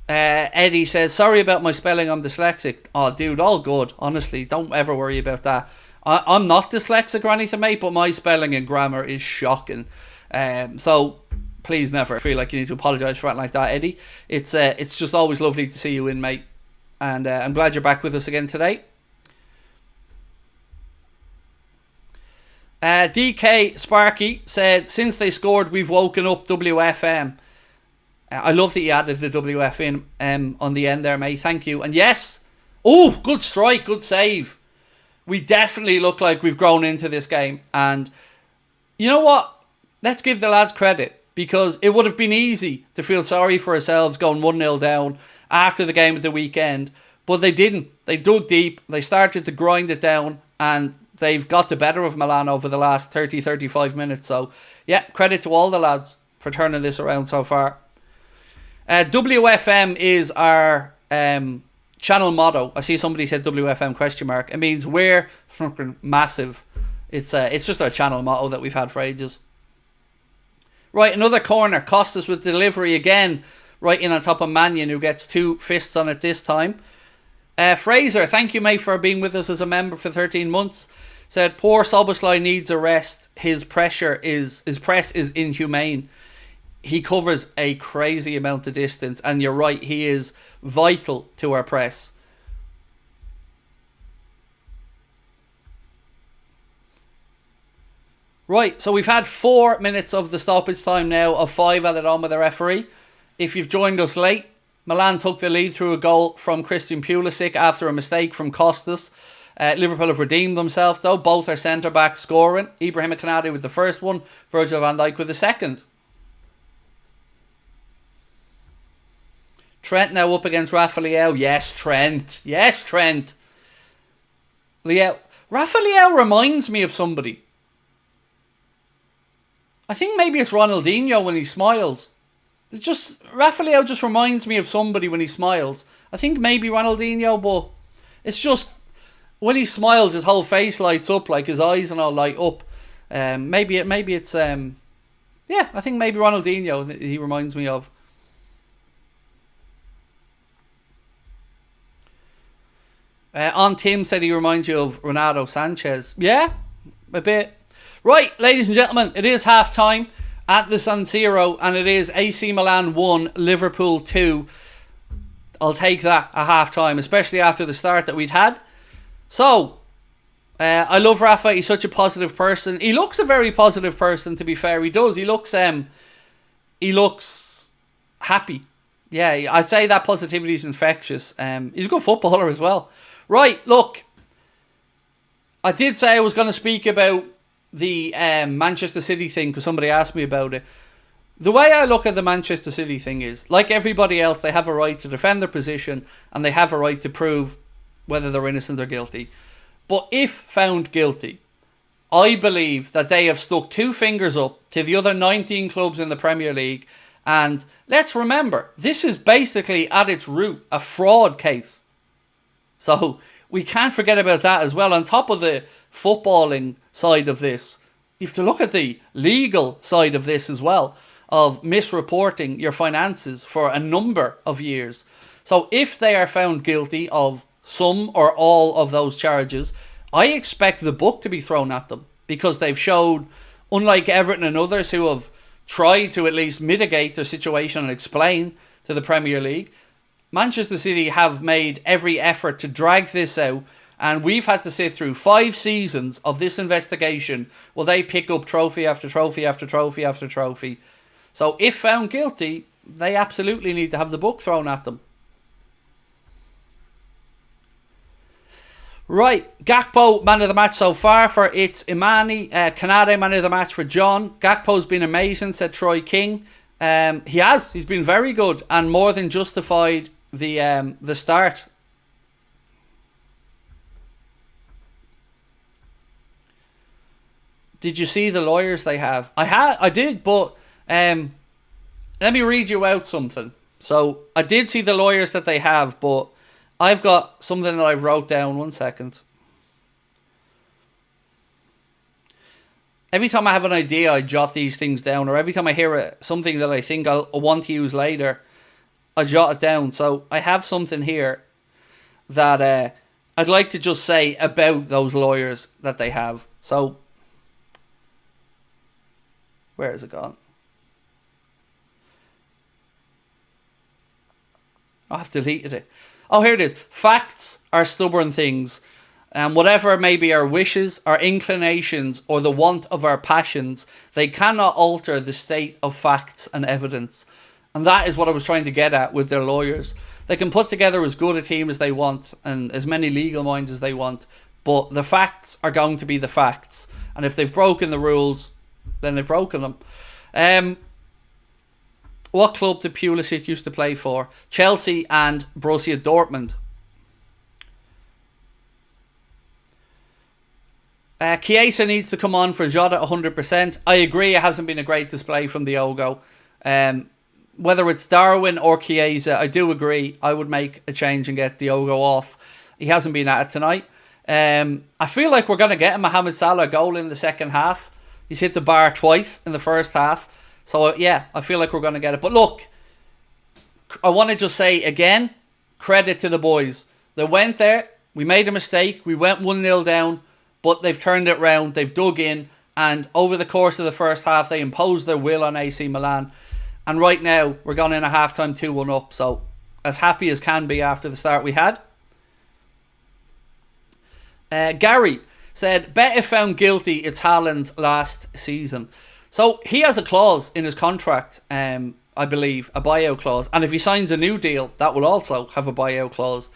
Eddie says, sorry about my spelling, I'm dyslexic. Oh, dude, all good. Honestly, don't ever worry about that. I'm not dyslexic or anything, mate, but my spelling and grammar is shocking. So please never feel like you need to apologise for anything like that, Eddie. It's just always lovely to see you in, mate. And I'm glad you're back with us again today. DK Sparky said, since they scored, we've woken up WFM. I love that you added the WF in on the end there, mate. Thank you. And yes, oh, good strike, good save. We definitely look like we've grown into this game. And you know what? Let's give the lads credit, because it would have been easy to feel sorry for ourselves going 1-0 down after the game at the weekend. But they didn't. They dug deep. They started to grind it down. And they've got the better of Milan over the last 30-35 minutes. So, yeah, credit to all the lads for turning this around so far. WFM is our channel motto. I see somebody said WFM question mark. It means we're fucking massive. It's just our channel motto that we've had for ages. Right, another corner. Costas with delivery again. Right in on top of Mannion, who gets 2 fists on it this time. Fraser, thank you, mate, for being with us as a member for 13 months. Said, poor Szoboszlai needs a rest. His press is inhumane. He covers a crazy amount of distance, and you're right, he is vital to our press. Right, so we've had 4 minutes of the stoppage time now, of 5 added on with the referee. If you've joined us late, Milan took the lead through a goal from Christian Pulisic after a mistake from Costas. Liverpool have redeemed themselves, though. Both are centre-backs scoring. Ibrahim Konate with the first one, Virgil van Dijk with the second. Trent now up against Rafa Leao. Yes, Trent. Yes, Trent. Leao. Rafa Leao reminds me of somebody. I think maybe it's Ronaldinho when he smiles. It's just, Rafa Leao just reminds me of somebody when he smiles. I think maybe Ronaldinho, but it's just, when he smiles, his whole face lights up, like his eyes and all light up. Maybe it's, yeah, I think maybe Ronaldinho he reminds me of. On Tim said he reminds you of Renato Sanchez. Yeah, a bit. Right, ladies and gentlemen, it is half time at the San Siro, and it is AC Milan 1, Liverpool 2. I'll take that at half time, especially after the start that we'd had. So, I love Rafa. He's such a positive person. He looks a very positive person, to be fair. He does. He looks happy. Yeah, I'd say that positivity is infectious. He's a good footballer as well. Right, look. I did say I was going to speak about the Manchester City thing because somebody asked me about it. The way I look at the Manchester City thing is, like everybody else, they have a right to defend their position and they have a right to prove whether they're innocent or guilty. But if found guilty, I believe that they have stuck two fingers up to the other 19 clubs in the Premier League. And let's remember, this is basically at its root a fraud case. So we can't forget about that as well. On top of the footballing side of this, you have to look at the legal side of this as well, of misreporting your finances for a number of years. So if they are found guilty of some or all of those charges, I expect the book to be thrown at them, because they've showed, unlike Everton and others who have tried to at least mitigate their situation and explain to the Premier League, Manchester City have made every effort to drag this out, and we've had to sit through 5 seasons of this investigation while they pick up trophy after trophy after trophy after trophy. So if found guilty, they absolutely need to have the book thrown at them. Right, Gakpo, man of the match so far for It's Imani. Kanade, man of the match for John. Gakpo's been amazing, said Troy King. He has. He's been very good and more than justified the start. Did you see the lawyers they have? I did, but let me read you out something. So I did see the lawyers that they have, but I've got something that I wrote down. 1 second. Every time I have an idea, I jot these things down. Or every time I hear something that I think I'll want to use later, I jot it down. So I have something here that I'd like to just say about those lawyers that they have. So, where has it gone? I've deleted it. Oh, here it is. Facts are stubborn things, and whatever may be our wishes, our inclinations, or the want of our passions, they cannot alter the state of facts and evidence. And that is what I was trying to get at with their lawyers. They can put together as good a team as they want and as many legal minds as they want, but the facts are going to be the facts. And if they've broken the rules, then they've broken them. What club did Pulisic used to play for? Chelsea and Borussia Dortmund. Chiesa needs to come on for Jota 100%. I agree, it hasn't been a great display from Diogo. Whether it's Darwin or Chiesa, I do agree. I would make a change and get Diogo off. He hasn't been at it tonight. I feel like we're going to get a Mohamed Salah goal in the second half. He's hit the bar twice in the first half. So, yeah, I feel like we're going to get it. But look, I want to just say again, credit to the boys. They went there. We made a mistake. We went 1-0 down. But they've turned it round. They've dug in. And over the course of the first half, they imposed their will on AC Milan. And right now, we're going in a half-time 2-1 up. So, as happy as can be after the start we had. Gary said, bet if found guilty, it's Haaland's last season. So he has a clause in his contract, I believe, a buyout clause. And if he signs a new deal, that will also have a buyout clause.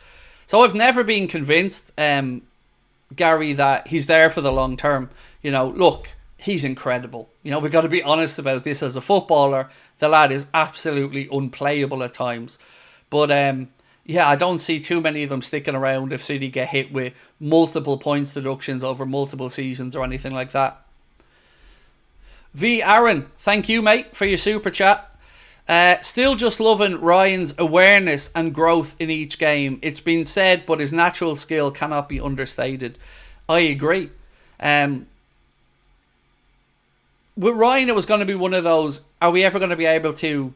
So I've never been convinced, Gary, that he's there for the long term. You know, look, he's incredible. You know, we've got to be honest about this. As a footballer, the lad is absolutely unplayable at times. But yeah, I don't see too many of them sticking around if City get hit with multiple points deductions over multiple seasons or anything like that. V. Aaron, thank you, mate, for your super chat. Still just loving Ryan's awareness and growth in each game. It's been said, but his natural skill cannot be understated. I agree. With Ryan, it was going to be one of those, are we ever going to be able to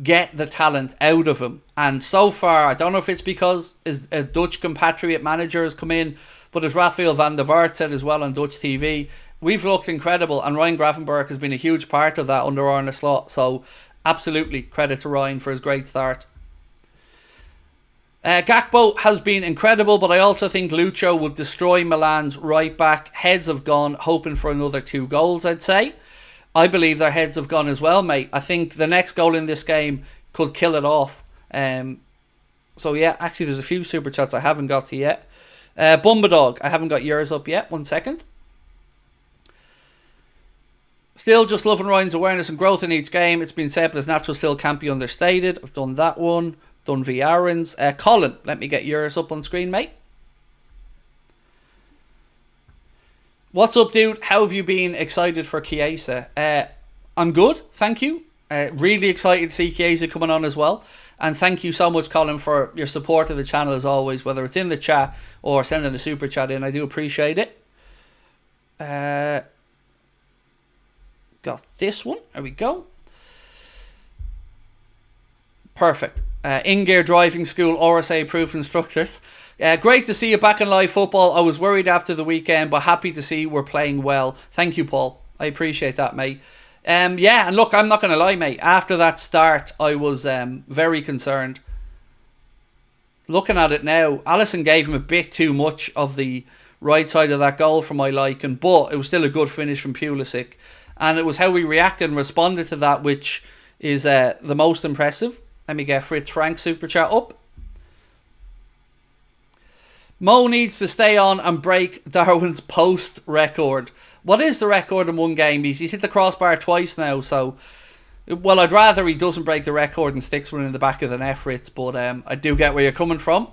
get the talent out of him? And so far, I don't know if it's because his a Dutch compatriot manager has come in, but as Virgil van Dijk said as well on Dutch TV, we've looked incredible, and Ryan Gravenberch has been a huge part of that under Arne Slot. So, absolutely, credit to Ryan for his great start. Gakpo has been incredible, but I also think Lucho would destroy Milan's right back. Heads have gone, hoping for another 2 goals, I'd say. I believe their heads have gone as well, mate. I think the next goal in this game could kill it off. So, yeah, actually, there's a few super chats I haven't got to yet. Bumbadog, I haven't got yours up yet. 1 second. Still just loving Ryan's awareness and growth in each game. It's been said, but his natural skill can't be understated. I've done that one. Done V. Aaron's. Colin, let me get yours up on screen, mate. What's up, dude? How have you been? Excited for Chiesa? I'm good, thank you. Really excited to see Chiesa coming on as well. And thank you so much, Colin, for your support of the channel as always, whether it's in the chat or sending a super chat in. I do appreciate it. Got this one. There we go. Perfect. In-gear driving school, RSA approved instructors. Great to see you back in live football. I was worried after the weekend, but happy to see we're playing well. Thank you, Paul. I appreciate that, mate. Yeah, and look, I'm not going to lie, mate. After that start, I was very concerned. Looking at it now, Alisson gave him a bit too much of the right side of that goal for my liking, but it was still a good finish from Pulisic. And it was how we reacted and responded to that, which is the most impressive. Let me get Fritz Frank super chat up. Mo needs to stay on and break Darwin's post record. What is the record in one game? He's hit the crossbar twice now, so... Well, I'd rather he doesn't break the record and sticks one in the back of the net, Fritz, but I do get where you're coming from.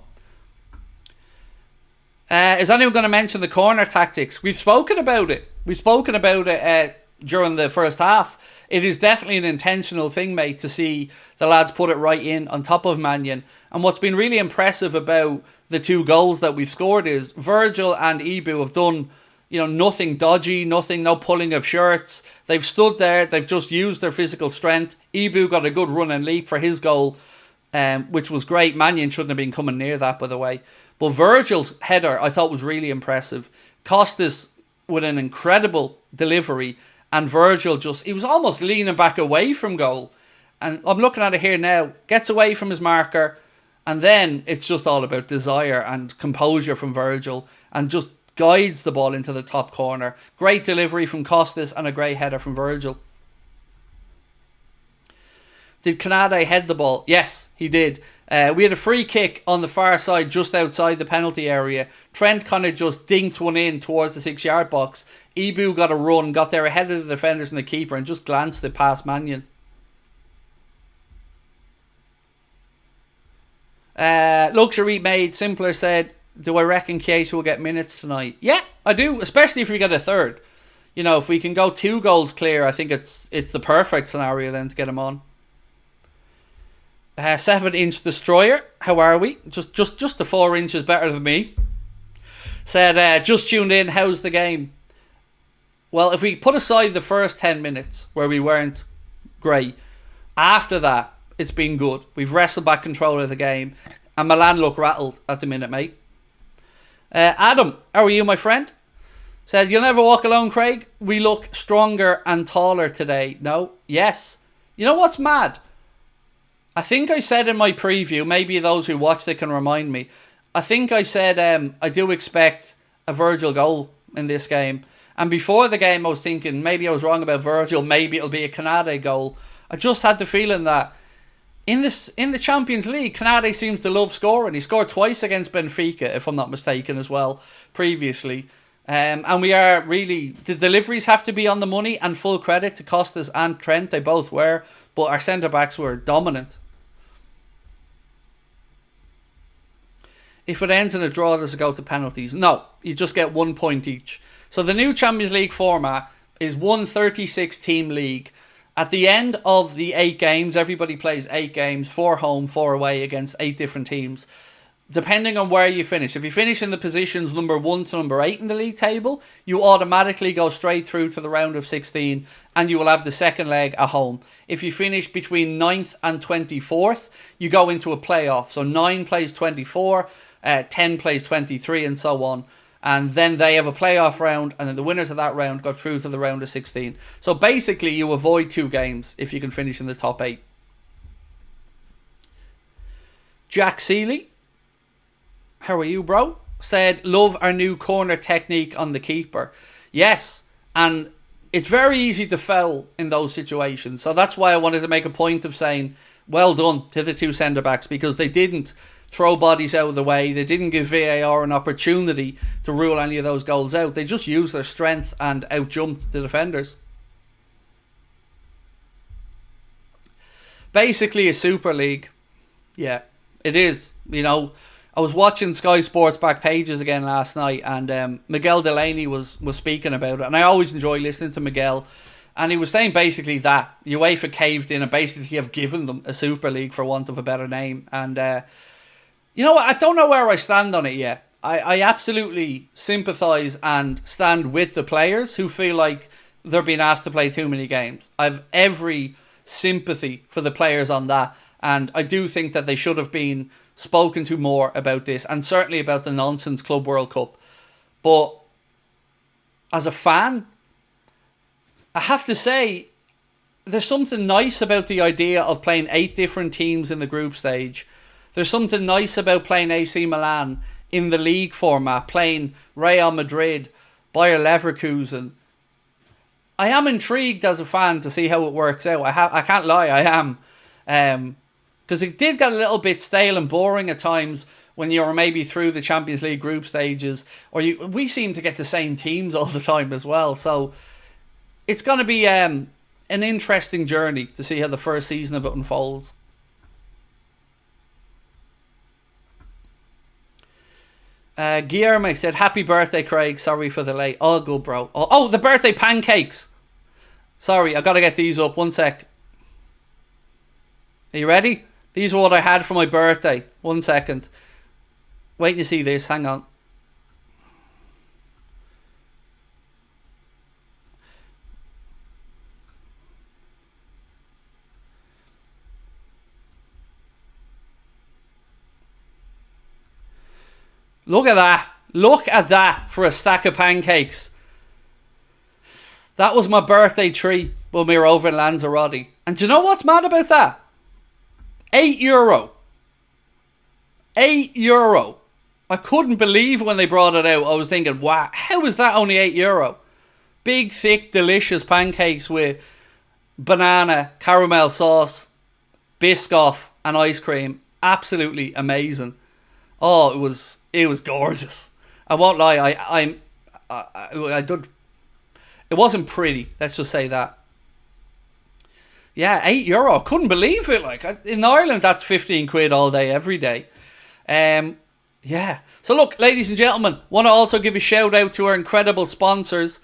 Is anyone going to mention the corner tactics? We've spoken about it. We've spoken about it during the first half. It is definitely an intentional thing, mate, to see the lads put it right in on top of Mannion. And what's been really impressive about the two goals that we've scored is Virgil and Ibu have done, you know, nothing dodgy, no pulling of shirts. They've stood there, they've just used their physical strength. Ibu got a good run and leap for his goal, which was great. Mannion shouldn't have been coming near that, by the way. But Virgil's header, I thought, was really impressive. Costas with an incredible delivery, and Virgil he was almost leaning back away from goal. And I'm looking at it here now, gets away from his marker, and then it's just all about desire and composure from Virgil, and just guides the ball into the top corner. Great delivery from Costas and a great header from Virgil. Did Canade head the ball? Yes, he did. We had a free kick on the far side just outside the penalty area. Trent kind of just dinked one in towards the 6-yard box. Ibu got a run, got there ahead of the defenders and the keeper, and just glanced it past Mannion. Luxury Made Simpler said, do I reckon Chiesa will get minutes tonight? Yeah, I do, especially if we get a third. You know, if we can go 2 goals clear, I think it's the perfect scenario then to get him on. 7-inch Destroyer, how are we? Just the 4 inches better than me. Said, just tuned in, how's the game? Well, if we put aside the first 10 minutes where we weren't great, after that, it's been good. We've wrestled back control of the game, and Milan look rattled at the minute, mate. Adam, how are you, my friend? Said, you'll never walk alone, Craig. We look stronger and taller today. No? Yes. You know what's mad? I think I said in my preview, maybe those who watched it can remind me. I think I said I do expect a Virgil goal in this game. And before the game, I was thinking maybe I was wrong about Virgil. Maybe it'll be a Canade goal. I just had the feeling that in the Champions League, Canade seems to love scoring. He scored twice against Benfica, if I'm not mistaken, as well, previously. And we are really... The deliveries have to be on the money, and full credit to Costas and Trent. They both were. But our centre-backs were dominant. If it ends in a draw, does it go to penalties? No, you just get 1 point each. So the new Champions League format is 136-team league. At the end of the 8 games, everybody plays 8 games, 4 home, 4 away against 8 different teams. Depending on where you finish. If you finish in the positions number 1 to number 8 in the league table, you automatically go straight through to the round of 16 and you will have the second leg at home. If you finish between 9th and 24th, you go into a playoff. So 9 plays 24, 10 plays 23 and so on. And then they have a playoff round, and then the winners of that round go through to the round of 16. So basically you avoid 2 games if you can finish in the top 8. Jack Seeley, how are you, bro? Said, love our new corner technique on the keeper. Yes, and it's very easy to foul in those situations. So that's why I wanted to make a point of saying, well done to the 2 centre-backs, because they didn't throw bodies out of the way. They didn't give VAR an opportunity to rule any of those goals out. They just used their strength and out-jumped the defenders. Basically a Super League. Yeah, it is. You know, I was watching Sky Sports Back Pages again last night, and Miguel Delaney was speaking about it, and I always enjoy listening to Miguel, and he was saying basically that UEFA caved in and basically have given them a Super League, for want of a better name. And you know what, I don't know where I stand on it yet. I absolutely sympathise and stand with the players who feel like they're being asked to play too many games. I have every sympathy for the players on that, and I do think that they should have been spoken to more about this, and certainly about the nonsense Club World Cup. But as a fan, I have to say there's something nice about the idea of playing 8 different teams in the group stage. There's something nice about playing AC Milan in the league format, playing Real Madrid, Bayer Leverkusen. I am intrigued as a fan to see how it works out. I can't lie, I am. Because it did get a little bit stale and boring at times when you were maybe through the Champions League group stages, or we seem to get the same teams all the time as well. So it's going to be an interesting journey to see how the first season of it unfolds. Guillermo said, "Happy birthday, Craig. Sorry for the late." Oh, good, bro. Oh, the birthday pancakes. Sorry, I got to get these up. One sec. Are you ready? These are what I had for my birthday. 1 second. Wait to see this. Hang on. Look at that. Look at that for a stack of pancakes. That was my birthday treat when we were over in Lanzarote. And do you know what's mad about that? €8. €8. I couldn't believe when they brought it out. I was thinking, wow, how is that only €8? Big, thick, delicious pancakes with banana, caramel sauce, Biscoff and ice cream. Absolutely amazing. Oh, it was gorgeous. I won't lie, I did. It wasn't pretty, let's just say that. Yeah, €8. Couldn't believe it. Like, in Ireland, that's 15 quid all day, every day. Yeah. So look, ladies and gentlemen, want to also give a shout out to our incredible sponsors,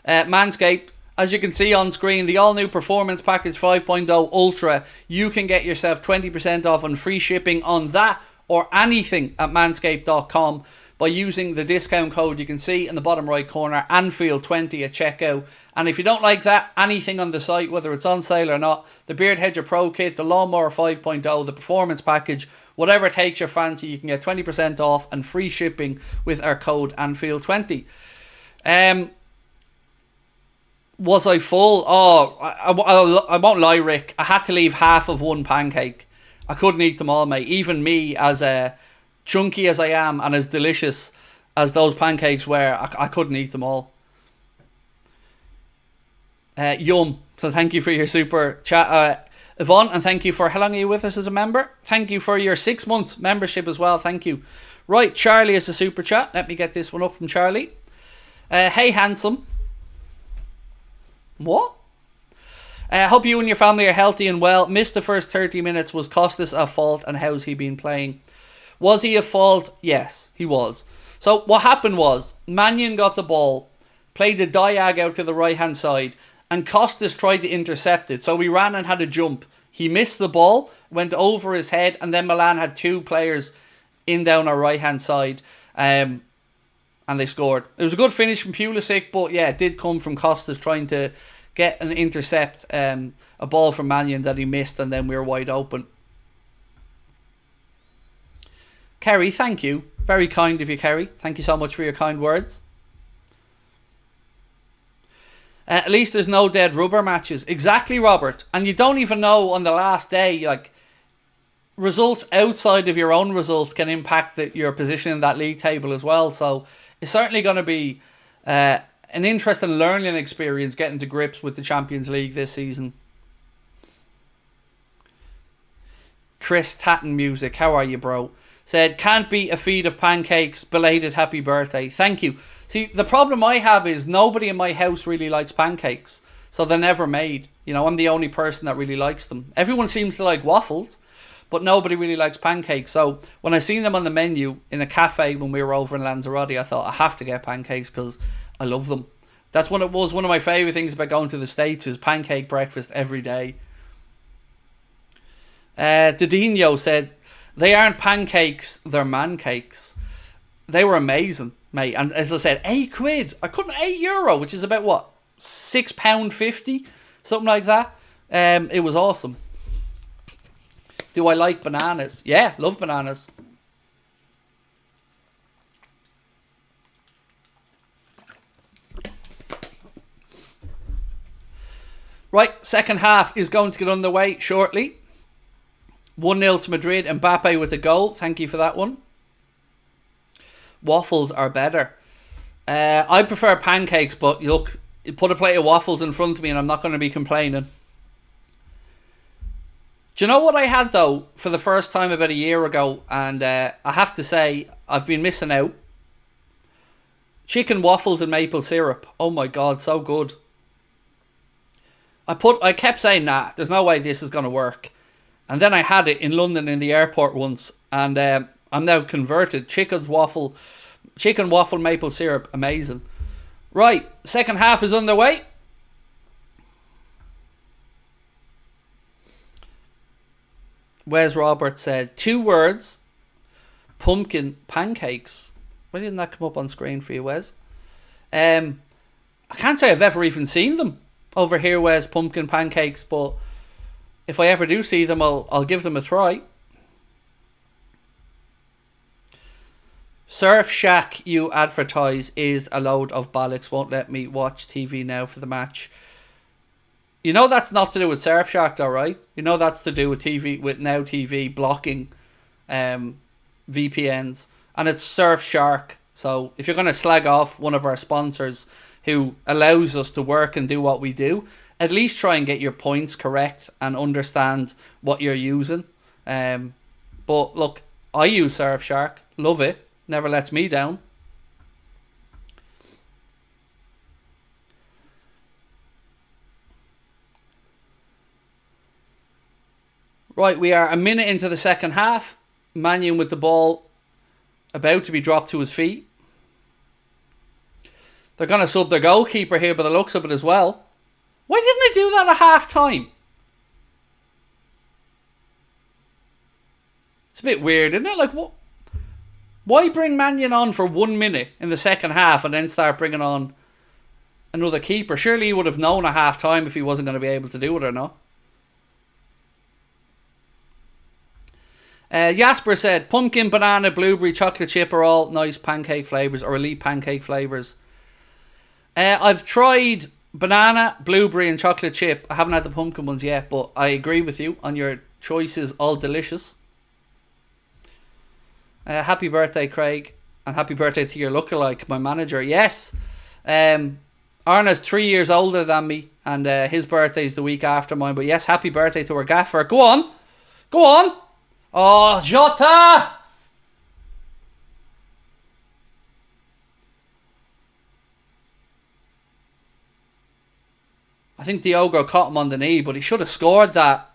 Manscaped. As you can see on screen, the all-new Performance Package 5.0 Ultra. You can get yourself 20% off and free shipping on that or anything at manscaped.com by using the discount code you can see in the bottom right corner, Anfield20 at checkout. And if you don't like that, anything on the site, whether it's on sale or not, the Beard Hedger Pro Kit, the Lawnmower 5.0, the Performance Package, whatever takes your fancy, you can get 20% off and free shipping with our code Anfield20. Was I full? Oh, I won't lie, Rick. I had to leave half of one pancake. I couldn't eat them all, mate. Even me, as chunky as I am and as delicious as those pancakes were, I couldn't eat them all. Yum. So thank you for your super chat, Yvonne, and thank you for, how long are you with us as a member? Thank you for your 6 months membership as well. Thank you. Right, Charlie is a super chat. Let me get this one up from Charlie. Hey, handsome. What? Hope you and your family are healthy and well. Missed the first 30 minutes. Was Costas at fault, and how's he been playing? Was he at fault? Yes, he was. So what happened was, Mannion got the ball, played the diag out to the right hand side, and Costas tried to intercept it. So we ran and had a jump. He missed the ball, went over his head, and then Milan had 2 players in down our right hand side, and they scored. It was a good finish from Pulisic, but yeah, it did come from Costas trying to get an intercept, a ball from Mannion that he missed, and then we were wide open. Kerry, thank you. Very kind of you, Kerry. Thank you so much for your kind words. At least there's no dead rubber matches. Exactly, Robert. And you don't even know on the last day, like, results outside of your own results can impact your position in that league table as well. So it's certainly going to be an interesting learning experience getting to grips with the Champions League this season. Chris Tatton Music, how are you, bro? Said, can't beat a feed of pancakes, belated happy birthday. Thank you. See, the problem I have is nobody in my house really likes pancakes. So they're never made. You know, I'm the only person that really likes them. Everyone seems to like waffles. but nobody really likes pancakes. So when I seen them on the menu in a cafe when we were over in Lanzarote, I thought I have to get pancakes because I love them. That's one of my favourite things about going to the States is pancake breakfast every day. Didinho said, they aren't pancakes, they're man cakes. They were amazing, mate. And as I said, £8. I couldn't, €8, which is about what? £6.50? Something like that. It was awesome. Do I like bananas? Yeah, love bananas. Right, second half is going to get underway shortly. 1-0 to Madrid. Mbappe with a goal. Thank you for that one. Waffles are better. I prefer pancakes, but look, you put a plate of waffles in front of me and I'm not going to be complaining. Do you know what I had, though, for the first time about a year ago? And I have to say, I've been missing out. Chicken waffles and maple syrup. Oh my God, so good. I kept saying, nah, there's no way this is going to work. And then I had it in London in the airport once. And I'm now converted. Chicken waffle maple syrup. Amazing. Right, second half is underway. Wes Roberts said, 2 words, pumpkin pancakes. Why didn't that come up on screen for you, Wes? I can't say I've ever even seen them over here, Wes, pumpkin pancakes, but if I ever do see them, I'll give them a try. Surf Shack you advertise is a load of bollocks. Won't let me watch TV now for the match. You know that's not to do with Surf Shack though, right? You know that's to do with TV, with Now TV blocking VPNs. And it's Surfshark. So if you're going to slag off one of our sponsors who allows us to work and do what we do, at least try and get your points correct and understand what you're using. But look, I use Surfshark. Love it. Never lets me down. Right, we are a minute into the second half. Mannion with the ball about to be dropped to his feet. They're going to sub their goalkeeper here by the looks of it as well. Why didn't they do that at half time? It's a bit weird, isn't it? Like, what? Why bring Mannion on for 1 minute in the second half and then start bringing on another keeper? Surely he would have known at half time if he wasn't going to be able to do it or not. Jasper said, pumpkin, banana, blueberry, chocolate chip are all nice pancake flavours or elite pancake flavours. I've tried banana, blueberry and chocolate chip. I haven't had the pumpkin ones yet, but I agree with you on your choices, all delicious. Happy birthday, Craig. And happy birthday to your lookalike, my manager. Yes. Arne's 3 years older than me. And his birthday is the week after mine. But yes, happy birthday to our gaffer. Go on. Go on. Oh, Jota! I think Diogo caught him on the knee, but he should have scored that.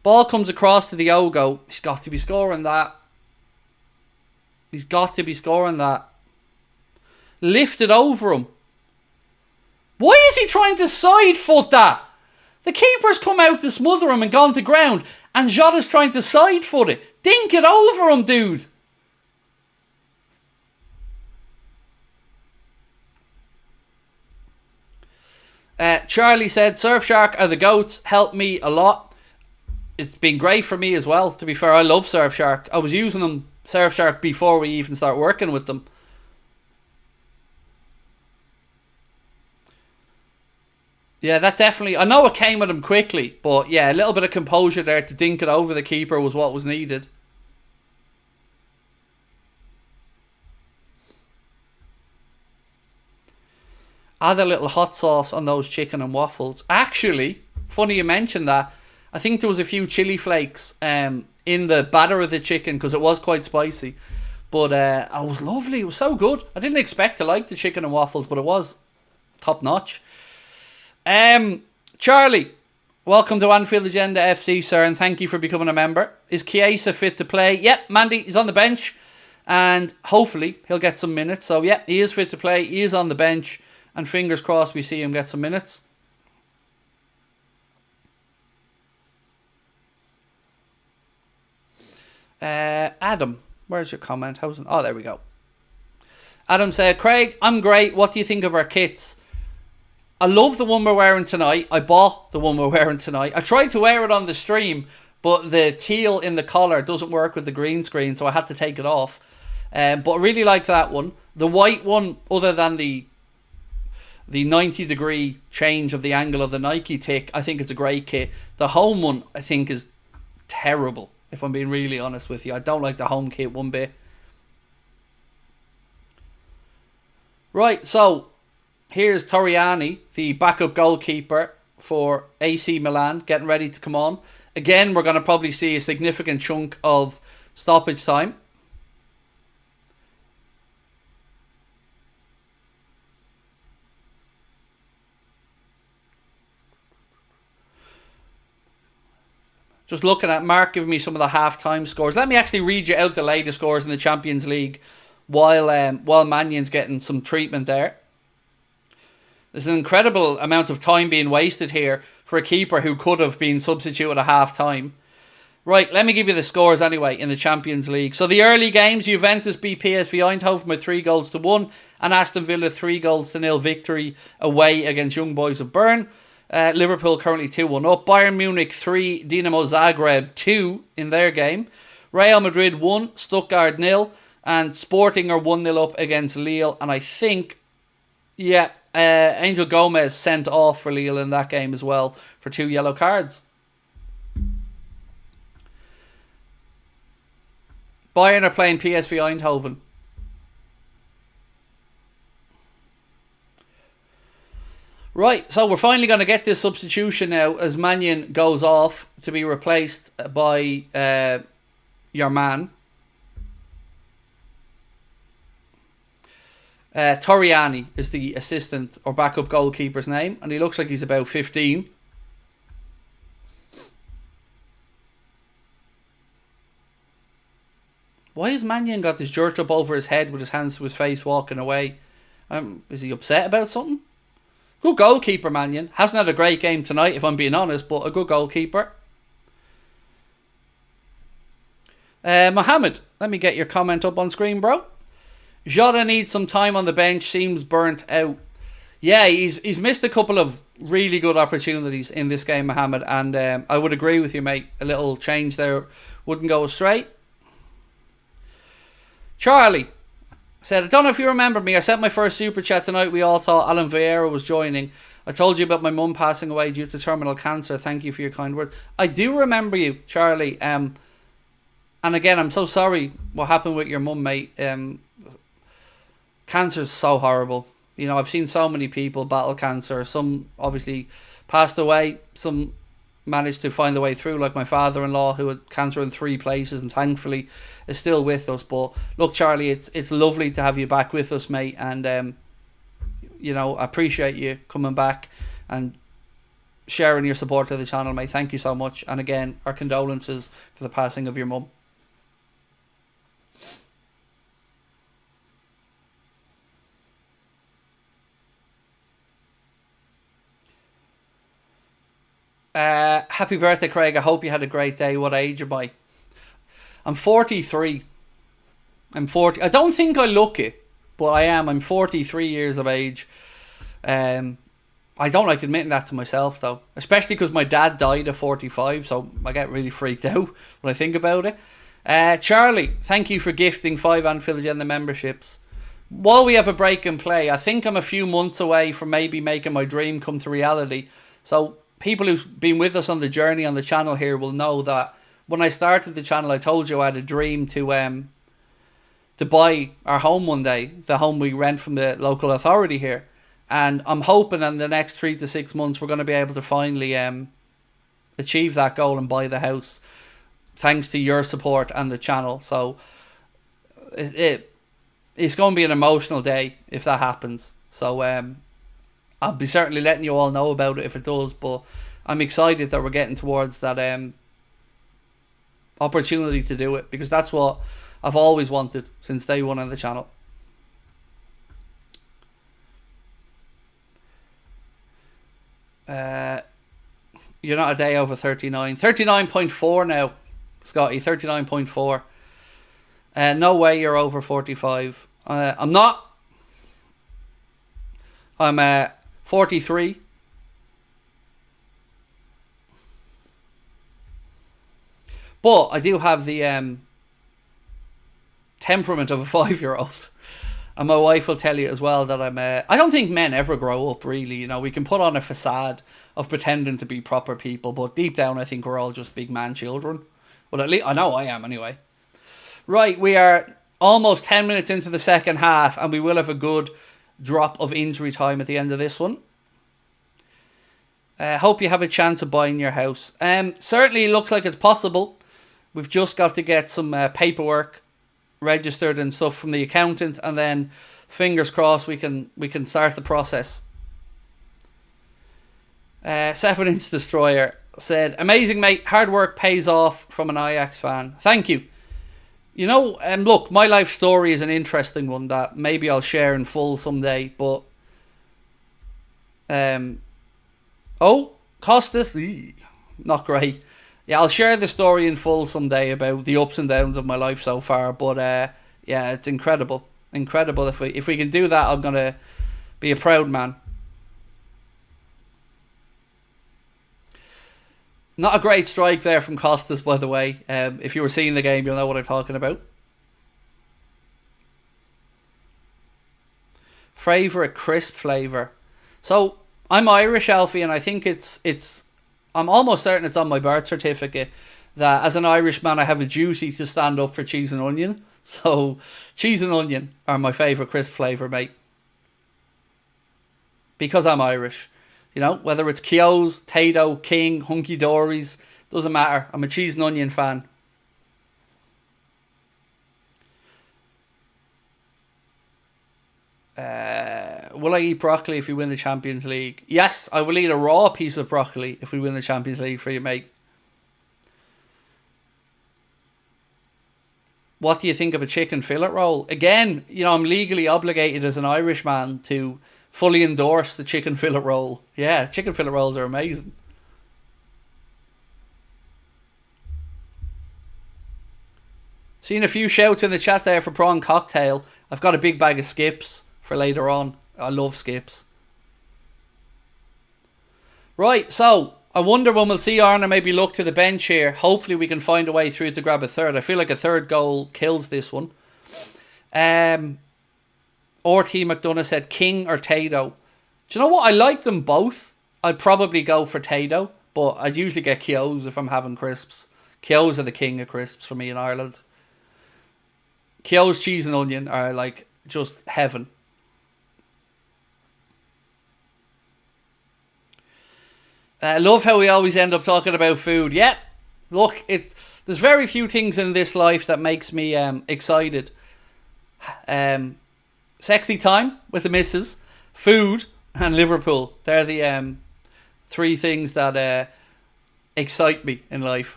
Ball comes across to Diogo. He's got to be scoring that. He's got to be scoring that. Lifted over him. Why is he trying to side foot that? The keeper's come out to smother him and gone to ground, and Jota's trying to side foot it. Dink it over him, dude. Charlie said, Surfshark are the goats. Help me a lot. It's been great for me as well, to be fair. I love Surfshark. I was using them, Surfshark, before we even start working with them. Yeah, that definitely... I know it came at him quickly, but yeah, a little bit of composure there to dink it over the keeper was what was needed. Add a little hot sauce on those chicken and waffles. Actually, funny you mentioned that. I think there was a few chili flakes in the batter of the chicken because it was quite spicy. But it was lovely. It was so good. I didn't expect to like the chicken and waffles, but it was top notch. Charlie, Welcome to Anfield Agenda FC, sir, and thank you for becoming a member. Is Chiesa fit to play? Yep, Mandy is on the bench, and hopefully he'll get some minutes. So, yep, he is fit to play. He is on the bench, and fingers crossed we see him get some minutes. Adam, where's your comment? Oh, there we go. Adam said, Craig, I'm great. What do you think of our kits? I love the one we're wearing tonight. I bought the one we're wearing tonight. I tried to wear it on the stream, but the teal in the collar doesn't work with the green screen, so I had to take it off. But I really like that one. The white one, other than the 90-degree change of the angle of the Nike tick, I think it's a great kit. The home one, I think, is terrible, if I'm being really honest with you. I don't like the home kit one bit. Right, so here's Torriani, the backup goalkeeper for AC Milan, getting ready to come on. Again, we're going to probably see a significant chunk of stoppage time. Just looking at Mark giving me some of the half-time scores. Let me actually read you out the latest scores in the Champions League while Mannion's getting some treatment there. There's an incredible amount of time being wasted here for a keeper who could have been substituted at half-time. Right, let me give you the scores anyway in the Champions League. So the early games, Juventus beat PSV Eindhoven with 3-1, and Aston Villa 3-0 victory away against Young Boys of Bern. Liverpool currently 2-1 up. Bayern Munich 3, Dinamo Zagreb 2 in their game. Real Madrid 1, Stuttgart 0, and Sporting are 1-0 up against Lille. And I think, yeah, Angel Gomez sent off for Lille in that game as well for 2 yellow cards. Bayern are playing PSV Eindhoven. Right, so we're finally going to get this substitution now as Mannion goes off to be replaced by your man. Torriani is the assistant or backup goalkeeper's name, and he looks like he's about 15. Why has Mannion got this shirt up over his head with his hands to his face walking away? Is he upset about something? Good goalkeeper, Mannion. Hasn't had a great game tonight, if I'm being honest, but a good goalkeeper. Mohammed, let me get your comment up on screen, bro. Jota needs some time on the bench, seems burnt out. Yeah, he's missed a couple of really good opportunities in this game, Mohammed, and I would agree with you, mate. A little change there wouldn't go straight. Charlie said, I don't know if you remember me. I sent my first super chat tonight. We all thought Alan Vieira was joining. I told you about my mum passing away due to terminal cancer. Thank you for your kind words. I do remember you, Charlie. And again, I'm so sorry what happened with your mum, mate. Cancer's so horrible. You know, I've seen so many people battle cancer. Some obviously passed away. Some managed to find their way through, like my father-in-law who had cancer in 3 places and thankfully is still with us. But look, Charlie, it's lovely to have you back with us, mate, and you know, I appreciate you coming back and sharing your support to the channel, mate. Thank you so much, and again, our condolences for the passing of your mum. Happy birthday, Craig. I hope you had a great day. What age am I? I'm 43. I'm 40. I don't think I look it, but I am. I'm 43 years of age. I don't like admitting that to myself, though. Especially because my dad died at 45, so I get really freaked out when I think about it. Charlie, thank you for gifting 5 Anfield Agenda memberships. While we have a break in play, I think I'm a few months away from maybe making my dream come to reality. So people who've been with us on the journey on the channel here will know that when I started the channel, I told you I had a dream to buy our home one day, the home we rent from the local authority here. And I'm hoping in the next 3 to 6 months we're going to be able to finally achieve that goal and buy the house, thanks to your support and the channel. So it's going to be an emotional day if that happens. So I'll be certainly letting you all know about it if it does, but I'm excited that we're getting towards that opportunity to do it, because that's what I've always wanted since day one on the channel. You're not a day over 39. 39.4 now, Scotty. 39.4. No way you're over 45. I'm not. I'm 43. But I do have the temperament of a 5-year-old. And my wife will tell you as well that I don't think men ever grow up, really. You know, we can put on a facade of pretending to be proper people, but deep down I think we're all just big man children. Well, at least I know I am anyway. Right, we are almost 10 minutes into the second half, and we will have a good drop of injury time at the end of this one. Hope you have a chance of buying your house. Certainly looks like it's possible. We've just got to get some paperwork registered and stuff from the accountant, and then fingers crossed we can start the process. 7-inch Destroyer said, amazing mate, hard work pays off, from an Ajax fan. Thank you. You know, look, my life story is an interesting one that maybe I'll share in full someday, but oh, Costas, not great. Yeah, I'll share the story in full someday about the ups and downs of my life so far. But yeah, it's incredible. Incredible. If we can do that, I'm going to be a proud man. Not a great strike there from Costas, by the way. If you were seeing the game, you'll know what I'm talking about. Favourite crisp flavour. So, I'm Irish, Alfie, and I think I'm almost certain it's on my birth certificate that as an Irishman I have a duty to stand up for cheese and onion. So cheese and onion are my favourite crisp flavour, mate. Because I'm Irish. You know, whether it's Keogh's, Tayto, King, Hunky Dory's, doesn't matter. I'm a cheese and onion fan. Will I eat broccoli if we win the Champions League? Yes, I will eat a raw piece of broccoli if we win the Champions League for you, mate. What do you think of a chicken fillet roll? Again, you know, I'm legally obligated as an Irishman to fully endorse the chicken fillet roll. Yeah, chicken fillet rolls are amazing. Seen a few shouts in the chat there for prawn cocktail. I've got a big bag of skips for later on. I love skips. Right, so I wonder when we'll see Arne maybe look to the bench here. Hopefully we can find a way through to grab a third. I feel like a third goal kills this one. RT McDonough said King or Tayto. Do you know what? I like them both. I'd probably go for Tayto, but I'd usually get Keogh's if I'm having crisps. Keogh's are the king of crisps for me in Ireland. Keogh's cheese and onion are like just heaven. Love how we always end up talking about food. Yeah, look, there's very few things in this life that makes me excited. Sexy time with the missus, food, and Liverpool. They're the three things that excite me in life.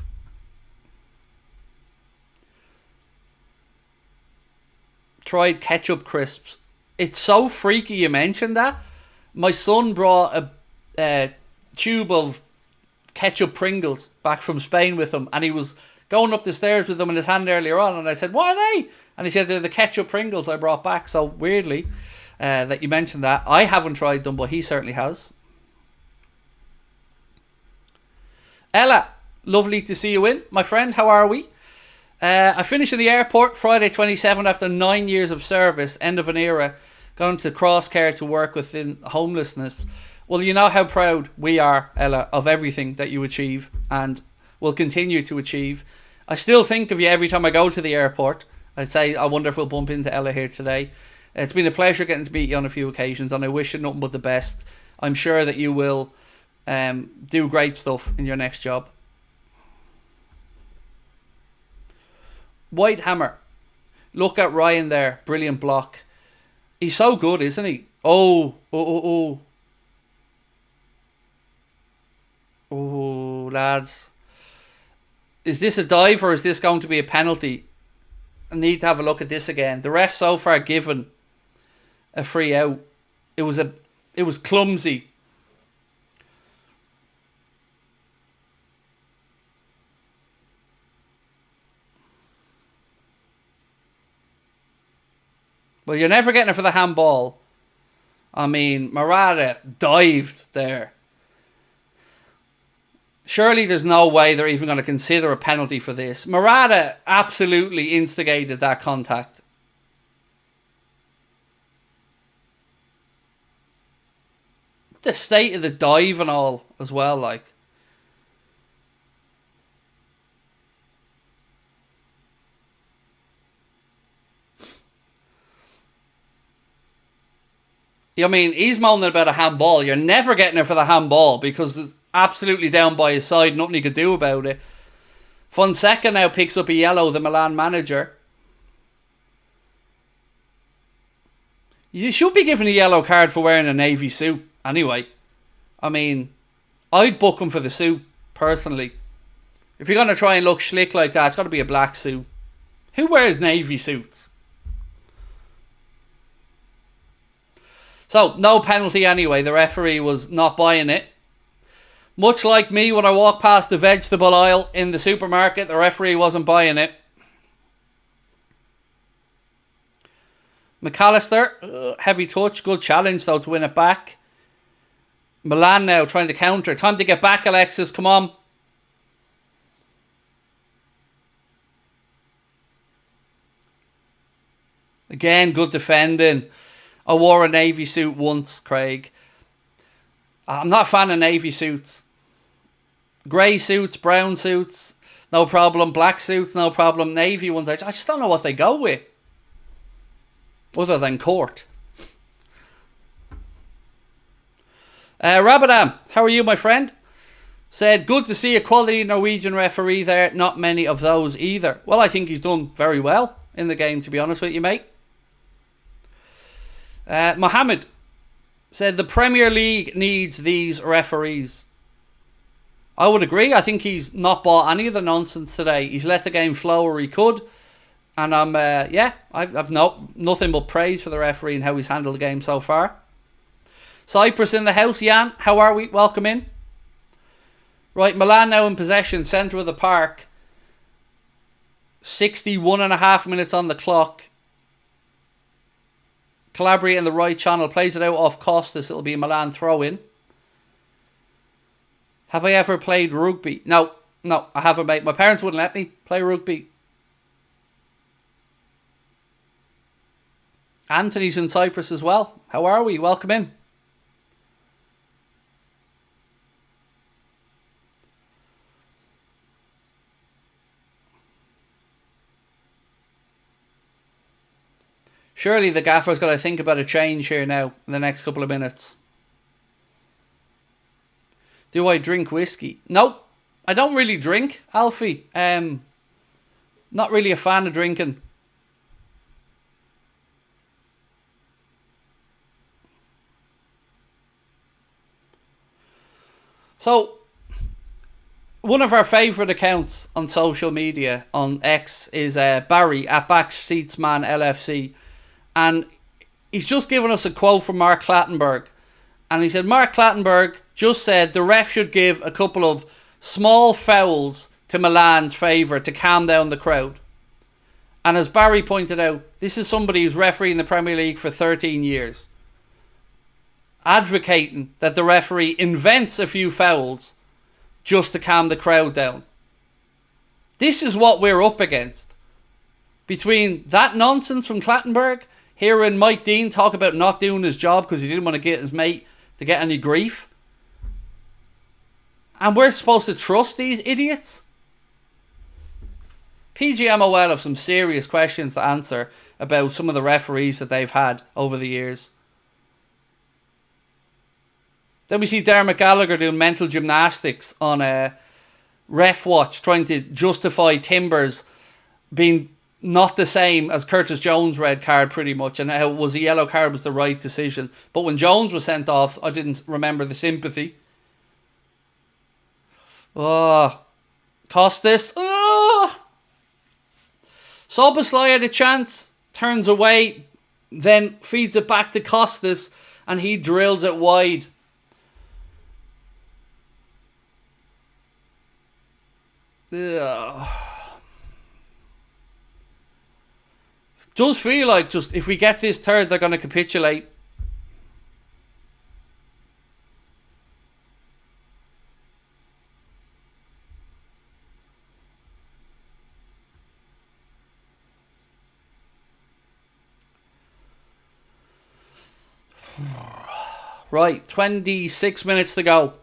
Tried ketchup crisps. It's so freaky you mentioned that. My son brought a tube of ketchup Pringles back from Spain with him, and he was going up the stairs with them in his hand earlier on, and I said, what are they? And he said, they're the ketchup Pringles I brought back. So weirdly that you mentioned that. I haven't tried them, but he certainly has. Ella, lovely to see you in, my friend. How are we? I finished in the airport Friday 27 after 9 years of service, end of an era, going to Crosscare to work within homelessness. Well, you know how proud we are, Ella, of everything that you achieve and will continue to achieve. I still think of you every time I go to the airport. I say, I wonder if we'll bump into Ella here today. It's been a pleasure getting to meet you on a few occasions, and I wish you nothing but the best. I'm sure that you will do great stuff in your next job. White Hammer. Look at Ryan there. Brilliant block. He's so good, isn't he? Oh. lads. Is this a dive or is this going to be a penalty? I need to have a look at this again. The ref so far given a free out. It was clumsy. Well, you're never getting it for the handball. I mean, Morata dived there. Surely there's no way they're even going to consider a penalty for this. Morata absolutely instigated that contact. The state of the dive and all as well, like. I mean, he's moaning about a handball. You're never getting it for the handball because there's absolutely down by his side. Nothing he could do about it. Fonseca now picks up a yellow, the Milan manager. You should be given a yellow card for wearing a navy suit. Anyway, I mean, I'd book him for the suit, personally. If you're going to try and look slick like that, it's got to be a black suit. Who wears navy suits? So, no penalty anyway. The referee was not buying it. Much like me when I walk past the vegetable aisle in the supermarket, the referee wasn't buying it. McAllister, heavy touch, good challenge though to win it back. Milan now trying to counter. Time to get back, Alexis, come on. Again, good defending. I wore a navy suit once, Craig. I'm not a fan of navy suits. Grey suits, brown suits, no problem. Black suits, no problem. Navy ones, I just don't know what they go with. Other than court. Rabadam, how are you, my friend? Said, good to see a quality Norwegian referee there. Not many of those either. Well, I think he's done very well in the game, to be honest with you, mate. Mohammed said, the Premier League needs these referees. I would agree. I think he's not bought any of the nonsense today. He's let the game flow where he could. And I've nothing but praise for the referee and how he's handled the game so far. Cyprus in the house. Jan, how are we? Welcome in. Right, Milan now in possession, centre of the park. 61.5 minutes on the clock. Calabria in the right channel, plays it out off Costas. It'll be a Milan throw-in. Have I ever played rugby? No, I haven't, mate. My parents wouldn't let me play rugby. Anthony's in Cyprus as well. How are we? Welcome in. Surely the gaffer's got to think about a change here now in the next couple of minutes. Do I drink whiskey? Nope. I don't really drink, Alfie. Not really a fan of drinking. So, one of our favourite accounts on social media, on X, is Barry at Backseatsman LFC. And he's just given us a quote from Mark Clattenburg. And he said, Mark Clattenburg just said the ref should give a couple of small fouls to Milan's favour to calm down the crowd. And as Barry pointed out, this is somebody who's refereeing the Premier League for 13 years. Advocating that the referee invents a few fouls just to calm the crowd down. This is what we're up against. Between that nonsense from Clattenburg, hearing Mike Dean talk about not doing his job because he didn't want to get his mate to get any grief. And we're supposed to trust these idiots? PGMOL have some serious questions to answer about some of the referees that they've had over the years. Then we see Dermot Gallagher doing mental gymnastics on Ref Watch, trying to justify Timbers being not the same as Curtis Jones' red card pretty much, and how it was a yellow card was the right decision. But when Jones was sent off, I didn't remember the sympathy. Oh, Costas. Oh. Szoboszlai had a chance, turns away, then feeds it back to Costas, and he drills it wide. Ugh. Does feel like just if we get this third, they're going to capitulate. Right, 26 minutes to go.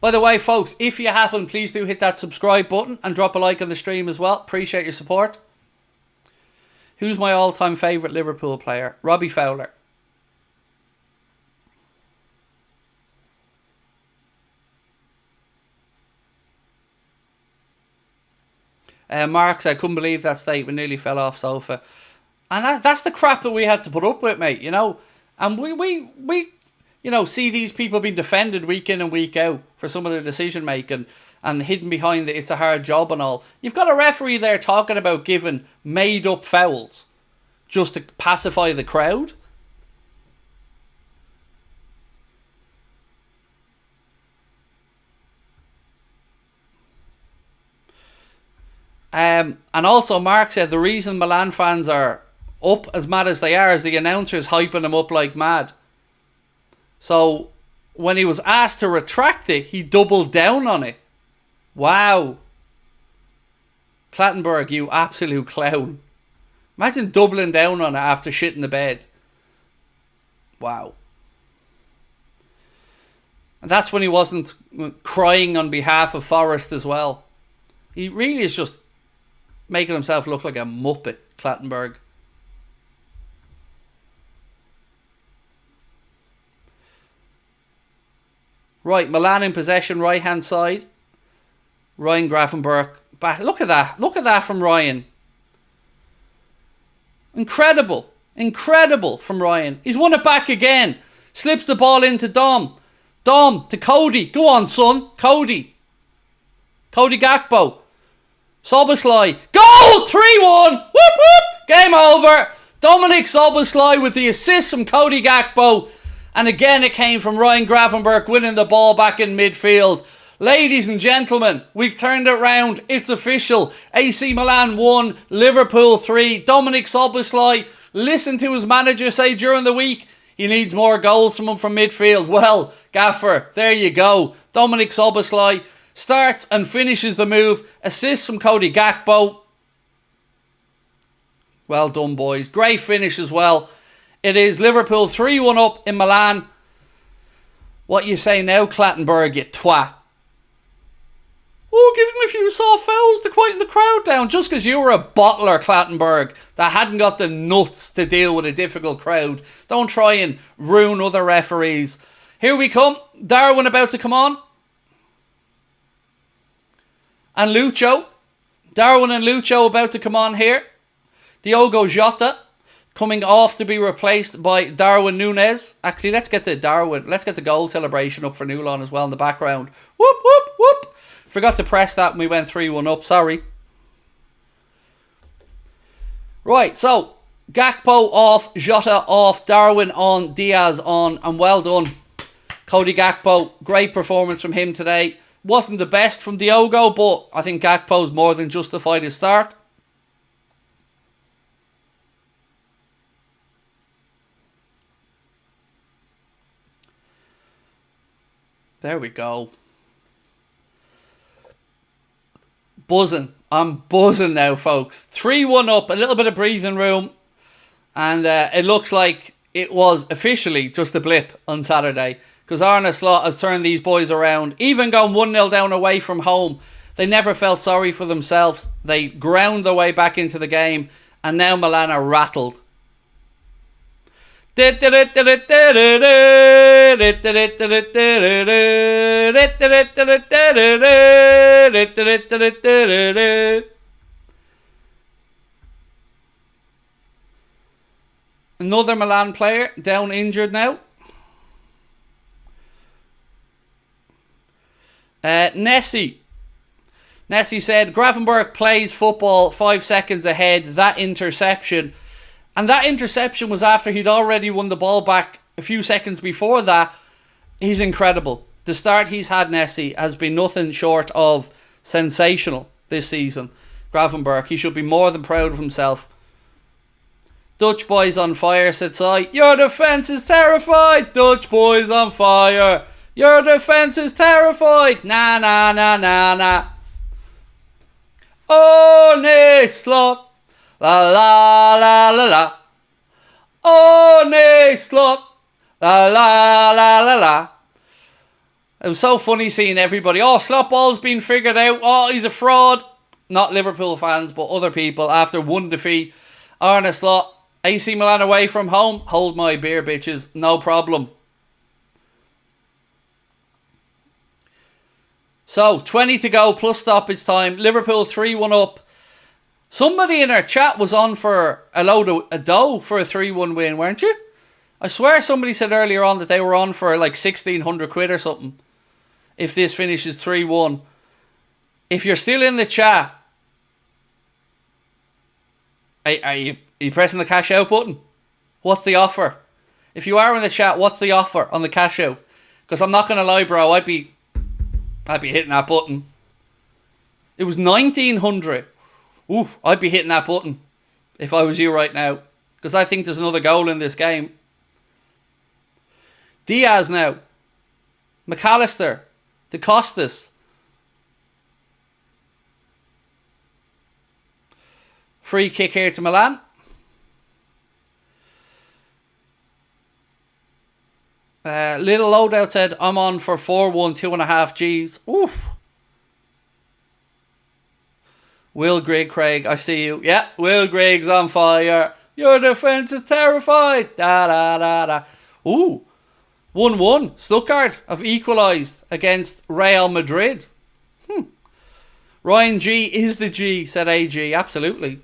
By the way, folks, if you haven't, please do hit that subscribe button and drop a like on the stream as well. Appreciate your support. Who's my all-time favourite Liverpool player? Robbie Fowler. Mark said, I couldn't believe that statement, nearly fell off sofa. And that's the crap that we had to put up with, mate, you know. And we you know, see these people being defended week in and week out for some of their decision making and hidden behind the it's a hard job and all. You've got a referee there talking about giving made up fouls just to pacify the crowd. And also Mark said the reason Milan fans are up as mad as they are is the announcers hyping them up like mad. So, when he was asked to retract it, he doubled down on it. Wow. Clattenburg, you absolute clown. Imagine doubling down on it after shitting the bed. Wow. And that's when he wasn't crying on behalf of Forest as well. He really is just making himself look like a muppet, Clattenburg. Right, Milan in possession, right hand side. Ryan Gravenberch back. Look at that. Look at that from Ryan. Incredible. Incredible from Ryan. He's won it back again. Slips the ball into Dom. Dom to Cody. Go on, son. Cody. Cody Gakpo. Szoboszlai. Goal! 3-1. Whoop whoop. Game over. Dominic Szoboszlai with the assist from Cody Gakpo. And again it came from Ryan Gravenberch winning the ball back in midfield. Ladies and gentlemen, we've turned it round. It's official. AC Milan 1, Liverpool 3. Dominic Szoboszlai, listen to his manager say during the week he needs more goals from him from midfield. Well, Gaffer, there you go. Dominic Szoboszlai starts and finishes the move. Assists from Cody Gakpo. Well done, boys. Great finish as well. It is Liverpool 3-1 up in Milan. What you say now, Clattenburg, you twat? Oh, give him a few soft fouls to quieten the crowd down. Just because you were a bottler, Clattenburg, that hadn't got the nuts to deal with a difficult crowd. Don't try and ruin other referees. Here we come. Darwin about to come on. And Lucho. Darwin and Lucho about to come on here. Diogo Jota coming off to be replaced by Darwin Núñez. Actually, let's get the goal celebration up for Milan as well in the background. Whoop, whoop, whoop. Forgot to press that when we went 3-1 up. Sorry. Right, so Gakpo off, Jota off, Darwin on, Diaz on, and well done. Cody Gakpo, great performance from him today. Wasn't the best from Diogo, but I think Gakpo's more than justified his start. There we go. Buzzing. I'm buzzing now, folks. 3-1 up. A little bit of breathing room. And it looks like it was officially just a blip on Saturday. Because Arne Slot has turned these boys around. Even gone 1-0 down away from home. They never felt sorry for themselves. They ground their way back into the game. And now Milan are rattled. Another Milan player down injured now. Nessie said, Gravenberch plays football 5 seconds ahead. That interception. And that interception was after he'd already won the ball back a few seconds before that. He's incredible. The start he's had, Nessie, has been nothing short of sensational this season. Gravenberch, he should be more than proud of himself. Dutch boys on fire, said Si. Your defence is terrified. Dutch boys on fire. Your defence is terrified. Nah, nah, nah, nah, nah. Oh, nay, slut. La, la, la, la, la. Oh, nay, slut. La, la, la, la, la. It was so funny seeing everybody. Oh, Slotball's been figured out. Oh, he's a fraud. Not Liverpool fans, but other people. After one defeat, Arne Slot, AC Milan away from home. Hold my beer, bitches. No problem. So, 20 to go plus stoppage time. Liverpool 3-1 up. Somebody in our chat was on for a load of a dough for a 3-1 win, weren't you? I swear somebody said earlier on that they were on for like 1,600 quid or something. If this finishes 3-1. If you're still in the chat, are you pressing the cash out button? What's the offer? If you are in the chat, what's the offer on the cash out? Because I'm not going to lie, bro. I'd be hitting that button. It was 1,900. Ooh, I'd be hitting that button if I was you right now. Because I think there's another goal in this game. Diaz now. McAllister. De Costas. Free kick here to Milan. Little Loadout said, I'm on for 4-1, 2.5 Gs. Oof. Will Grigg, Craig, I see you. Yeah, Will Grigg's on fire. Your defence is terrified. Da da da da. Ooh. 1-1. Stuttgart have equalised against Real Madrid. Ryan G is the G, said AG. Absolutely.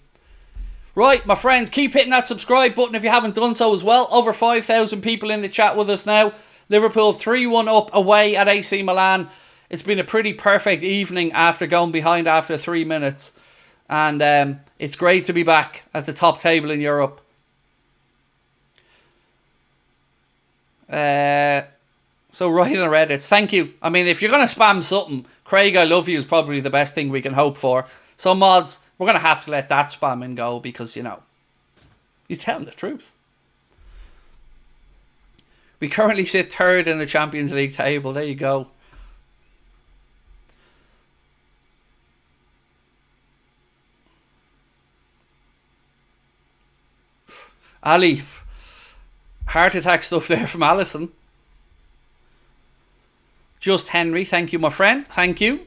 Right, my friends, keep hitting that subscribe button if you haven't done so as well. Over 5,000 people in the chat with us now. Liverpool 3-1 up away at AC Milan. It's been a pretty perfect evening after going behind after 3 minutes. And it's great to be back at the top table in Europe. So right in the Reddits, thank you. I mean, if you're going to spam something, Craig, I love you is probably the best thing we can hope for. So mods, we're going to have to let that spamming go because, you know, he's telling the truth. We currently sit third in the Champions League table. There you go. Ali, heart attack stuff there from Allison. Just Henry, thank you, my friend. Thank you.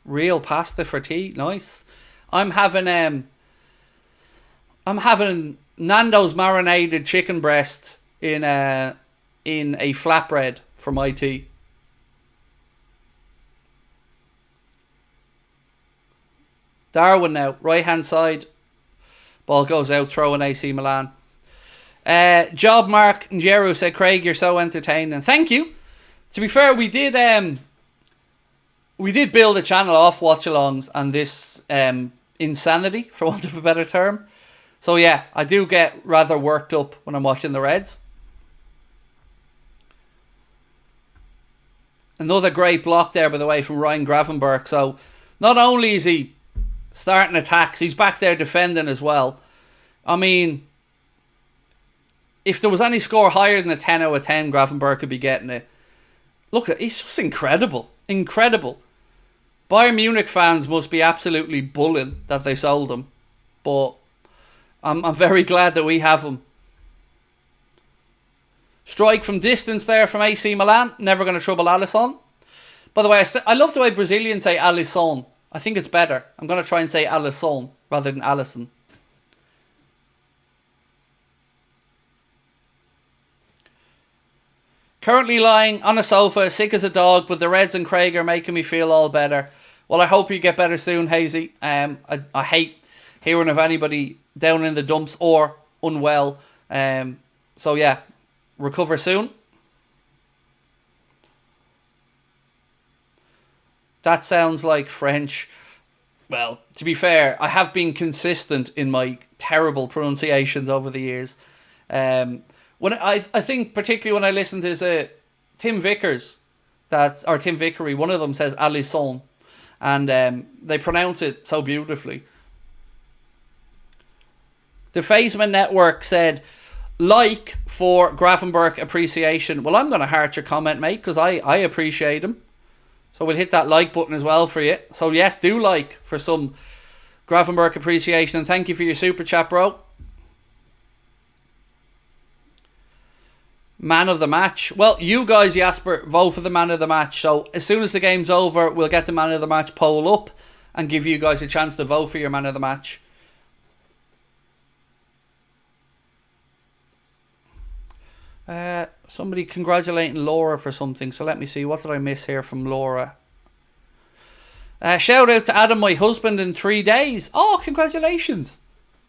Real pasta for tea, nice. I'm having Nando's marinated chicken breast in a flatbread for my tea. Darwin now, right hand side. Ball goes out, throwing AC Milan. Job Mark Njero said, Craig, you're so entertaining. Thank you. To be fair, we did build a channel off watchalongs and this insanity, for want of a better term. So yeah, I do get rather worked up when I'm watching the Reds. Another great block there, by the way, from Ryan Gravenberch. So not only is he starting attacks, he's back there defending as well. I mean, if there was any score higher than a 10 out of 10, Gravenberch could be getting it. Look, he's just incredible. Incredible. Bayern Munich fans must be absolutely bullying that they sold him. But I'm very glad that we have him. Strike from distance there from AC Milan. Never going to trouble Alisson. By the way, I love the way Brazilians say Alisson. I think it's better. I'm going to try and say Alisson rather than Alisson. Currently lying on a sofa, sick as a dog, but the Reds and Craig are making me feel all better. Well, I hope you get better soon, Hazy. I hate hearing of anybody down in the dumps or unwell. So yeah, recover soon. That sounds like French. Well, to be fair, I have been consistent in my terrible pronunciations over the years. When I think particularly when I listen to Tim Vickers, or Tim Vickery, one of them says Alisson, and they pronounce it so beautifully. The Fazeman Network said, like for Grafenberg appreciation. Well, I'm going to heart your comment, mate, because I appreciate him. So we'll hit that like button as well for you. So yes, do like for some Grafenberg appreciation. And thank you for your super chat, bro. Man of the match. Well, you guys, Jasper, vote for the man of the match. So as soon as the game's over, we'll get the man of the match poll up and give you guys a chance to vote for your man of the match. Somebody congratulating Laura for something. So let me see. What did I miss here from Laura? Shout out to Adam, my husband, in 3 days. Oh, congratulations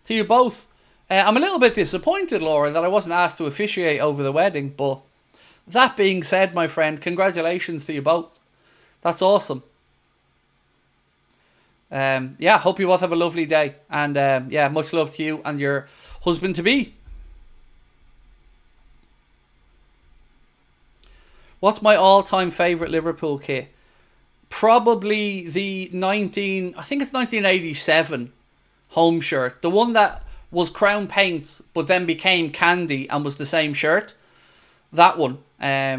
to you both. I'm a little bit disappointed, Laura, that I wasn't asked to officiate over the wedding. But that being said, my friend, congratulations to you both. That's awesome. Yeah, hope you both have a lovely day. And yeah, much love to you and your husband-to-be. What's my all-time favourite Liverpool kit? Probably the 1987 home shirt. The one that was crown paint but then became candy and was the same shirt. That one. I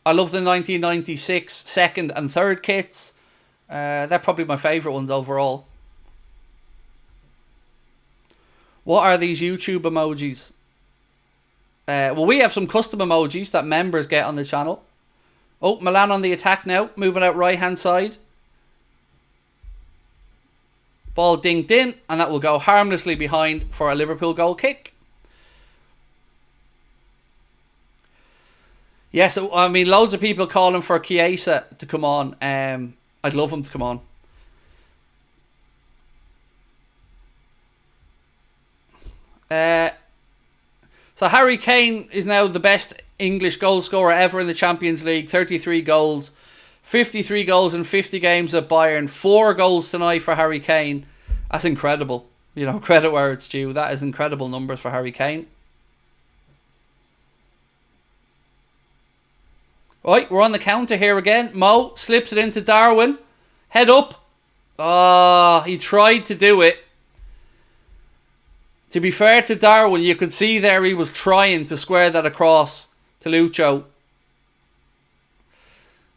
love the 1996 second and third kits. They're probably my favourite ones overall. What are these YouTube emojis? Well, we have some custom emojis that members get on the channel. Oh, Milan on the attack now. Moving out right hand side. Ball dinked in. And that will go harmlessly behind for a Liverpool goal kick. Yeah, so I mean, loads of people calling for Chiesa to come on. I'd love him to come on. So Harry Kane is now the best English goal scorer ever in the Champions League. 33 goals. 53 goals in 50 games at Bayern. 4 goals tonight for Harry Kane. That's incredible. You know, credit where it's due. That is incredible numbers for Harry Kane. Right, we're on the counter here again. Mo slips it into Darwin. Head up. Oh, he tried to do it. To be fair to Darwin, you could see there he was trying to square that across to Lucho.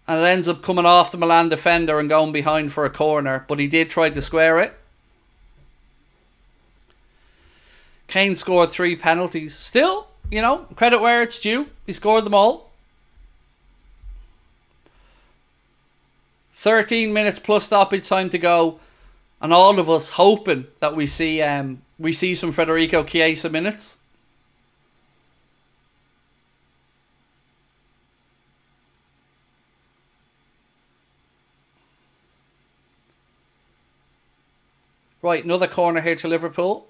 And it ends up coming off the Milan defender and going behind for a corner. But he did try to square it. Kane scored 3 penalties. Still, you know, credit where it's due. He scored them all. 13 minutes plus stoppage time to go. And all of us hoping that we see some Federico Chiesa minutes. Right, another corner here to Liverpool.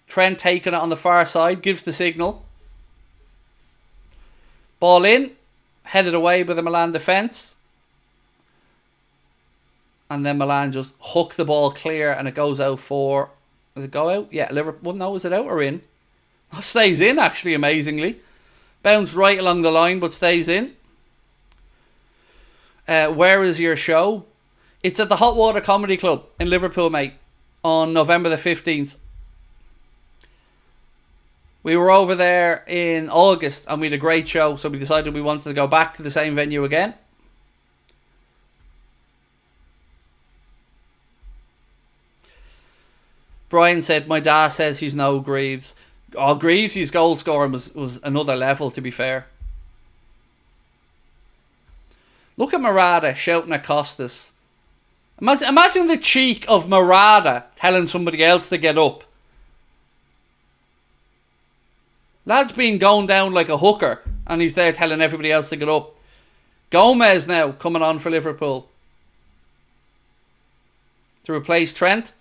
Trent taking it on the far side, gives the signal. Ball in, headed away by the Milan defence. And then Milan just hook the ball clear and it goes out for... Does it go out? Yeah, Liverpool. No, is it out or in? It stays in, actually, amazingly. Bounced right along the line, but stays in. Where is your show? It's at the Hot Water Comedy Club in Liverpool, mate. On November the 15th. We were over there in August and we had a great show. So we decided we wanted to go back to the same venue again. Brian said, my dad says he's no Greaves. Oh, Greaves, his goal scoring was another level, to be fair. Look at Morata shouting at Costas. Imagine the cheek of Morata telling somebody else to get up. Lad's been going down like a hooker and he's there telling everybody else to get up. Gomez now coming on for Liverpool. To replace Trent.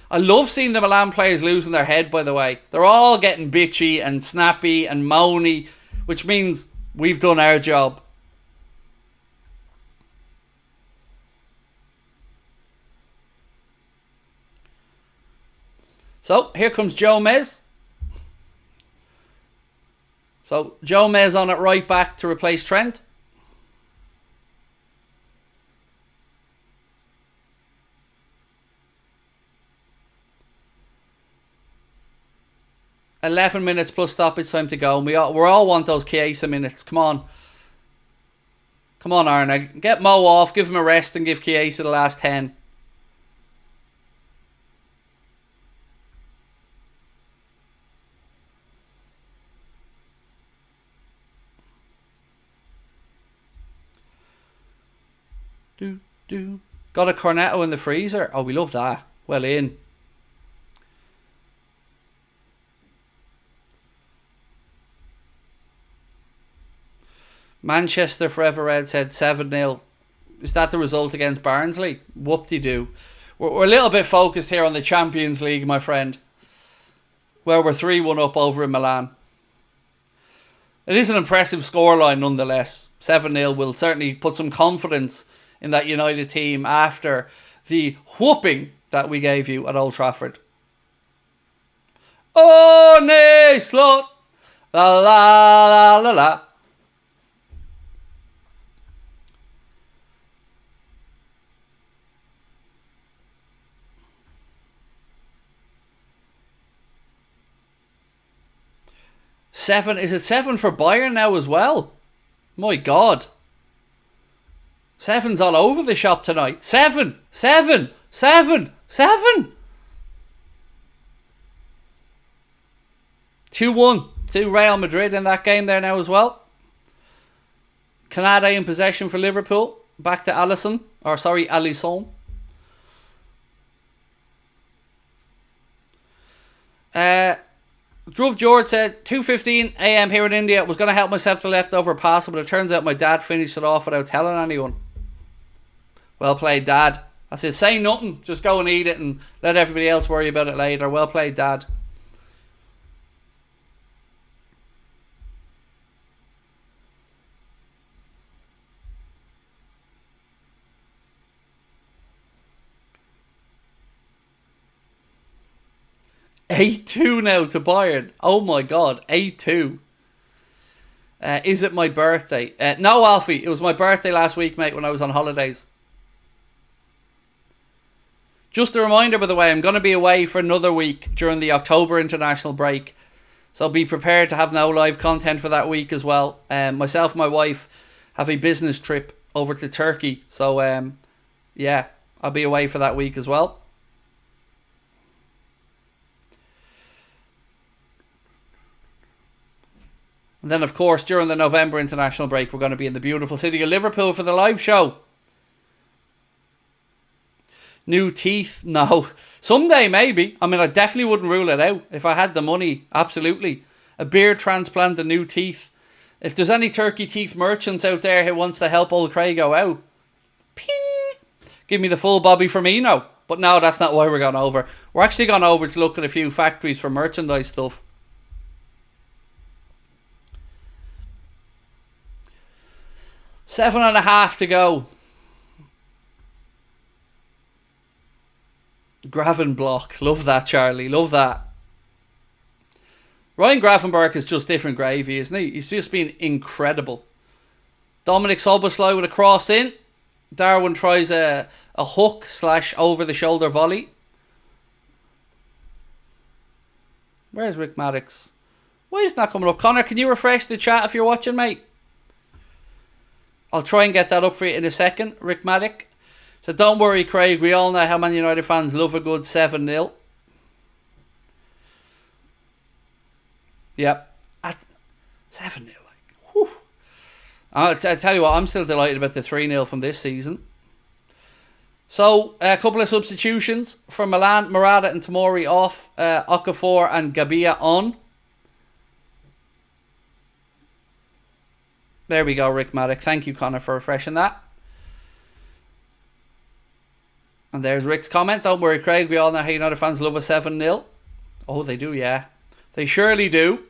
I love seeing the Milan players losing their head, by the way. They're all getting bitchy and snappy and moany, which means we've done our job. So, here comes Joe Mez. So, Joe Mez on it right back to replace Trent. $11 plus stoppage time to go. And we all want those Chiesa minutes. Come on. Come on, Arne. Get Mo off, give him a rest, and give Chiesa the last 10. Got a Cornetto in the freezer. Oh, we love that. Well in. Manchester Forever Red said 7-0. Is that the result against Barnsley? Whoop-de-doo. We're a little bit focused here on the Champions League, my friend, where we're 3-1 up over in Milan. It is an impressive scoreline nonetheless. 7-0 will certainly put some confidence in that United team after the whooping that we gave you at Old Trafford. Oh, nay, slot. La la la la la. Seven. Is it 7 for Bayern now as well? My God. 7's all over the shop tonight. 7. 7. 7. 7. 2-1 to Real Madrid in that game there now as well. Canade in possession for Liverpool. Back to Alisson. Alisson. Druv George said 2:15 a.m. here in India. Was going to help myself to leftover pasta, but it turns out my dad finished it off without telling anyone. Well played, Dad. I said, say nothing. Just go and eat it and let everybody else worry about it later. Well played, Dad. $8-2 now to Bayern. Oh my God, 8-2. Is it my birthday? No, Alfie. It was my birthday last week, mate, when I was on holidays. Just a reminder, by the way, I'm going to be away for another week during the October international break. So be prepared to have no live content for that week as well. Myself and my wife have a business trip over to Turkey. So, yeah, I'll be away for that week as well. And then, of course, during the November international break, we're going to be in the beautiful city of Liverpool for the live show. New teeth? No. Someday, maybe. I mean, I definitely wouldn't rule it out. If I had the money, absolutely. A beard transplant and new teeth. If there's any turkey teeth merchants out there who wants to help old Craig go out, ping, give me the full Bobby Firmino. But no, that's not why we're going over. We're actually going over to look at a few factories for merchandise stuff. $7.5 to go. Gravenblock. Love that, Charlie. Love that. Ryan Gravenberg is just different gravy, isn't he? He's just been incredible. Dominic Soboslai with a cross in. Darwin tries a hook / over the shoulder volley. Where's Rick Maddox? Why is that coming up? Connor, can you refresh the chat if you're watching, mate? I'll try and get that up for you in a second. Rick Maddox. So don't worry, Craig. We all know how Man United fans love a good 7-0. Yep. At 7-0. Like, whew. I tell you what, I'm still delighted about the 3-0 from this season. So, a couple of substitutions for Milan. Morata and Tomori off. Okafor and Gabia on. There we go, Rick Maddox. Thank you, Connor, for refreshing that. And there's Rick's comment. Don't worry, Craig. We all know how United fans love a 7-0. Oh, they do, yeah. They surely do.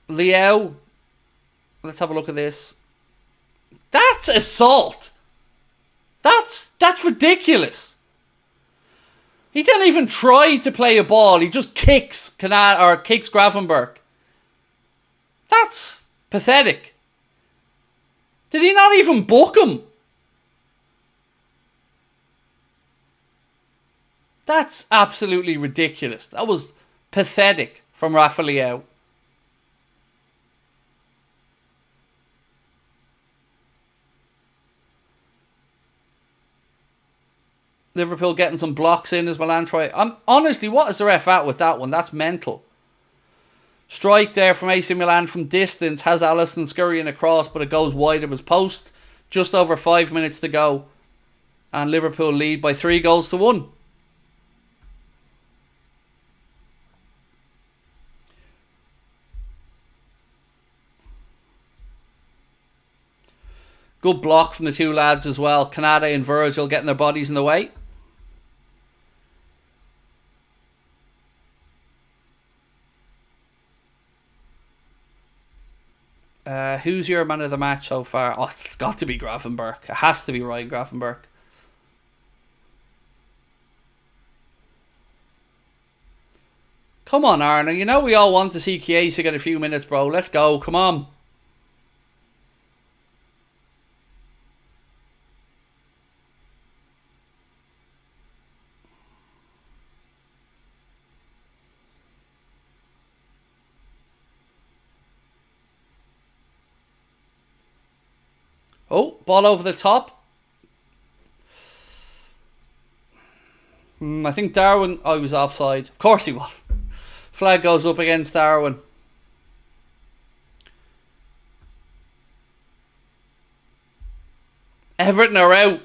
Leo. Let's have a look at this. That's assault. That's ridiculous. He didn't even try to play a ball. He just kicks Gravenberch. That's pathetic. Did he not even book him? That's absolutely ridiculous. That was pathetic from Rafa Leão. Liverpool getting some blocks in as Milan try. Honestly, what is the ref at with that one? That's mental. Strike there from AC Milan from distance. Has Alisson scurrying across, but it goes wide of his post. Just over 5 minutes to go. And Liverpool lead by 3-1. Good block from the two lads as well. Canada and Virgil getting their bodies in the way. Who's your man of the match so far? Oh, it's got to be Gravenberch. It has to be Ryan Gravenberch. Come on, Arne. You know we all want to see Chiesa get a few minutes, bro. Let's go. Come on. Oh, ball over the top. I think Darwin... Oh, he was offside. Of course he was. Flag goes up against Darwin. Everton are out.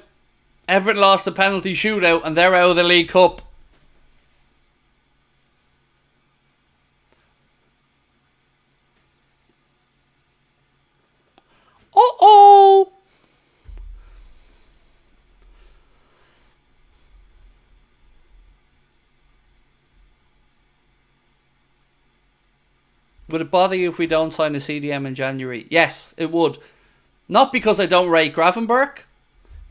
Everton lost the penalty shootout and they're out of the League Cup. Uh-oh! Would it bother you if we don't sign a CDM in January? Yes, it would. Not because I don't rate Gravenberch.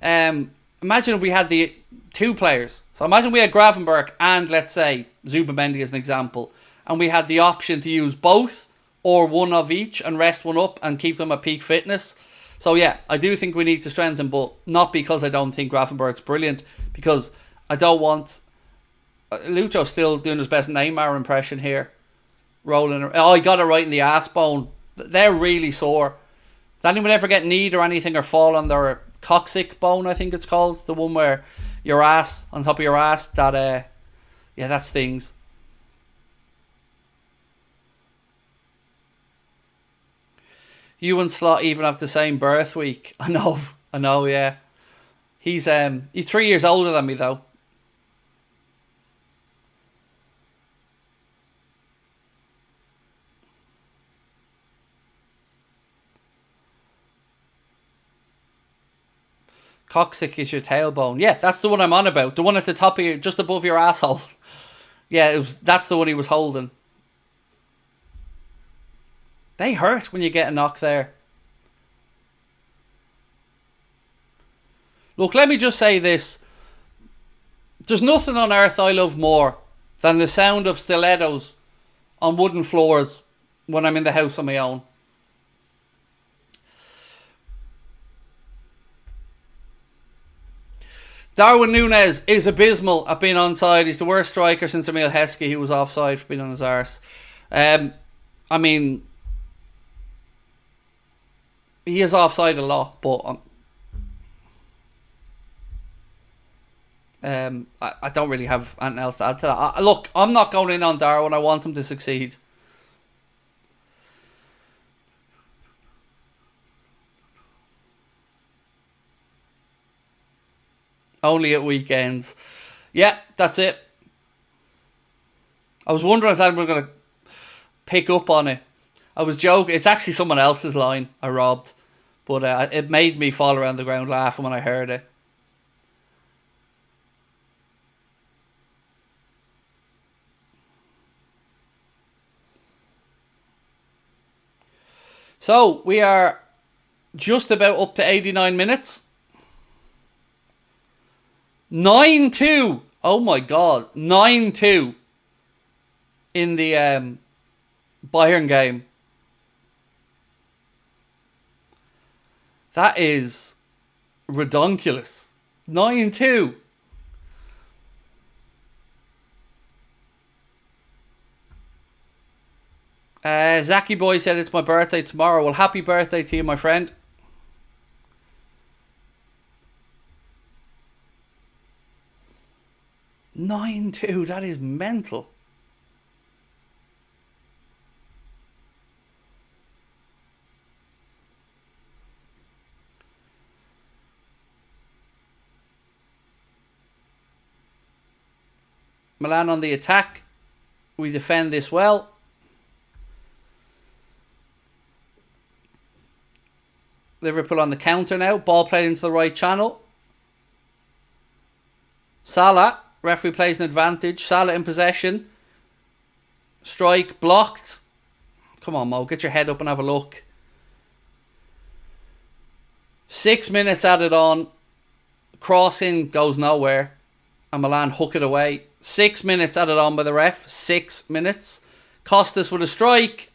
Imagine if we had the two players. So imagine we had Gravenberch and, let's say, Zubimendi as an example. And we had the option to use both or one of each and rest one up and keep them at peak fitness. So yeah, I do think we need to strengthen, but not because I don't think Gravenberch's brilliant. Because I don't want... Lucho's still doing his best Neymar impression here. Rolling. Oh, he got it right in the ass bone. They're really sore. Does anyone ever get kneed or anything or fall on their coccyx bone, I think it's called? The one where your ass, on top of your ass, that, yeah, that stings. You and Slot even have the same birth week. I know, yeah. He's 3 years older than me, though. Coccyx is your tailbone. Yeah, that's the one I'm on about. The one at the top of your, just above your asshole. Yeah, that's the one he was holding. They hurt when you get a knock there. Look, let me just say this. There's nothing on earth I love more than the sound of stilettos on wooden floors when I'm in the house on my own. Darwin Núñez is abysmal at being onside. He's the worst striker since Emil Heskey, who was offside for being on his arse. I mean, he is offside a lot, but I don't really have anything else to add to that. Look, I'm not going in on Darwin. I want him to succeed. Only at weekends. Yeah, that's it. I was wondering if anyone was going to pick up on it. I was joking. It's actually someone else's line I robbed. But it made me fall around the ground laughing when I heard it. So, we are just about up to 89 minutes. 9-2. Oh my God. 9-2 in the Bayern game. That is redonkulous. 9-2. Zaki Boy said it's my birthday tomorrow. Well, happy birthday to you, my friend. (9-2). That is mental. Milan on the attack. We defend this well. Liverpool on the counter now. Ball played into the right channel. Salah. Referee plays an advantage. Salah in possession. Strike blocked. Come on, Mo. Get your head up and have a look. 6 minutes added on. Crossing goes nowhere. And Milan hook it away. 6 minutes added on by the ref. 6 minutes. Costas with a strike.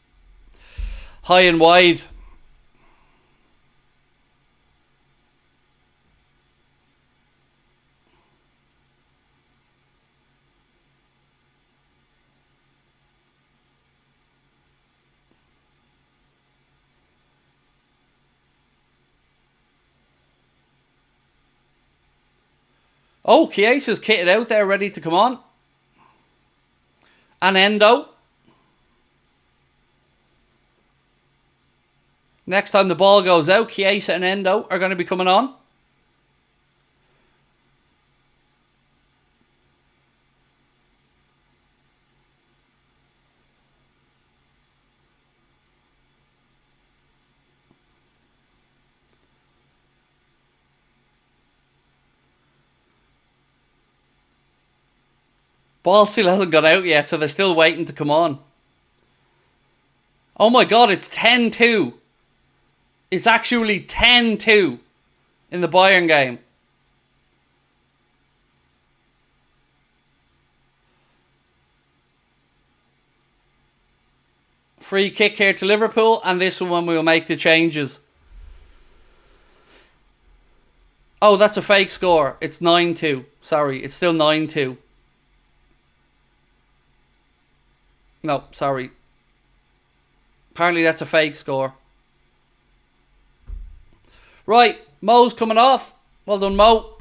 High and wide. Oh, Chiesa's kitted out there, ready to come on. And Endo. Next time the ball goes out, Chiesa and Endo are going to be coming on. Ball still hasn't got out yet, so they're still waiting to come on. Oh my God, it's 10-2. It's actually 10-2 in the Bayern game. Free kick here to Liverpool, and this one we'll make the changes. Oh, that's a fake score. It's 9-2. Sorry, it's still 9-2. No, sorry. Apparently that's a fake score. Right, Mo's coming off. Well done, Mo.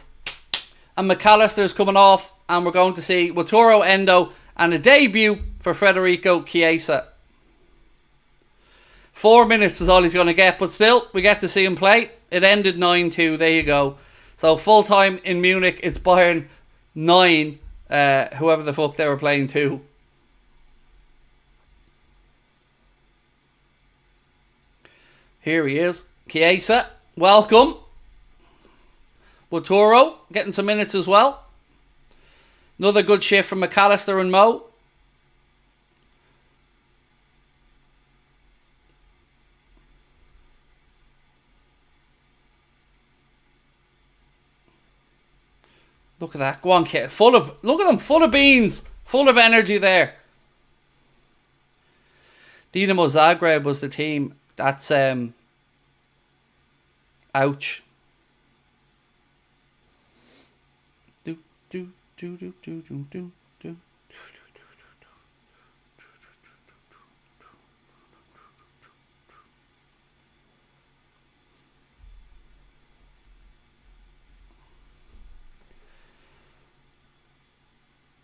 And McAllister's coming off. And we're going to see Watoro, Endo, and a debut for Federico Chiesa. 4 minutes is all he's going to get. But still, we get to see him play. It ended 9-2. There you go. So full time in Munich, it's Bayern 9. Whoever the fuck they were playing 2. Here he is. Chiesa, welcome. Watoro getting some minutes as well. Another good shift from McAllister and Mo. Look at that. Go on, kid. Look at them. Full of beans. Full of energy there. Dinamo Zagreb was the team. That's ouch.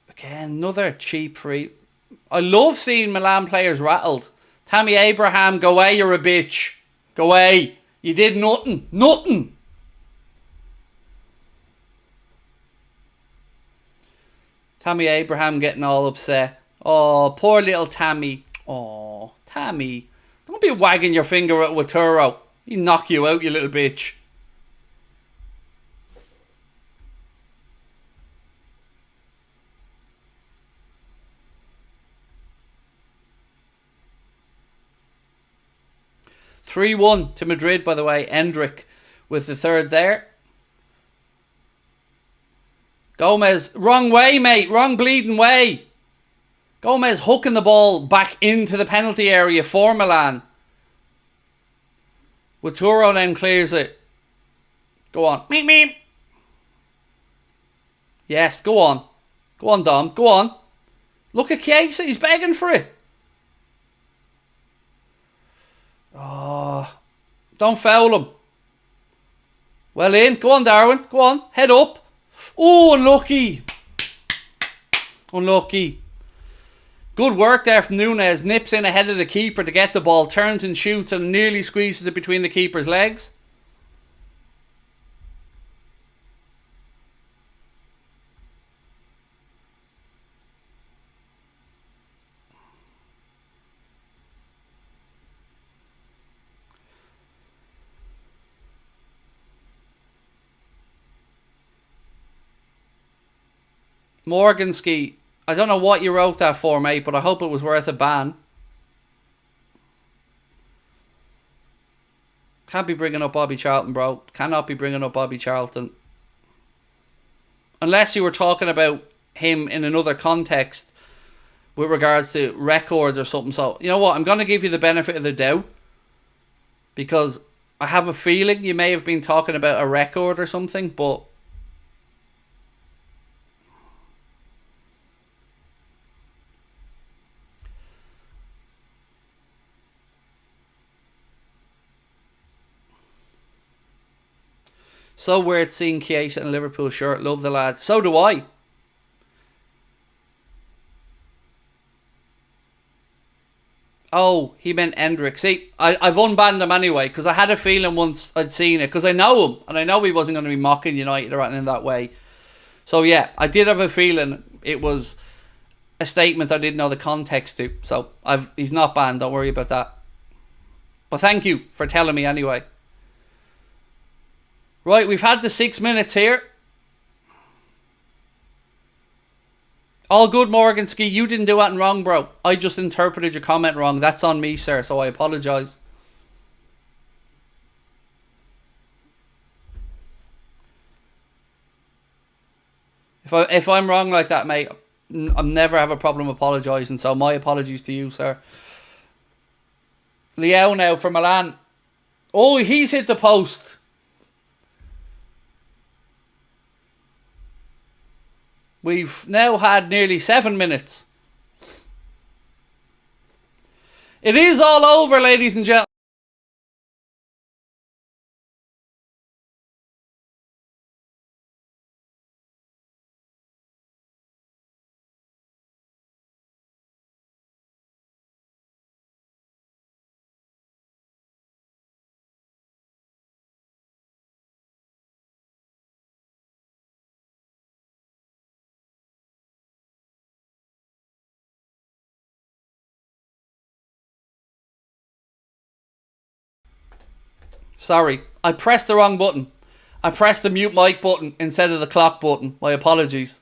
Again, another cheap free. I love seeing Milan players rattled. Tammy Abraham, go away, you're a bitch. Go away. You did nothing. Nothing. Tammy Abraham getting all upset. Oh, poor little Tammy. Oh, Tammy. Don't be wagging your finger at Watoro. He knock you out, you little bitch. (3-1) to Madrid, by the way. Endrick with the third there. Gomez, wrong way, mate. Wrong bleeding way. Gomez hooking the ball back into the penalty area for Milan. Waturo then clears it. Go on. Meep, meep. Yes, go on. Go on, Dom. Go on. Look at Chiesa. He's begging for it. Oh, don't foul him. Well in. Go on, Darwin. Go on. Head up. Oh, unlucky. Unlucky. Good work there from Núñez. Nips in ahead of the keeper to get the ball. Turns and shoots and nearly squeezes it between the keeper's legs. Morganski, I don't know what you wrote that for, mate, but I hope it was worth a ban. Can't be bringing up Bobby Charlton, bro. Cannot be bringing up Bobby Charlton. Unless you were talking about him in another context with regards to records or something. So, you know what? I'm going to give you the benefit of the doubt. Because I have a feeling you may have been talking about a record or something, but... So weird seeing Chiesa in a Liverpool shirt. Love the lad. So do I. Oh, he meant Endrick. See, I've unbanned him anyway because I had a feeling once I'd seen it because I know him and I know he wasn't going to be mocking United or anything that way. So yeah, I did have a feeling it was a statement I didn't know the context to. So he's not banned. Don't worry about that. But thank you for telling me anyway. Right, we've had the 6 minutes here. All good, Morganski. You didn't do anything wrong, bro. I just interpreted your comment wrong. That's on me, sir, so I apologise. If I'm wrong like that, mate, I'll never have a problem apologising, so my apologies to you, sir. Leao now for Milan. Oh, he's hit the post. We've now had nearly 7 minutes. It is all over, ladies and gentlemen. Sorry, I pressed the wrong button. I pressed the mute mic button instead of the clock button. My apologies.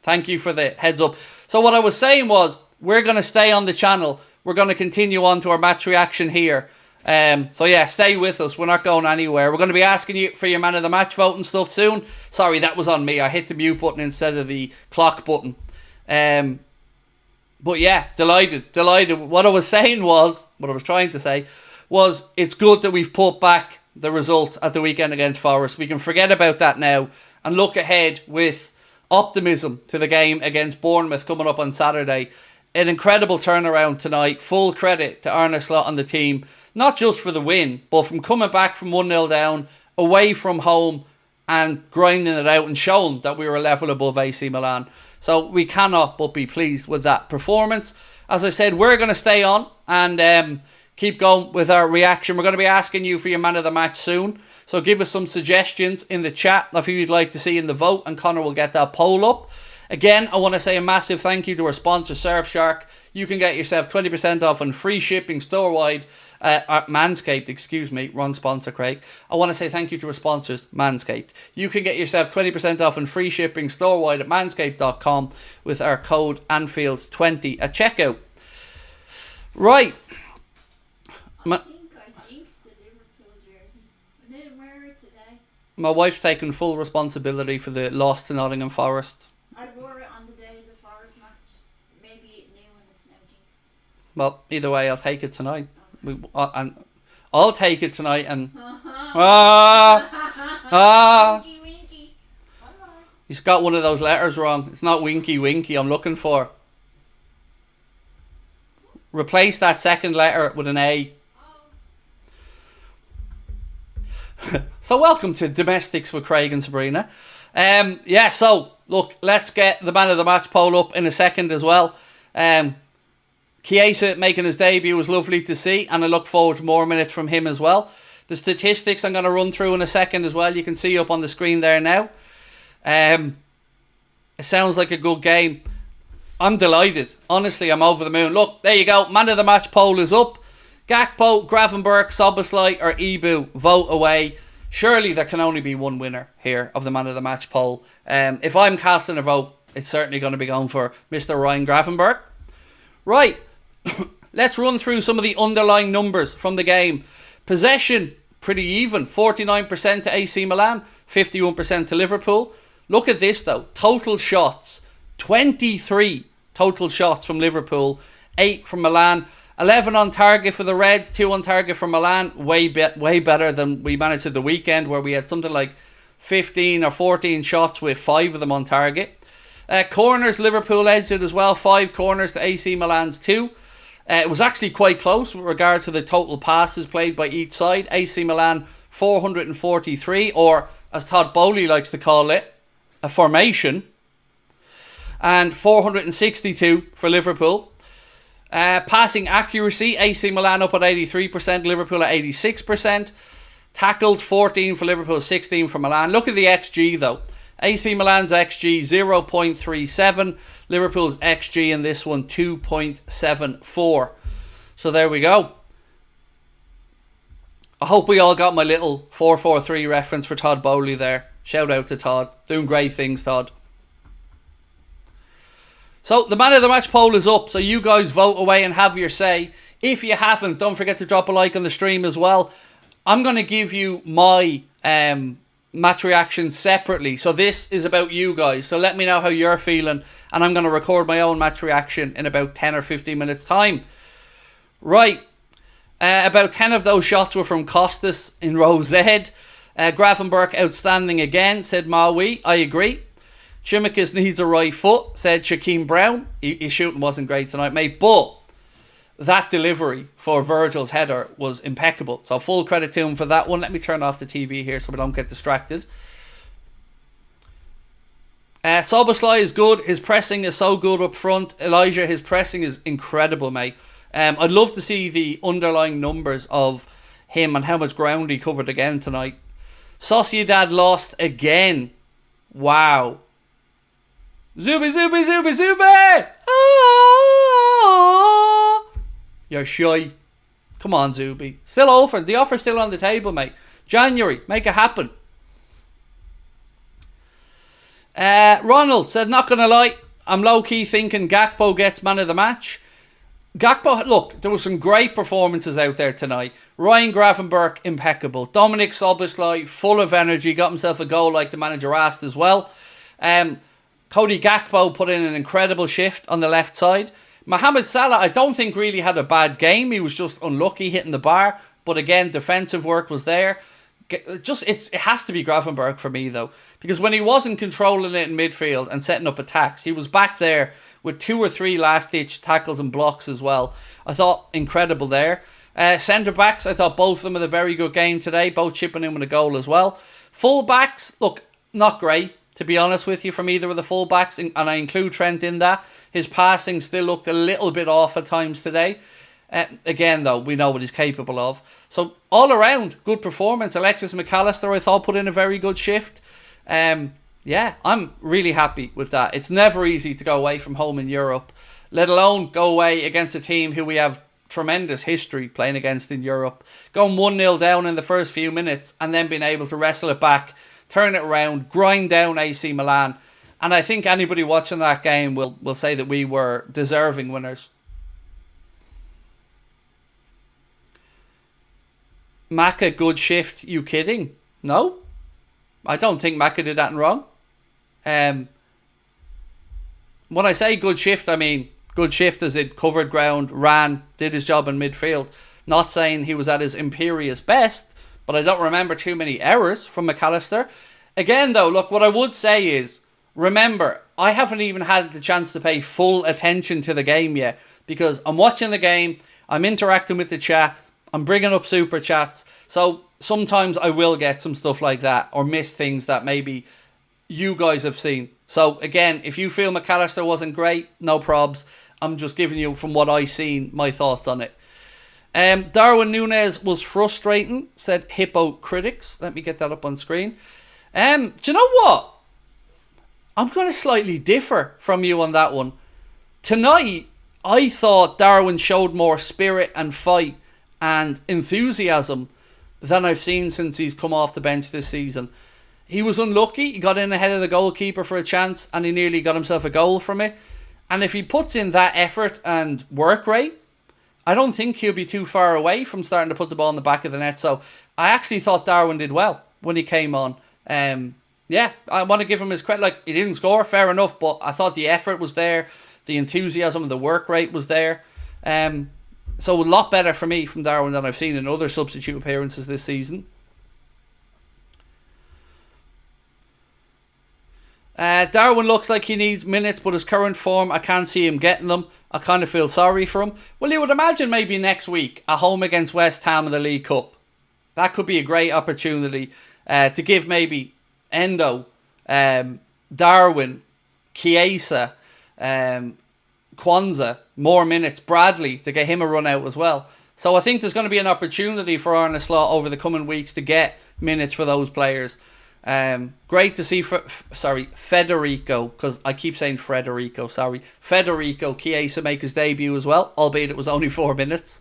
Thank you for the heads up. So what I was saying was, we're going to stay on the channel. We're going to continue on to our match reaction here. So yeah, stay with us. We're not going anywhere. We're going to be asking you for your man of the match vote and stuff soon. Sorry, that was on me. I hit the mute button instead of the clock button. But yeah, delighted. What I was trying to say was it's good that we've put back the result at the weekend against Forest. We can forget about that now and look ahead with optimism to the game against Bournemouth coming up on Saturday. An incredible turnaround tonight. Full credit to Arne and the team, not just for the win, but from coming back from 1-0 down, away from home, and grinding it out and showing that we were a level above AC Milan. So we cannot but be pleased with that performance. As I said, we're going to stay on and keep going with our reaction. We're going to be asking you for your man of the match soon. So give us some suggestions in the chat of who you'd like to see in the vote, and Connor will get that poll up. Again, I want to say a massive thank you to our sponsor, Surfshark. You can get yourself 20% off and free shipping store-wide at Manscaped, excuse me, wrong sponsor, Craig. I want to say thank you to our sponsors, Manscaped. You can get yourself 20% off and free shipping store-wide at manscaped.com with our code Anfield20 at checkout. Right. I think I jinxed the Liverpool jersey. I didn't wear it today. My wife's taken full responsibility for the loss to Nottingham Forest. I wore it on the day of the Forest match. Maybe it knew and it's now jinxed. Well, either way, I'll take it tonight. I'll take it tonight and... Winky, winky. Bye-bye. He's got one of those letters wrong. It's not winky, winky I'm looking for. Replace that second letter with an A. So welcome to Domestics with Craig and Sabrina. Yeah, so look, let's get the man of the match poll up in a second as well. Chiesa making his debut was lovely to see, and I look forward to more minutes from him as well. The statistics I'm going to run through in a second as well. You can see up on the screen there now. It sounds like a good game. I'm delighted. Honestly, I'm over the moon. Look, there you go. Man of the match poll is up. Gakpo, Gravenberch, Szoboszlai or Ibu, vote away. Surely there can only be one winner here of the man of the match poll. If I'm casting a vote, it's certainly going to be going for Mr. Ryan Gravenberch. Right, let's run through some of the underlying numbers from the game. Possession, pretty even. 49% to AC Milan, 51% to Liverpool. Look at this though. Total shots, 23 total shots from Liverpool, 8 from Milan. 11 on target for the Reds, 2 on target for Milan. Way better than we managed at the weekend where we had something like 15 or 14 shots with 5 of them on target. Corners, Liverpool edged it as well. 5 corners to AC Milan's 2. It was actually quite close with regards to the total passes played by each side. AC Milan 443, or as Todd Bowley likes to call it, a formation. And 462 for Liverpool. Passing accuracy, AC Milan up at 83%, Liverpool at 86%. Tackles, 14 for Liverpool, 16 for Milan. Look at the XG though. AC Milan's XG 0.37, Liverpool's XG in this one 2.74. So there we go. I hope we all got my little 4-4-3 reference for Todd Bowley there. Shout out to Todd. Doing great things, Todd. So the man of the match poll is up, so you guys vote away and have your say. If you haven't, don't forget to drop a like on the stream as well. I'm going to give you my match reaction separately. So this is about you guys. So let me know how you're feeling, and I'm going to record my own match reaction in about 10 or 15 minutes time. Right. About 10 of those shots were from Costas in row Z. Gravenberch outstanding again, said Maui. I agree. Chimikas needs a right foot, said Shaquem Brown. His shooting wasn't great tonight, mate, but that delivery for Virgil's header was impeccable. So full credit to him for that one. Let me turn off the TV here so we don't get distracted. Szoboszlai is good. His pressing is so good up front. Elijah, his pressing is incredible, mate. I'd love to see the underlying numbers of him and how much ground he covered again tonight. Sociedad lost again. Wow. Zubi, Zubi, Zubi, Zubi! Ah! You're shy. Come on, Zubi. Still offer. The offer's still on the table, mate. January. Make it happen. Ronald said, not going to lie, I'm low-key thinking Gakpo gets man of the match. Gakpo, look, there were some great performances out there tonight. Ryan Gravenberch, impeccable. Dominic Szoboszlai, full of energy, got himself a goal like the manager asked as well. Cody Gakpo put in an incredible shift on the left side. Mohamed Salah, I don't think really had a bad game. He was just unlucky hitting the bar. But again, defensive work was there. It has to be Gravenberch for me though. Because when he wasn't controlling it in midfield and setting up attacks, he was back there with 2 or 3 last-ditch tackles and blocks as well. I thought incredible there. Centre-backs, I thought both of them had a very good game today. Both chipping in with a goal as well. Full-backs, look, not great, to be honest with you, from either of the full-backs. And I include Trent in that. His passing still looked a little bit off at times today. Again, though, we know what he's capable of. So, all around, good performance. Alexis McAllister, I thought, put in a very good shift. yeah, I'm really happy with that. It's never easy to go away from home in Europe, let alone go away against a team who we have tremendous history playing against in Europe. Going 1-0 down in the first few minutes and then being able to wrestle it back, turn it around, grind down AC Milan. And I think anybody watching that game will say that we were deserving winners. Maka, good shift. You kidding? No. I don't think Maka did that wrong. When I say good shift, I mean good shift as it covered ground, ran, did his job in midfield. Not saying he was at his imperious best, but I don't remember too many errors from McAllister. Again, though, look, what I would say is, remember, I haven't even had the chance to pay full attention to the game yet, because I'm watching the game, I'm interacting with the chat, I'm bringing up super chats, so sometimes I will get some stuff like that, or miss things that maybe you guys have seen. So again, if you feel McAllister wasn't great, no probs. I'm just giving you, from what I seen, my thoughts on it. Darwin Núñez was frustrating, said Hippo Critics. Let me get that up on screen. Do you know what? I'm going to slightly differ from you on that one. Tonight, I thought Darwin showed more spirit and fight and enthusiasm than I've seen since he's come off the bench this season. He was unlucky. He got in ahead of the goalkeeper for a chance and he nearly got himself a goal from it. And if he puts in that effort and work rate, I don't think he'll be too far away from starting to put the ball in the back of the net. So I actually thought Darwin did well when he came on. Yeah, I want to give him his credit. Like, he didn't score, fair enough, but I thought the effort was there, the enthusiasm, the work rate was there. So a lot better for me from Darwin than I've seen in other substitute appearances this season. Darwin looks like he needs minutes, but his current form, I can't see him getting them. I kind of feel sorry for him. Well, you would imagine maybe next week, at home against West Ham in the League Cup. That could be a great opportunity to give maybe Endo, Darwin, Chiesa, Kwanzaa more minutes, Bradley, to get him a run out as well. So I think there's going to be an opportunity for Arne Slot over the coming weeks to get minutes for those players. Great to see Federico, because I keep saying Federico, Federico Chiesa make his debut as well, albeit it was only 4 minutes.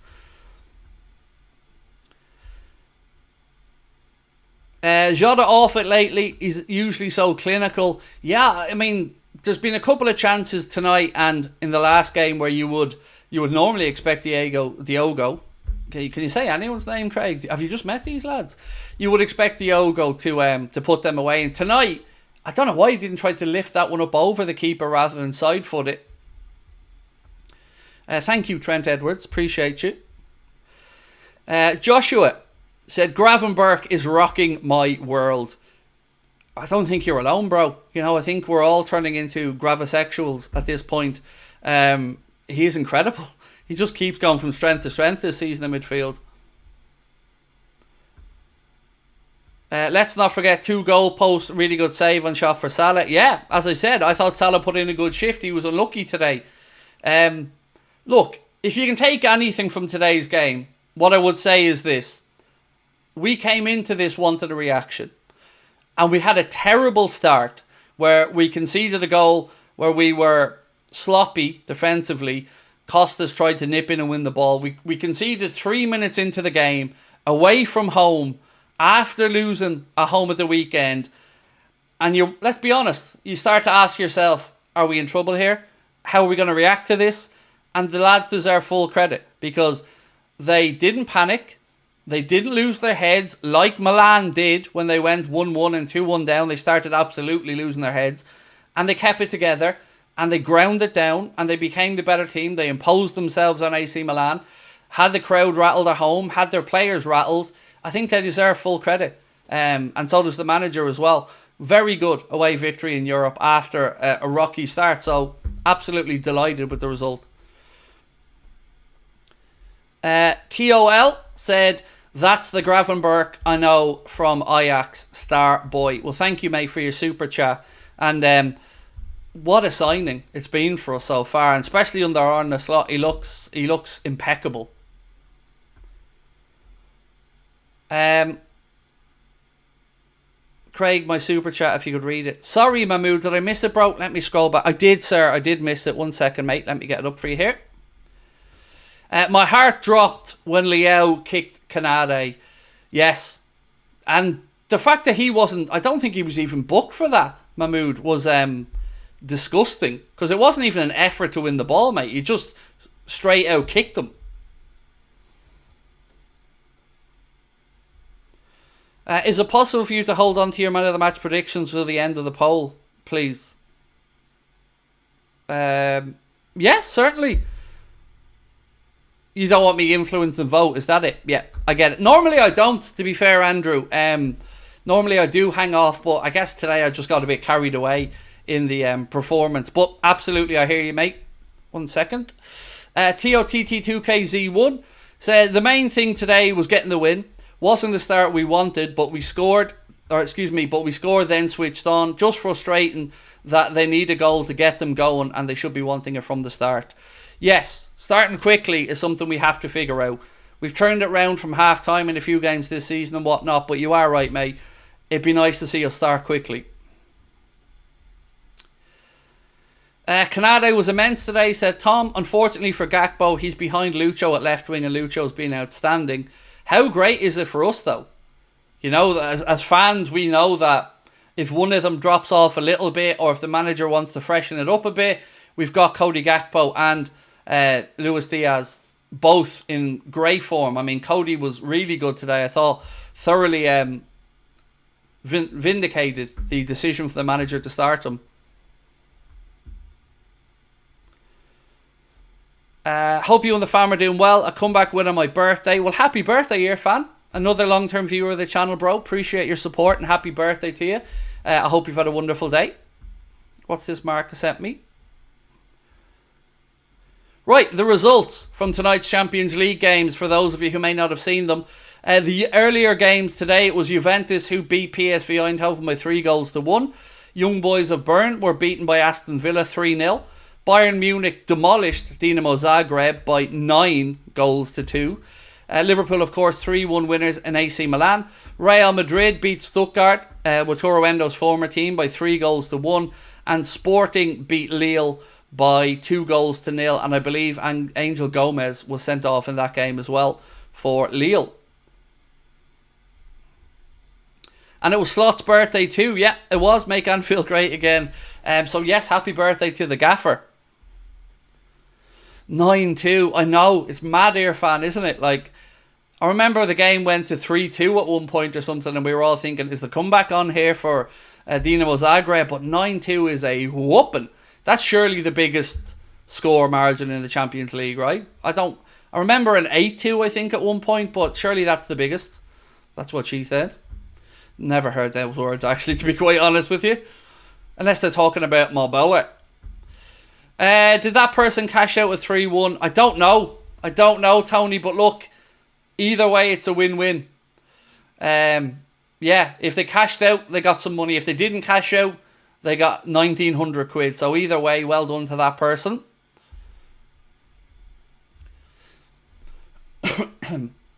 Jota off it lately. He's usually so clinical. Yeah, I mean, there's been a couple of chances tonight and in the last game where you would normally expect Diogo. Can you say anyone's name, Craig? Have you just met these lads? You would expect Diogo to put them away. And tonight, I don't know why he didn't try to lift that one up over the keeper rather than side foot it. Thank you, Trent Edwards. Appreciate you. Joshua said, Gravenberch is rocking my world. I don't think you're alone, bro. You know, I think we're all turning into gravosexuals at this point. He's incredible. He just keeps going from strength to strength this season in midfield. Let's not forget 2 goal posts, really good save on shot for Salah. Yeah, as I said, I thought Salah put in a good shift. He was unlucky today. Look, if you can take anything from today's game, what I would say is this. We came into this wanting a reaction. And we had a terrible start where we conceded a goal where we were sloppy defensively. Costas tried to nip in and win the ball. We conceded 3 minutes into the game, away from home, after losing at home at the weekend. And let's be honest, you start to ask yourself, are we in trouble here? How are we going to react to this? And the lads deserve full credit because they didn't panic. They didn't lose their heads like Milan did when they went 1-1 and 2-1 down. They started absolutely losing their heads. And they kept it together. And they ground it down. And they became the better team. They imposed themselves on AC Milan. Had the crowd rattled at home. Had their players rattled. I think they deserve full credit. And so does the manager as well. Very good away victory in Europe after a rocky start. So absolutely delighted with the result. TOL said, that's the Gravenberch I know from Ajax, star boy. Well, thank you, mate, for your super chat. And what a signing it's been for us so far, and especially under Arne Slot. He looks impeccable. Craig, my super chat, if you could read it. Sorry, Mahmood, did I miss it, bro? Let me scroll back. I did, sir. I did miss it. 1 second, mate. Let me get it up for you here. My heart dropped when Leao kicked Canade. Yes. And the fact that he wasn't... I don't think he was even booked for that, Mahmood, was disgusting. Because it wasn't even an effort to win the ball, mate. You just straight out kicked him. Is it possible for you to hold on to your man of the match predictions till the end of the poll, please? Yes, certainly. You don't want me influence and vote, is that it? Yeah, I get it. Normally I don't, to be fair, Andrew. Normally I do hang off, but I guess today I just got a bit carried away in the performance. But absolutely, I hear you, mate. 1 second. TOTT2KZ1 said the main thing today was getting the win. Wasn't the start we wanted, but we scored, but we scored then switched on. Just frustrating that they need a goal to get them going and they should be wanting it from the start. Yes, starting quickly is something we have to figure out. We've turned it round from half time in a few games this season and whatnot, but you are right, mate. It'd be nice to see us start quickly. Canade was immense today, said Tom. Unfortunately for Gakpo, he's behind Lucho at left wing and Lucho's been outstanding. How great is it for us, though? You know, as fans, we know that if one of them drops off a little bit or if the manager wants to freshen it up a bit, we've got Cody Gakpo and Luis Diaz both in great form. I mean, Cody was really good today. I thought thoroughly vindicated the decision for the manager to start him. Hope you and the fam are doing well. A comeback win on my birthday. Well, happy birthday, Irfan. Another long-term viewer of the channel, bro. Appreciate your support and happy birthday to you. I hope you've had a wonderful day. What's this Marcus sent me? Right, the results from tonight's Champions League games, for those of you who may not have seen them. The earlier games today, it was Juventus who beat PSV Eindhoven by 3-1. Young Boys of Bern were beaten by Aston Villa 3-0. Bayern Munich demolished Dinamo Zagreb by 9-2. Liverpool, of course, 3-1 winners in AC Milan. Real Madrid beat Stuttgart, Wataru Endo's former team, by 3-1. And Sporting beat Lille by 2-0. And I believe Angel Gomez was sent off in that game as well for Lille. And it was Slot's birthday too. Yeah, it was. Make Anfield great again. So yes, happy birthday to the gaffer. 9-2. I know, it's mad, Irfan, isn't it? Like, I remember the game went to 3-2 at one point or something, and we were all thinking, is the comeback on here for Dinamo Zagreb? But 9-2 is a whooping. That's surely the biggest score margin in the Champions League, right? I remember an 8-2, I think, at one point, but surely that's the biggest. That's what she said. Never heard those words, actually, to be quite honest with you. Unless they're talking about Mobile. Did that person cash out with 3-1? I don't know. I don't know, Tony. But look, either way, it's a win-win. Yeah, if they cashed out, they got some money. If they didn't cash out, they got 1,900 quid. So either way, well done to that person.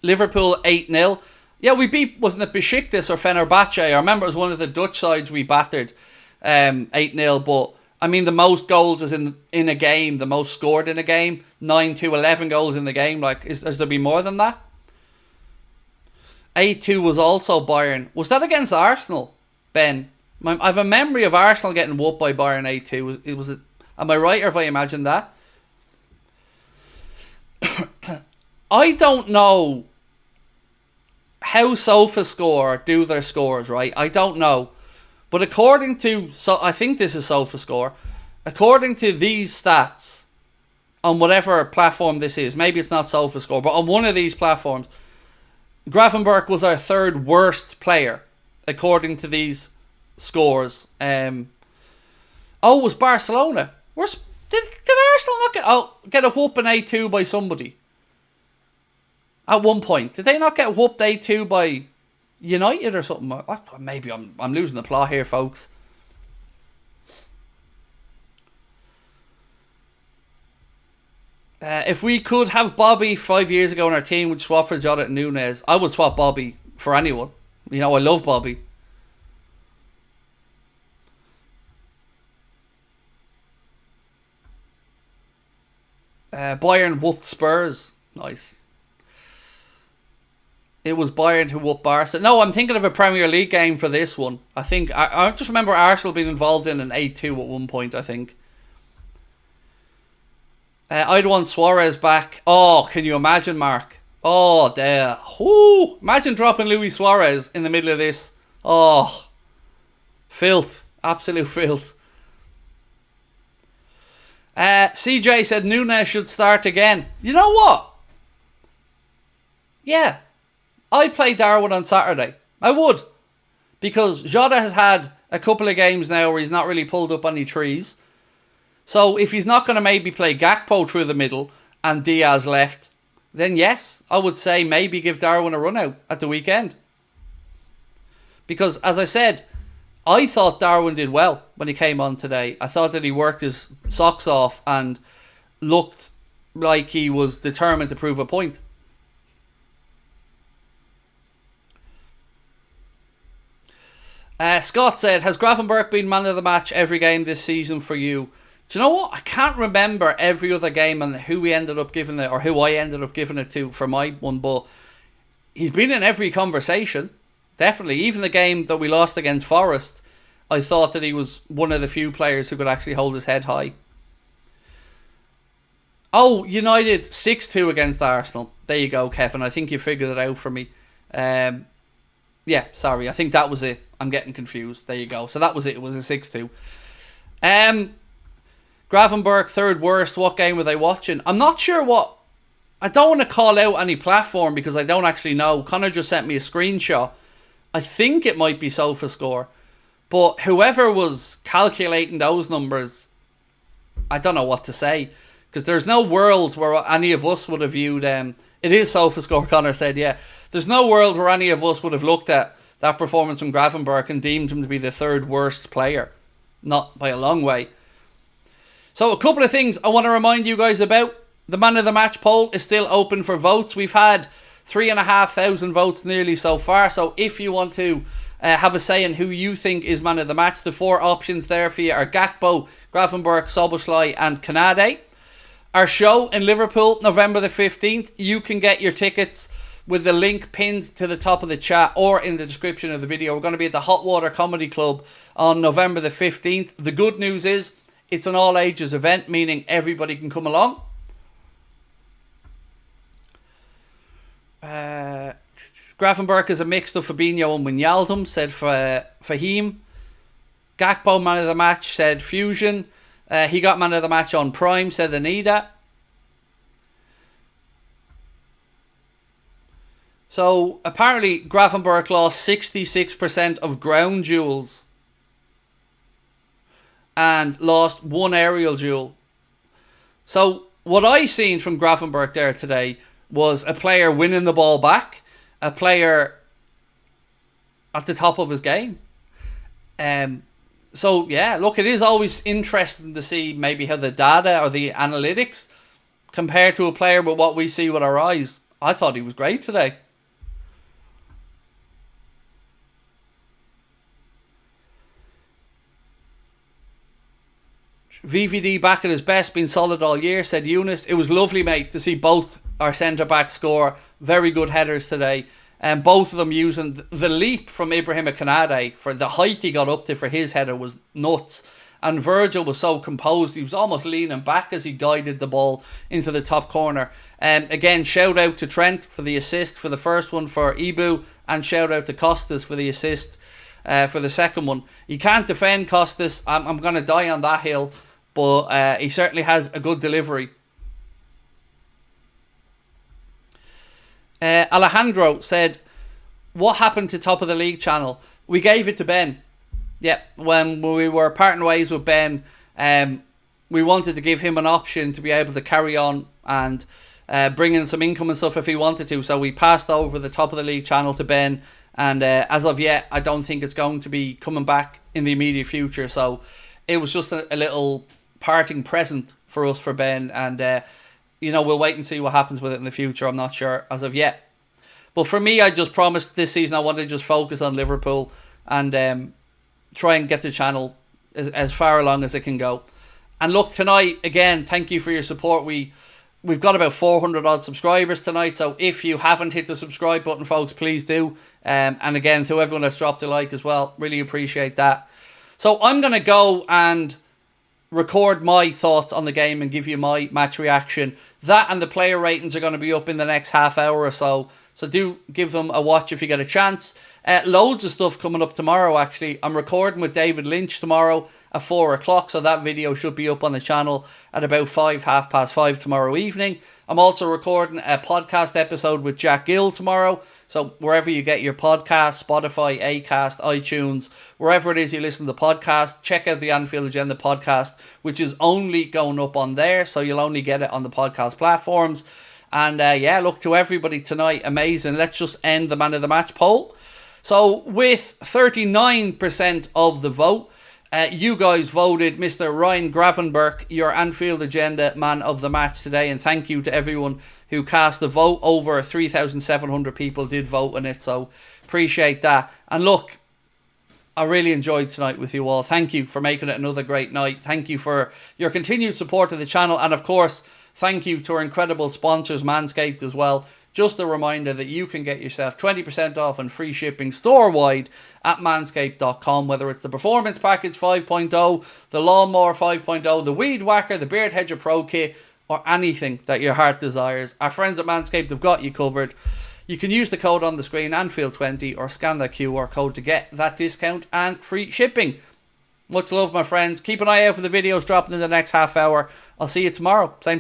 Liverpool 8-0. Yeah, we beat, wasn't it Besiktas or Fenerbahce? I remember it was one of the Dutch sides we battered 8-0. But, I mean, the most goals is in a game, the most scored in a game. 9-2, 11 goals in the game. Like, has there been more than that? 8-2 was also Bayern. Was that against Arsenal, Ben? I have a memory of Arsenal getting whooped by Bayern 8-2. Am I right, or have I imagined that? I don't know how SofaScore do their scores, right? I don't know. But according to... I think this is SofaScore. According to these stats, on whatever platform this is, maybe it's not SofaScore, but on one of these platforms, Gravenberch was our third worst player, according to these scores. It was Barcelona. Did Arsenal not get a whooping 8-2 by somebody? At one point, did they not get whooped 8-2 by United or something? Maybe I'm losing the plot here, folks. If we could have Bobby 5 years ago in our team, we'd swap for Jota and Nunez. I would swap Bobby for anyone. You know, I love Bobby. Bayern whooped Spurs. Nice. It was Bayern who whooped Barca. No, I'm thinking of a Premier League game for this one. I think I just remember Arsenal being involved in an 8-2 at one point, I think. I'd want Suarez back. Oh, can you imagine, Mark? Oh, there. Whoo. Imagine dropping Luis Suarez in the middle of this. Oh, filth. Absolute filth. CJ said Nunes should start again. You know what? Yeah. I'd play Darwin on Saturday. I would. Because Jota has had a couple of games now where he's not really pulled up any trees. So if he's not going to maybe play Gakpo through the middle and Diaz left, then yes, I would say maybe give Darwin a run out at the weekend. Because as I said, I thought Darwin did well when he came on today. I thought that he worked his socks off and looked like he was determined to prove a point. Scott said, has Gravenberch been man of the match every game this season for you? Do you know what? I can't remember every other game and who we ended up giving it, or who I ended up giving it to for my one, but he's been in every conversation. Definitely. Even the game that we lost against Forest, I thought that he was one of the few players who could actually hold his head high. Oh, United 6-2 against Arsenal. There you go, Kevin. I think you figured it out for me. Yeah, sorry. I think that was it. I'm getting confused. There you go. So that was it. It was a 6-2. Gravenberch, third worst. What game were they watching? I'm not sure what... I don't want to call out any platform because I don't actually know. Connor just sent me a screenshot. I think it might be SofaScore. But whoever was calculating those numbers, I don't know what to say. Because there's no world where any of us would have viewed... it is SofaScore, Connor said, yeah. There's no world where any of us would have looked at that performance from Gravenberch and deemed him to be the third worst player. Not by a long way. So a couple of things I want to remind you guys about. The Man of the Match poll is still open for votes. We've had 3,500 votes nearly so far. So if you want to have a say in who you think is Man of the Match, the four options there for you are Gakpo, Gravenberch, Szoboszlai and Kanade. Our show in Liverpool, November the 15th. You can get your tickets with the link pinned to the top of the chat or in the description of the video. We're going to be at the Hot Water Comedy Club on November the 15th. The good news is it's an all ages event, meaning everybody can come along. Gravenberch is a mix of Fabinho and Wijnaldum, said Fahim. Gakpo, man of the match, said Fusion. He got man of the match on Prime, said Anita. So apparently Gravenberch lost 66% of ground duels and lost one aerial duel. So what I seen from Gravenberch there today was a player winning the ball back, a player at the top of his game. So yeah, look, it is always interesting to see maybe how the data or the analytics compare to a player with what we see with our eyes. I thought he was great today. VVD back at his best, been solid all year, said Eunice. It was lovely, mate, to see both our centre-backs score. Very good headers today. And both of them using the leap from Ibrahim Kanade for the height he got up to for his header was nuts. And Virgil was so composed, he was almost leaning back as he guided the ball into the top corner. Again, shout out to Trent for the assist for the first one for Ibu, and shout out to Costas for the assist for the second one. You can't defend Costas. I'm going to die on that hill, but he certainly has a good delivery. Alejandro said, what happened to Top of the League channel? We gave it to Ben. Yeah, when we were parting ways with Ben, we wanted to give him an option to be able to carry on and bring in some income and stuff if he wanted to. So we passed over the Top of the League channel to Ben. And as of yet, I don't think it's going to be coming back in the immediate future. So it was just a little parting present for us for Ben. And you know, we'll wait and see what happens with it in the future. I'm not sure as of yet. But for me, I just promised this season I wanted to just focus on Liverpool and try and get the channel as far along as it can go. And look, tonight, again, thank you for your support. We We've got about 400 odd subscribers tonight, so if you haven't hit the subscribe button, folks, please do. And again, to everyone that's dropped a like as well, really appreciate that. So I'm going to go and record my thoughts on the game and give you my match reaction. That and the player ratings are going to be up in the next half hour or so. So do give them a watch if you get a chance. Loads of stuff coming up tomorrow, actually. I'm recording with David Lynch tomorrow at 4 o'clock. So that video should be up on the channel at about 5:30 tomorrow evening. I'm also recording a podcast episode with Jack Gill tomorrow. So wherever you get your podcasts, Spotify, Acast, iTunes, wherever it is you listen to the podcast, check out the Anfield Agenda podcast, which is only going up on there. So you'll only get it on the podcast platforms. And yeah, look, to everybody tonight, amazing. Let's just end the man of the match poll. So with 39% of the vote, you guys voted Mr. Ryan Gravenberch, your Anfield Agenda man of the match today. And thank you to everyone who cast the vote. Over 3,700 people did vote on it. So appreciate that. And look, I really enjoyed tonight with you all. Thank you for making it another great night. Thank you for your continued support of the channel. And of course, thank you to our incredible sponsors, Manscaped, as well. Just a reminder that you can get yourself 20% off and free shipping store-wide at manscaped.com, whether it's the Performance Package 5.0, the Lawnmower 5.0, the Weed Whacker, the Beard Hedger Pro Kit, or anything that your heart desires. Our friends at Manscaped have got you covered. You can use the code on the screen, Anfield20, or scan that QR code to get that discount and free shipping. Much love, my friends. Keep an eye out for the videos dropping in the next half hour. I'll see you tomorrow. Same